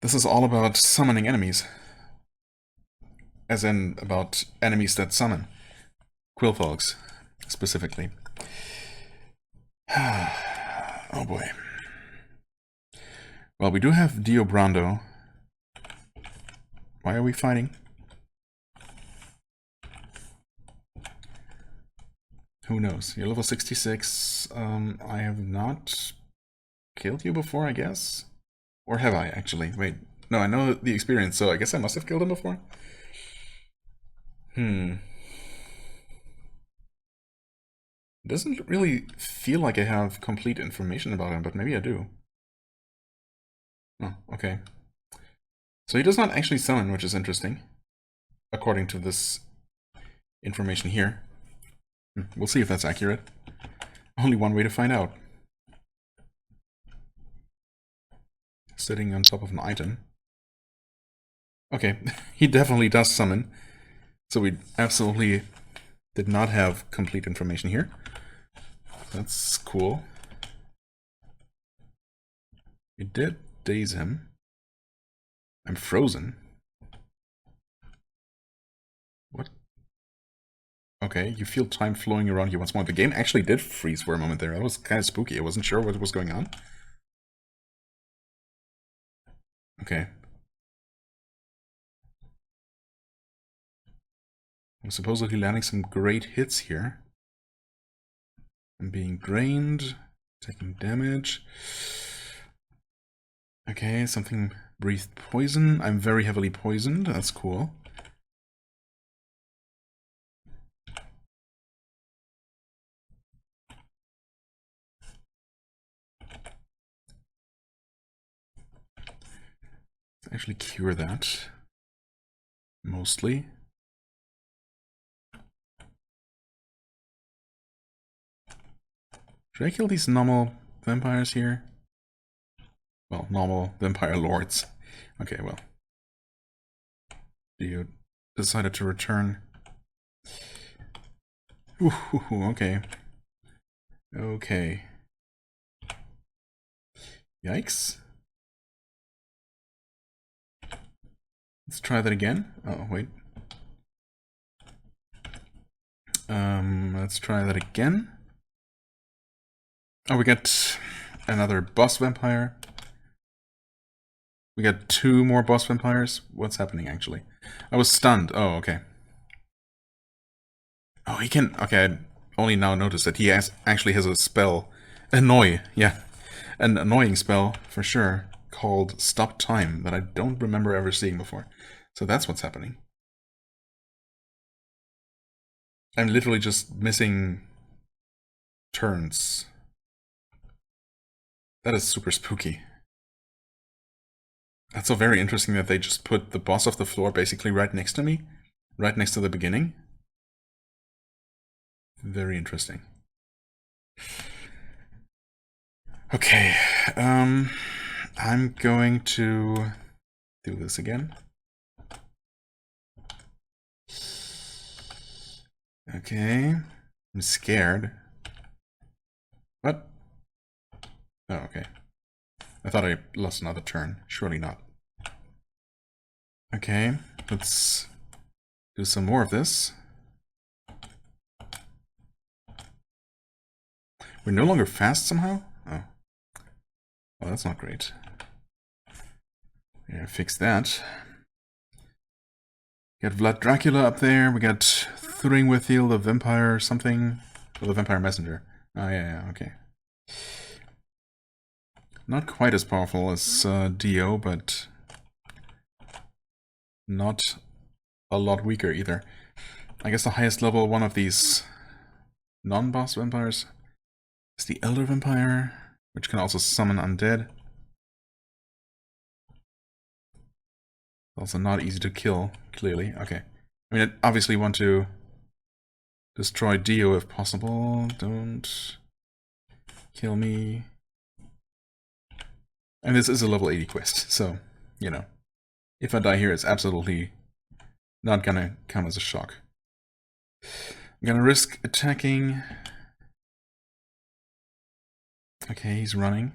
This is all about summoning enemies. As in, about enemies that summon. Quillfolks, specifically. Oh boy. Well, we do have Dio Brando. Why are we fighting? Who knows? You're level 66. I have not killed you before, I guess? Or have I, actually? Wait. No, I know the experience, so I guess I must have killed him before? It doesn't really feel like I have complete information about him, but maybe I do. Oh, okay. So he does not actually summon, which is interesting. According to this information here. We'll see if that's accurate. Only one way to find out. Sitting on top of an item. Okay, he definitely does summon. So we absolutely did not have complete information here. That's cool. We did daze him. I'm frozen. What? Okay, you feel time flowing around you once more. The game actually did freeze for a moment there. That was kind of spooky. I wasn't sure what was going on. Okay. I'm supposedly landing some great hits here. I'm being drained, taking damage. Okay, something breathed poison. I'm very heavily poisoned. That's cool. Let's actually cure that. Mostly. Should I kill these normal vampires here? Well, normal vampire lords. Okay, well. You decided to return. Ooh, okay. Okay. Yikes. Let's try that again. Oh, wait. Let's try that again. Oh, we got another boss vampire. We got 2 more boss vampires. What's happening, actually? I was stunned. Oh, okay. Oh, he can... Okay, I only now noticed that he actually has a spell. Annoy, yeah. An annoying spell, for sure, called Stop Time, that I don't remember ever seeing before. So that's what's happening. I'm literally just missing turns. That is super spooky. That's so very interesting that they just put the boss of the floor basically right next to me. Right next to the beginning. Very interesting. Okay, I'm going to do this again. Okay, I'm scared. What? Oh, okay. I thought I lost another turn. Surely not. Okay, let's do some more of this. We're no longer fast somehow? Oh. Well, that's not great. Yeah, fix that. We got Vlad Dracula up there. We got Thuringwithil, the vampire something. Oh, the vampire messenger. Oh, yeah, okay. Not quite as powerful as Dio, but not a lot weaker either. I guess the highest level one of these non-boss vampires is the Elder Vampire, which can also summon undead. Also not easy to kill, clearly. Okay. I mean, I obviously want to destroy Dio if possible. Don't kill me. And this is a level 80 quest, so, you know. If I die here, it's absolutely not gonna come as a shock. I'm gonna risk attacking. Okay, he's running.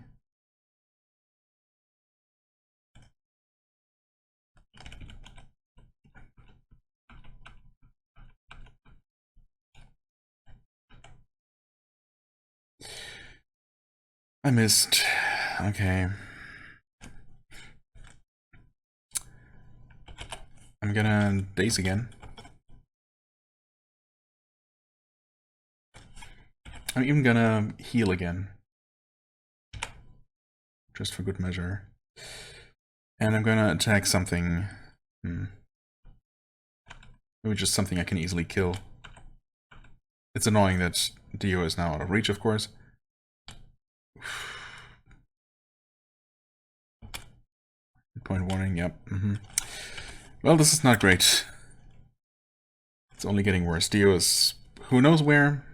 I missed. Okay. I'm gonna daze again. I'm even gonna heal again. Just for good measure. And I'm gonna attack something. Maybe just something I can easily kill. It's annoying that Dio is now out of reach, of course. Point warning, yep. Well, this is not great. It's only getting worse. Dio is who knows where.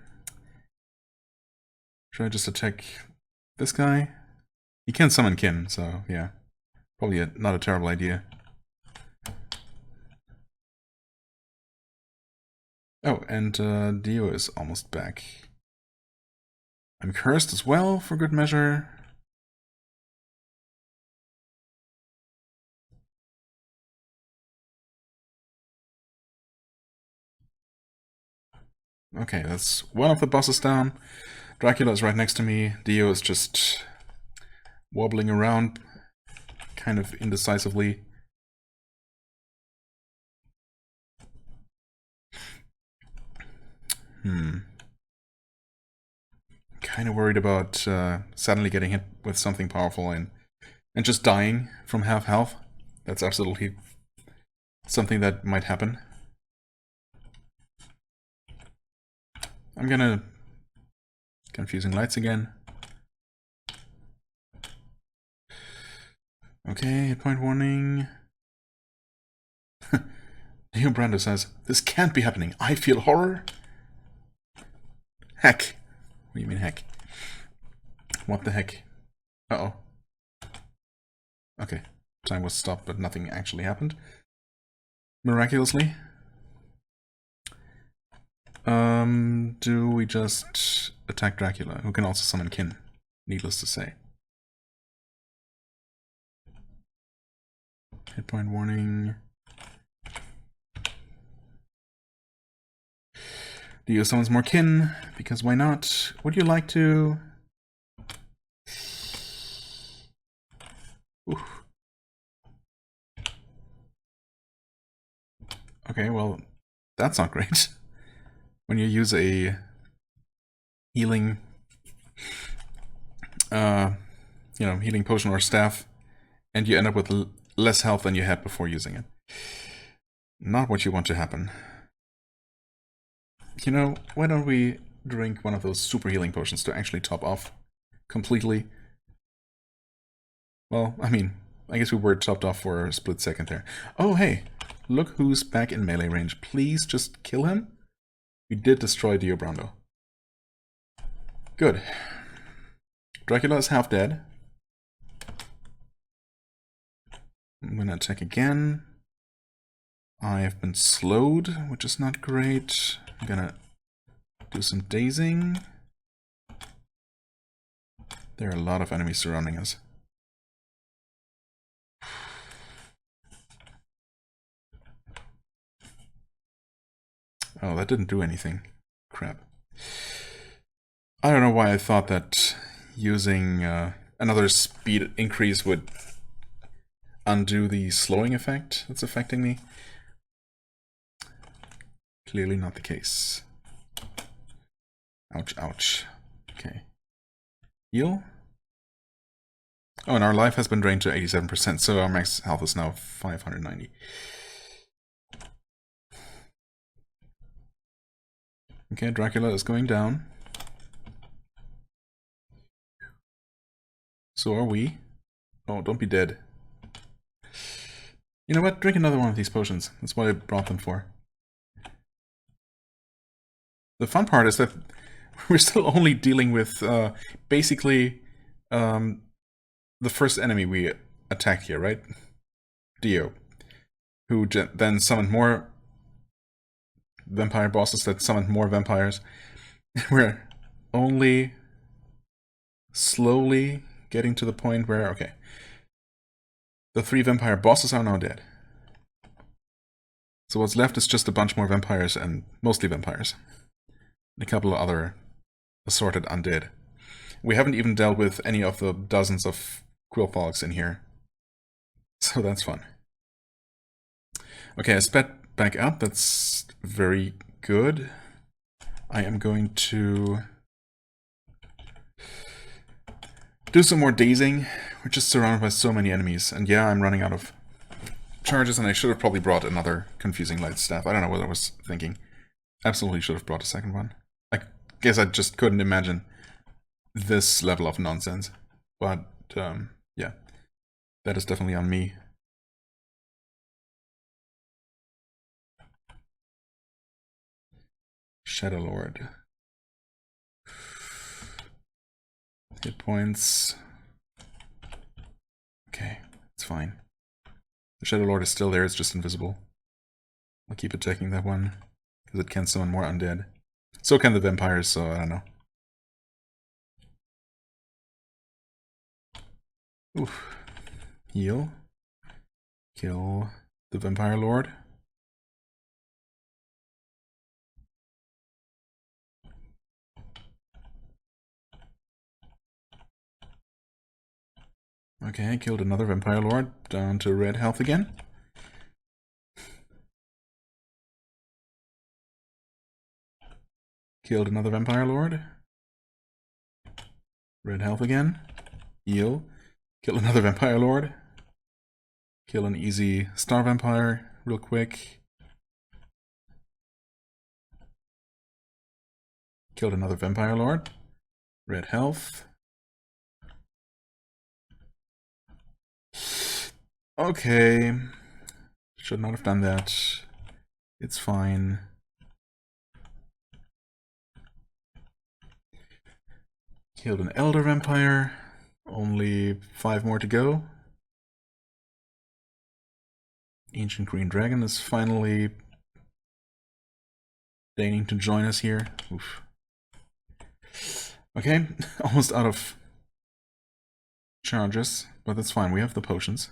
Should I just attack this guy? He can summon Kin, so yeah. Probably not a terrible idea. Oh, and Dio is almost back. I'm cursed as well, for good measure. Okay, that's one of the bosses down. Dracula is right next to me. Dio is just wobbling around, kind of indecisively. Kind of worried about suddenly getting hit with something powerful and just dying from half health. That's absolutely something that might happen. I'm gonna... Confusing lights again. Okay, hit point warning. Leo Brando says, "This can't be happening. I feel horror." Heck. What do you mean heck? What the heck? Uh-oh. Okay. Time was stopped, but nothing actually happened. Miraculously. Do we just attack Dracula, who can also summon Kin? Needless to say. Hit point warning. Dio summons more Kin, because why not? Would you like to? Oof. Okay, well, that's not great. When you use a healing, healing potion or staff, and you end up with less health than you had before using it. Not what you want to happen. You know, why don't we drink one of those super healing potions to actually top off completely? Well, I mean, I guess we were topped off for a split second there. Oh, hey, look who's back in melee range. Please just kill him. We did destroy Dio Brando. Good. Dracula is half dead. I'm gonna attack again. I have been slowed, which is not great. I'm gonna do some dazing. There are a lot of enemies surrounding us. Oh, that didn't do anything. Crap. I don't know why I thought that using another speed increase would undo the slowing effect that's affecting me. Clearly not the case. Ouch, ouch. Okay. Heal? Oh, and our life has been drained to 87%, so our max health is now 590. Okay, Dracula is going down. So are we. Oh, don't be dead. You know what? Drink another one of these potions. That's what I brought them for. The fun part is that we're still only dealing with basically the first enemy we attacked here, right? Dio. Who then summoned more vampire bosses that summoned more vampires. We're only slowly getting to the point where, okay, the 3 vampire bosses are now dead. So what's left is just a bunch more vampires, and mostly vampires. And a couple of other assorted undead. We haven't even dealt with any of the dozens of quillfolks in here. So that's fun. Okay, I sped back up. That's very good. I am going to do some more dazing. We're just surrounded by so many enemies. And yeah, I'm running out of charges, and I should have probably brought another confusing light staff. I don't know what I was thinking. Absolutely should have brought a second one. I guess I just couldn't imagine this level of nonsense. But, yeah. That is definitely on me. Shadow Lord. Hit points. Okay, it's fine. The Shadow Lord is still there, it's just invisible. I'll keep attacking that one, because it can summon more undead. So can the vampires, so I don't know. Oof. Heal. Kill the Vampire Lord. Okay, killed another Vampire Lord, down to red health again. Killed another Vampire Lord. Red health again. Heal. Kill another Vampire Lord. Kill an easy Star Vampire real quick. Killed another Vampire Lord. Red health. Okay. Should not have done that. It's fine. Killed an Elder Vampire. Only 5 more to go. Ancient Green Dragon is finally deigning to join us here. Oof. Okay, almost out of charges, but that's fine. We have the potions.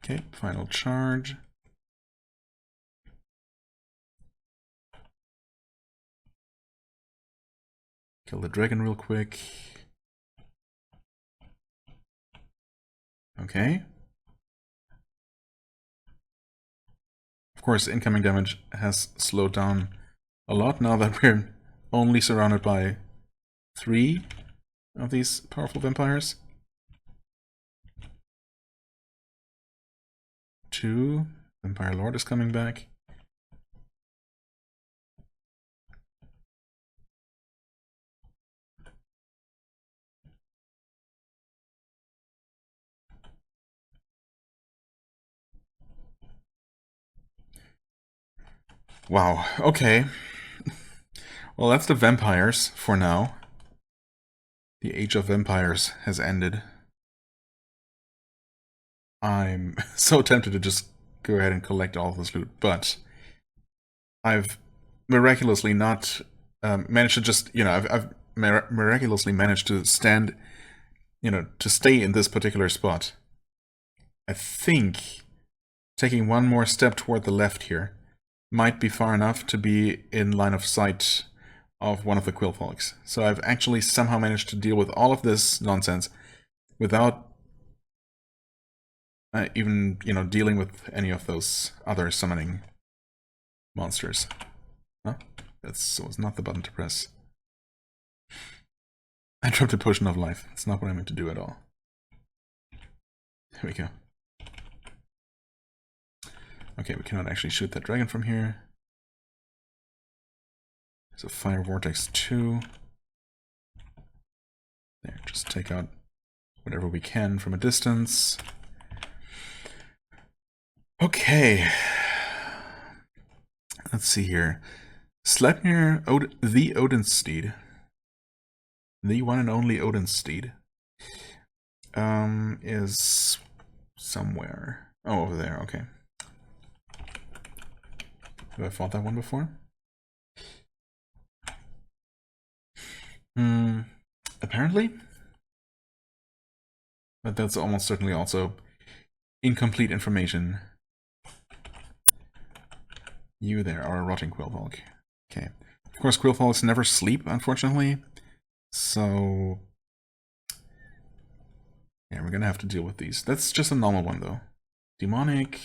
Okay, final charge. Kill the dragon real quick. Okay. Of course, incoming damage has slowed down a lot now that we're only surrounded by 3 of these powerful vampires. 2. Vampire Lord is coming back. Wow, okay. Well, that's the vampires for now. The Age of Vampires has ended. I'm so tempted to just go ahead and collect all of this loot, but I've miraculously not managed to just, I've miraculously managed to stand, to stay in this particular spot. I think taking one more step toward the left here might be far enough to be in line of sight of one of the quillfolks. So I've actually somehow managed to deal with all of this nonsense without even, dealing with any of those other summoning monsters. Huh? That was not the button to press. I dropped a potion of life. That's not what I meant to do at all. There we go. Okay, we cannot actually shoot that dragon from here. There's a fire vortex too. There, just take out whatever we can from a distance. Okay. Let's see here. Sleipnir, the Odinsteed. The one and only Odinsteed. Is somewhere. Oh, over there, okay. Have I fought that one before? Apparently. But that's almost certainly also incomplete information. You there are a rotting quillhawk. Okay. Of course, quillhawks never sleep, unfortunately. So... yeah, we're gonna have to deal with these. That's just a normal one, though. Demonic...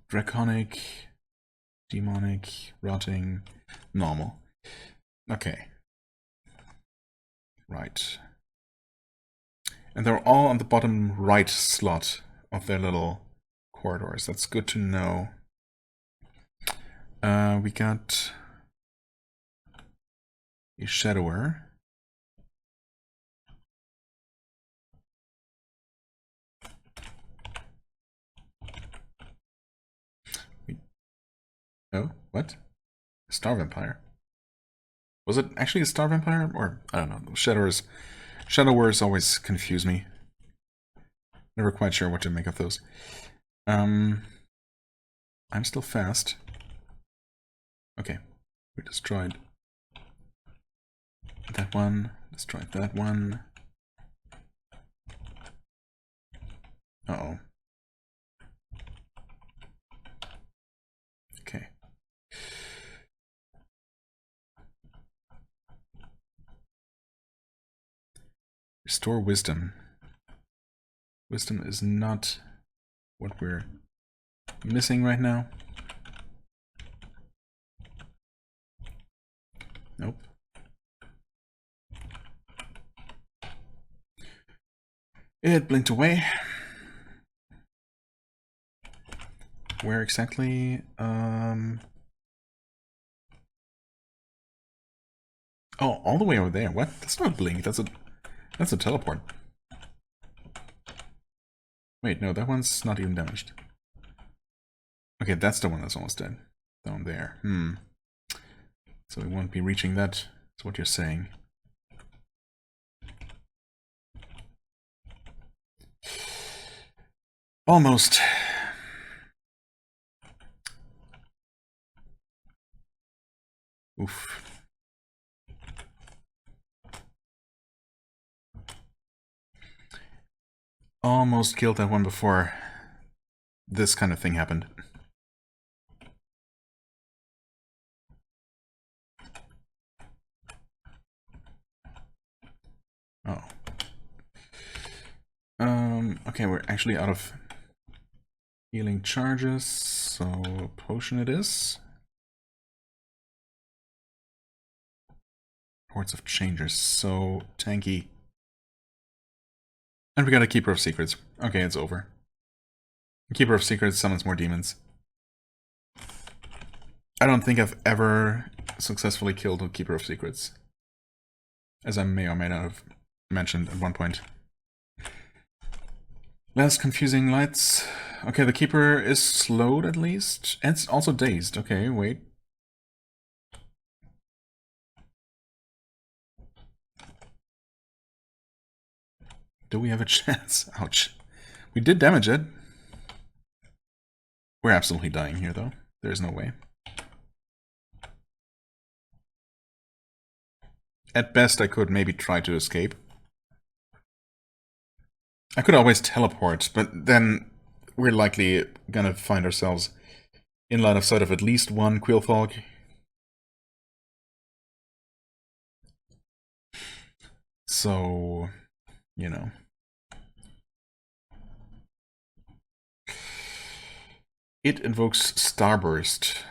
Draconic... Demonic... Rotting... Normal. Okay. Right. And they're all on the bottom right slot of their little corridors. That's good to know. We got a Shadower. Oh, what? A Star Vampire. Was it actually a Star Vampire? Or, I don't know. Shadowers always confuse me. Never quite sure what to make of those. I'm still fast. Okay. We destroyed that one. Destroyed that one. Uh-oh. Okay. Restore wisdom. Wisdom is not what we're missing right now. Nope. It blinked away. Where exactly? Oh, all the way over there. What? That's not a blink. That's a teleport. Wait, no, that one's not even damaged. Okay, that's the one that's almost dead. Down there. So we won't be reaching that. That's what you're saying. Almost. Oof. Almost killed that one before this kind of thing happened. Oh. Okay, we're actually out of healing charges, so potion it is. Hordes of Changers, so tanky. And we got a Keeper of Secrets. Okay, it's over. Keeper of Secrets summons more demons. I don't think I've ever successfully killed a Keeper of Secrets, as I may or may not have mentioned at one point. Less confusing lights. Okay, the Keeper is slowed at least. And it's also dazed. Okay, wait. Do we have a chance? Ouch. We did damage it. We're absolutely dying here, though. There's no way. At best, I could maybe try to escape. I could always teleport, but then we're likely gonna find ourselves in line of sight of at least one Quillfog. So, you know. It invokes Starburst.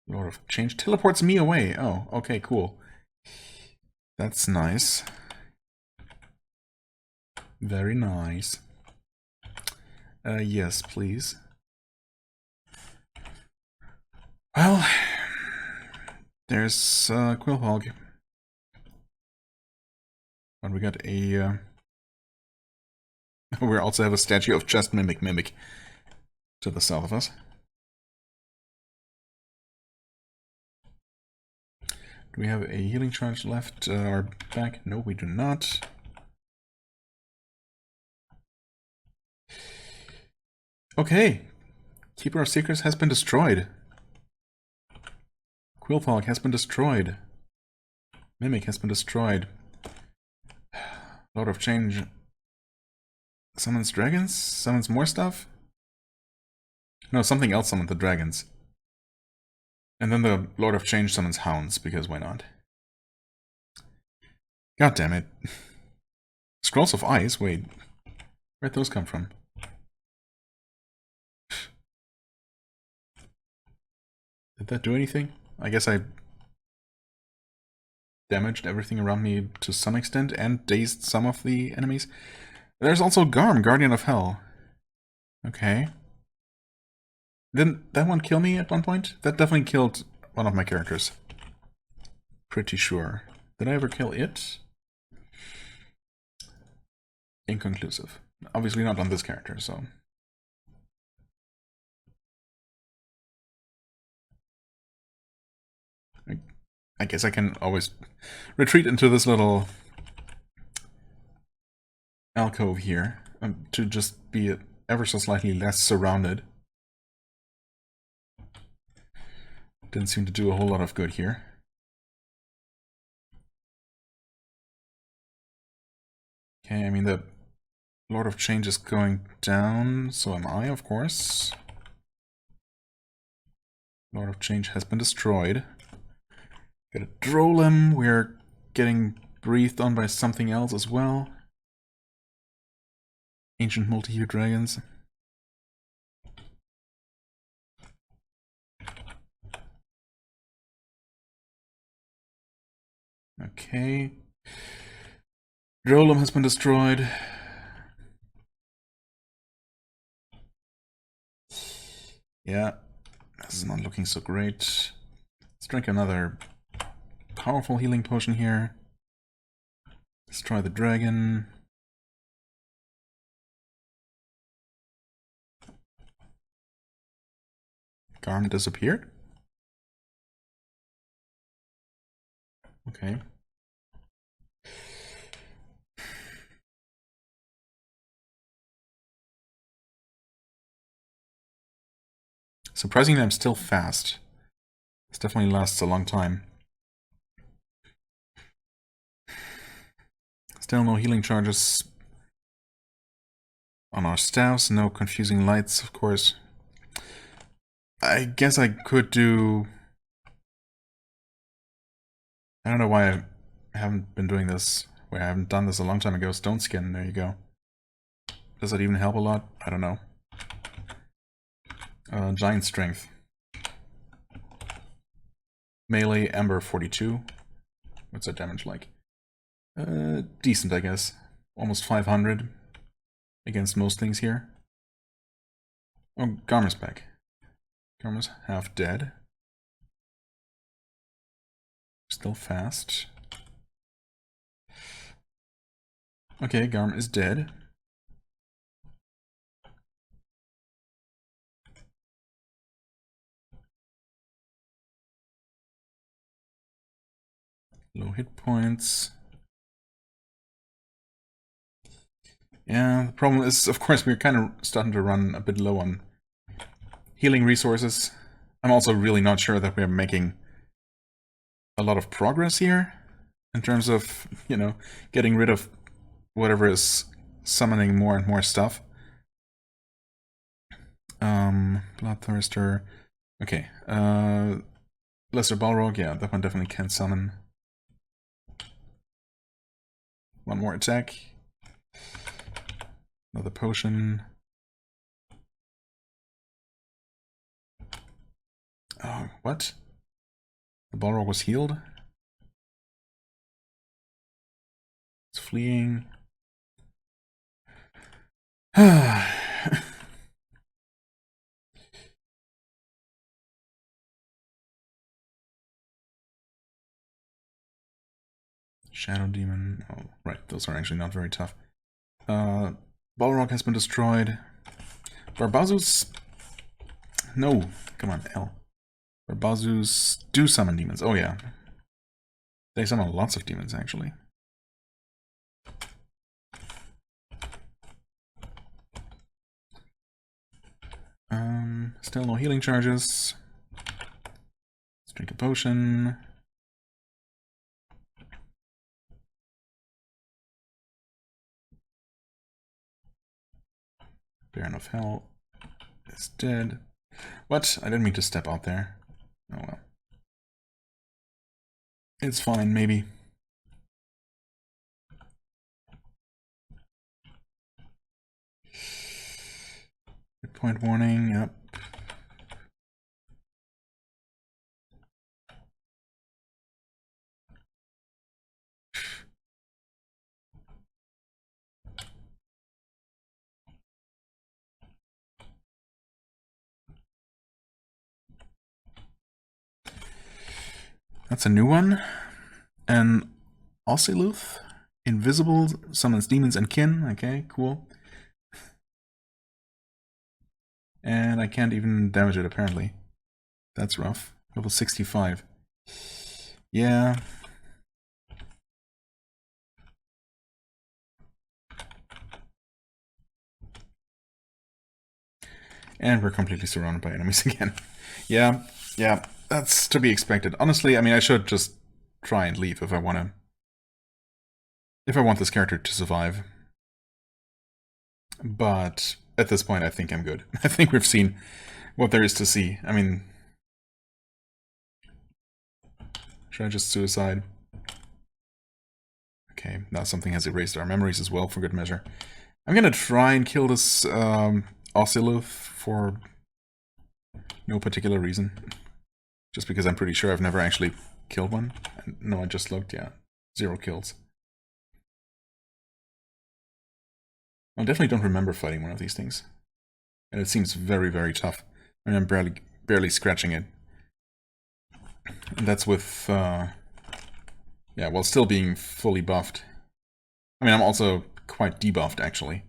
Lord of Change teleports me away. Oh, okay, cool. That's nice. Very nice. Yes, please. Well, there's Quillhog. And we got a... we also have a statue of Just Mimic to the south of us. Do we have a healing charge left? Our back? No, we do not. Okay. Keeper of Secrets has been destroyed. Quillfog has been destroyed. Mimic has been destroyed. Lord of Change summons dragons? Summons more stuff? No, something else summoned the dragons. And then the Lord of Change summons hounds, because why not? God damn it. Scrolls of Ice? Wait. Where'd those come from? Did that do anything? I guess I damaged everything around me to some extent and dazed some of the enemies. There's also Garm, Guardian of Hell. Okay. Didn't that one kill me at one point? That definitely killed one of my characters. Pretty sure. Did I ever kill it? Inconclusive. Obviously not on this character, so... I guess I can always retreat into this little alcove here to just be ever so slightly less surrounded. Didn't seem to do a whole lot of good here. Okay, I mean the Lord of Change is going down, so am I, of course. Lord of Change has been destroyed. Got a Drolem, we're getting breathed on by something else as well. Ancient multi-hue dragons. Okay. Drolem has been destroyed. Yeah, this is not looking so great. Let's drink another powerful healing potion here. Destroy the dragon. Garm disappeared? Okay. Surprisingly, I'm still fast. This definitely lasts a long time. Still no healing charges on our staffs, no confusing lights, of course. I guess I could do... I don't know why I haven't been doing this. Wait, I haven't done this a long time ago. Stone Skin, there you go. Does that even help a lot? I don't know. Giant Strength. Melee, Ember 42. What's that damage like? Decent, I guess. Almost 500 against most things here. Oh, Garmer's back. Garmer's half dead. Still fast. Okay, Garm is dead. Low hit points. Yeah, the problem is, of course, we're kind of starting to run a bit low on healing resources. I'm also really not sure that we're making a lot of progress here in terms of, you know, getting rid of whatever is summoning more and more stuff. Bloodthirster. Okay. Lesser Balrog, yeah, that one definitely can summon. One more attack. Another potion. Oh, what? The Balrog was healed? It's fleeing. Shadow Demon. Oh, right, those are actually not very tough. Balrog has been destroyed. Barbazus. No, come on, L. Barbazus do summon demons. Oh, yeah. They summon lots of demons, actually. Still no healing charges. Let's drink a potion. Baron of Hell is dead. What? I didn't mean to step out there. Oh well. It's fine, maybe. Hit point warning, yep. That's a new one. An Ossiluth. Invisible, summons demons and kin. Okay, cool. And I can't even damage it, apparently. That's rough. Level 65. Yeah. And we're completely surrounded by enemies again. Yeah, that's to be expected. Honestly, I mean, I should just try and leave if I want this character to survive. But at this point, I think I'm good. I think we've seen what there is to see. I mean, should I just suicide? Okay, now something has erased our memories as well, for good measure. I'm gonna try and kill this Ossiluth for no particular reason. Just because I'm pretty sure I've never actually killed one. No, I just looked, yeah. 0 kills. I definitely don't remember fighting one of these things. And it seems very, very tough. I mean, I'm barely scratching it. And that's with, yeah, while still being fully buffed. I mean, I'm also quite debuffed, actually.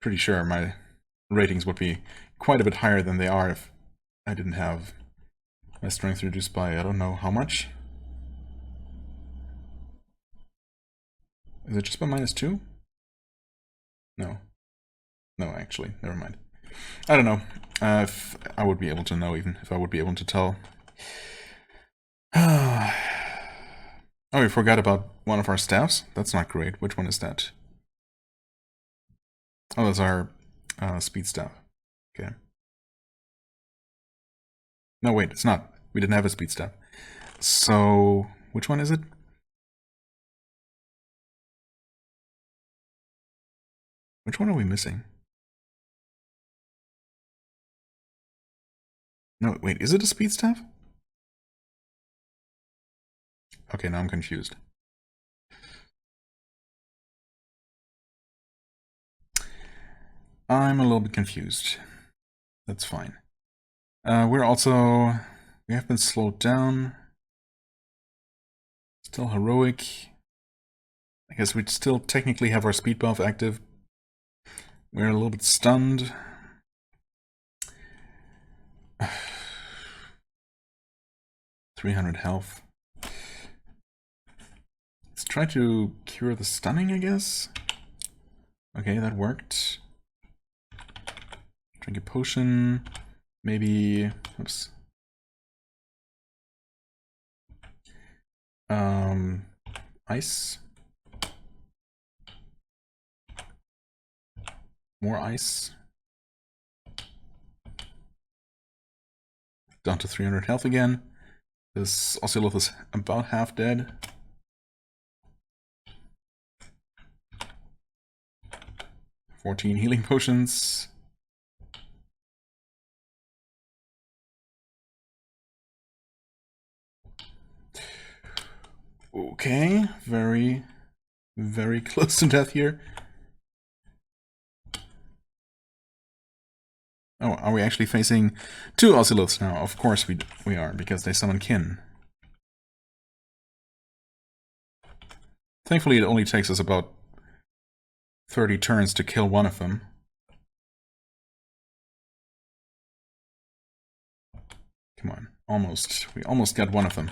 Pretty sure my ratings would be quite a bit higher than they are if I didn't have my strength reduced by, I don't know how much. Is it just by -2? No. No, actually, never mind. I don't know if I would be able to know, even if I would be able to tell. Oh, we forgot about one of our staffs? That's not great. Which one is that? Oh, that's our speed staff. Okay. No, wait, it's not. We didn't have a speed staff. So, which one is it? Which one are we missing? No, wait, is it a speed staff? Okay, now I'm confused. I'm a little bit confused. That's fine. We have been slowed down. Still heroic. I guess we'd still technically have our speed buff active. We're a little bit stunned. 300 health. Let's try to cure the stunning, I guess. Okay, that worked. Drink a potion. Maybe... Oops. Ice. More ice. Down to 300 health again. This Ossiluth is about half dead. $14 healing potions. Okay, very, very close to death here. Oh, are we actually facing 2 Ossiluths now? Of course we are, because they summon kin. Thankfully, it only takes us about 30 turns to kill one of them. Come on, almost. We almost got one of them.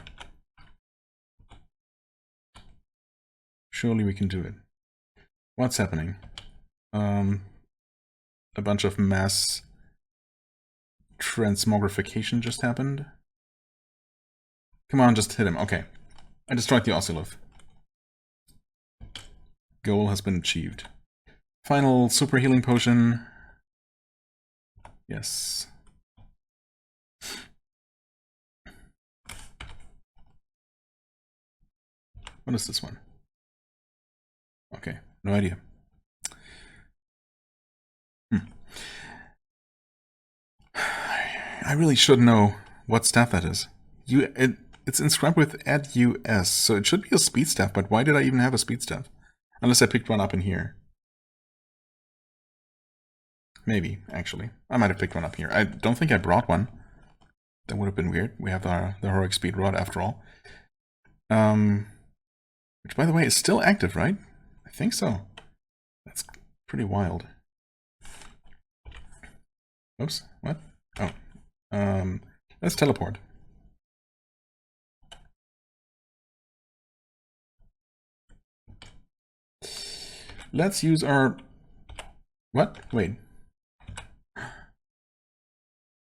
Surely we can do it. What's happening? A bunch of mass transmogrification just happened. Come on, just hit him. Okay. I destroyed the Ocelot. Goal has been achieved. Final super healing potion. Yes. What is this one? Okay, no idea. I really should know what staff that is. It's inscribed with @US, so it should be a speed staff, but why did I even have a speed staff? Unless I picked one up in here. Maybe, actually. I might have picked one up here. I don't think I brought one. That would have been weird. We have the heroic speed rod after all. Which, by the way, is still active, right? I think so. That's pretty wild. Oops, what? Oh. Let's teleport. Let's use our... What? Wait.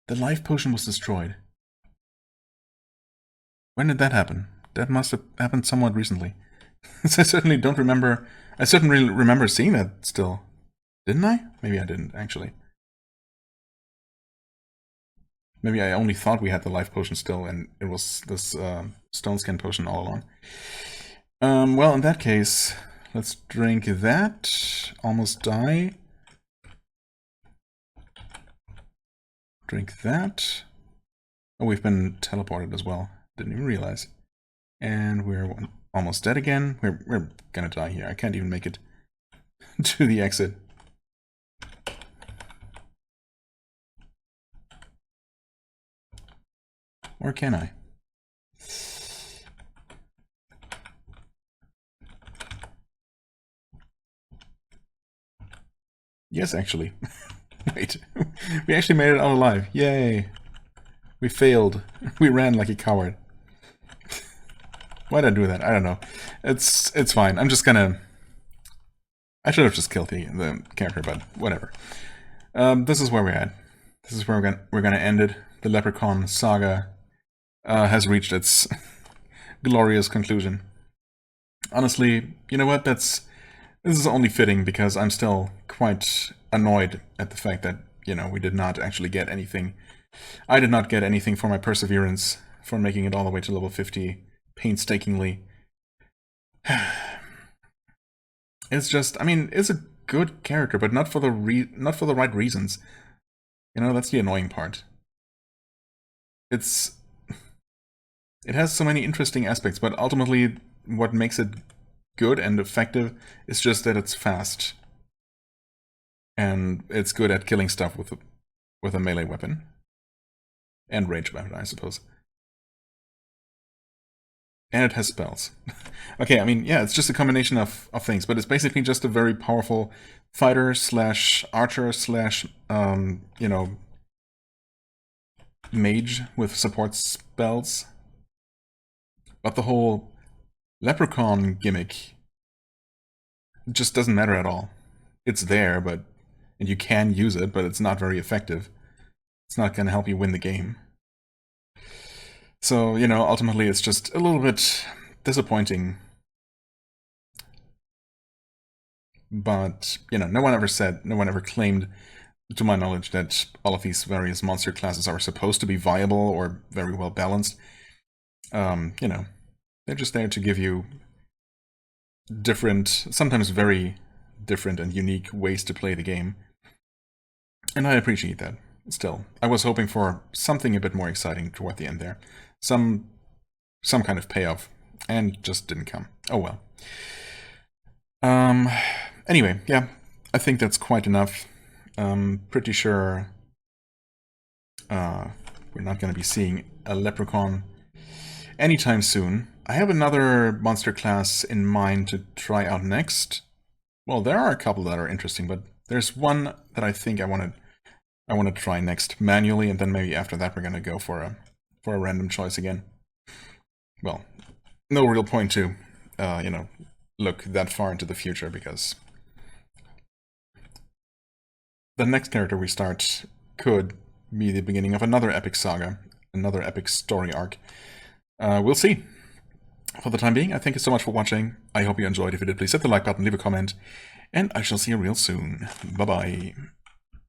The life potion was destroyed. When did that happen? That must have happened somewhat recently. I certainly don't remember... I certainly remember seeing that still. Didn't I? Maybe I didn't, actually. Maybe I only thought we had the life potion still, and it was this stone skin potion all along. Well, in that case, let's drink that. Almost die. Drink that. Oh, we've been teleported as well. Didn't even realize. And we're almost dead again. We're gonna die here. I can't even make it to the exit. Or can I? Yes, actually. Wait. We actually made it out alive. Yay. We failed. We ran like a coward. Why'd I do that? I don't know. It's fine. I'm just gonna... I should have just killed the character, but whatever. This is where we're at. This is where we're gonna end it. The Leprechaun saga has reached its glorious conclusion. Honestly, you know what? This is only fitting because I'm still quite annoyed at the fact that, you know, we did not actually get anything. I did not get anything for my perseverance for making it all the way to level 50 painstakingly. It's just, I mean, it's a good character, but not for the right reasons. You know, that's the annoying part. It has so many interesting aspects, but ultimately what makes it good and effective is just that it's fast. And it's good at killing stuff with a melee weapon. And ranged weapon, I suppose. And it has spells. Okay, I mean, yeah, it's just a combination of things, but it's basically just a very powerful fighter slash archer slash, you know, mage with support spells. But the whole leprechaun gimmick just doesn't matter at all. It's there, and you can use it, but it's not very effective. It's not going to help you win the game. So, you know, ultimately it's just a little bit disappointing. But, you know, no one ever claimed, to my knowledge, that all of these various monster classes are supposed to be viable or very well balanced. You know, they're just there to give you different, sometimes very different and unique ways to play the game. And I appreciate that. Still, I was hoping for something a bit more exciting toward the end there. Some kind of payoff, and just didn't come. Oh well. Anyway, yeah, I think that's quite enough. Pretty sure we're not going to be seeing a leprechaun anytime soon. I have another monster class in mind to try out next. Well, there are a couple that are interesting, but there's one that I think I want to try next manually, and then maybe after that we're going to go for a random choice again. Well, no real point to, you know, look that far into the future, because the next character we start could be the beginning of another epic saga, another epic story arc. We'll see. For the time being, I thank you so much for watching. I hope you enjoyed. If you did, please hit the like button, leave a comment, and I shall see you real soon. Bye-bye.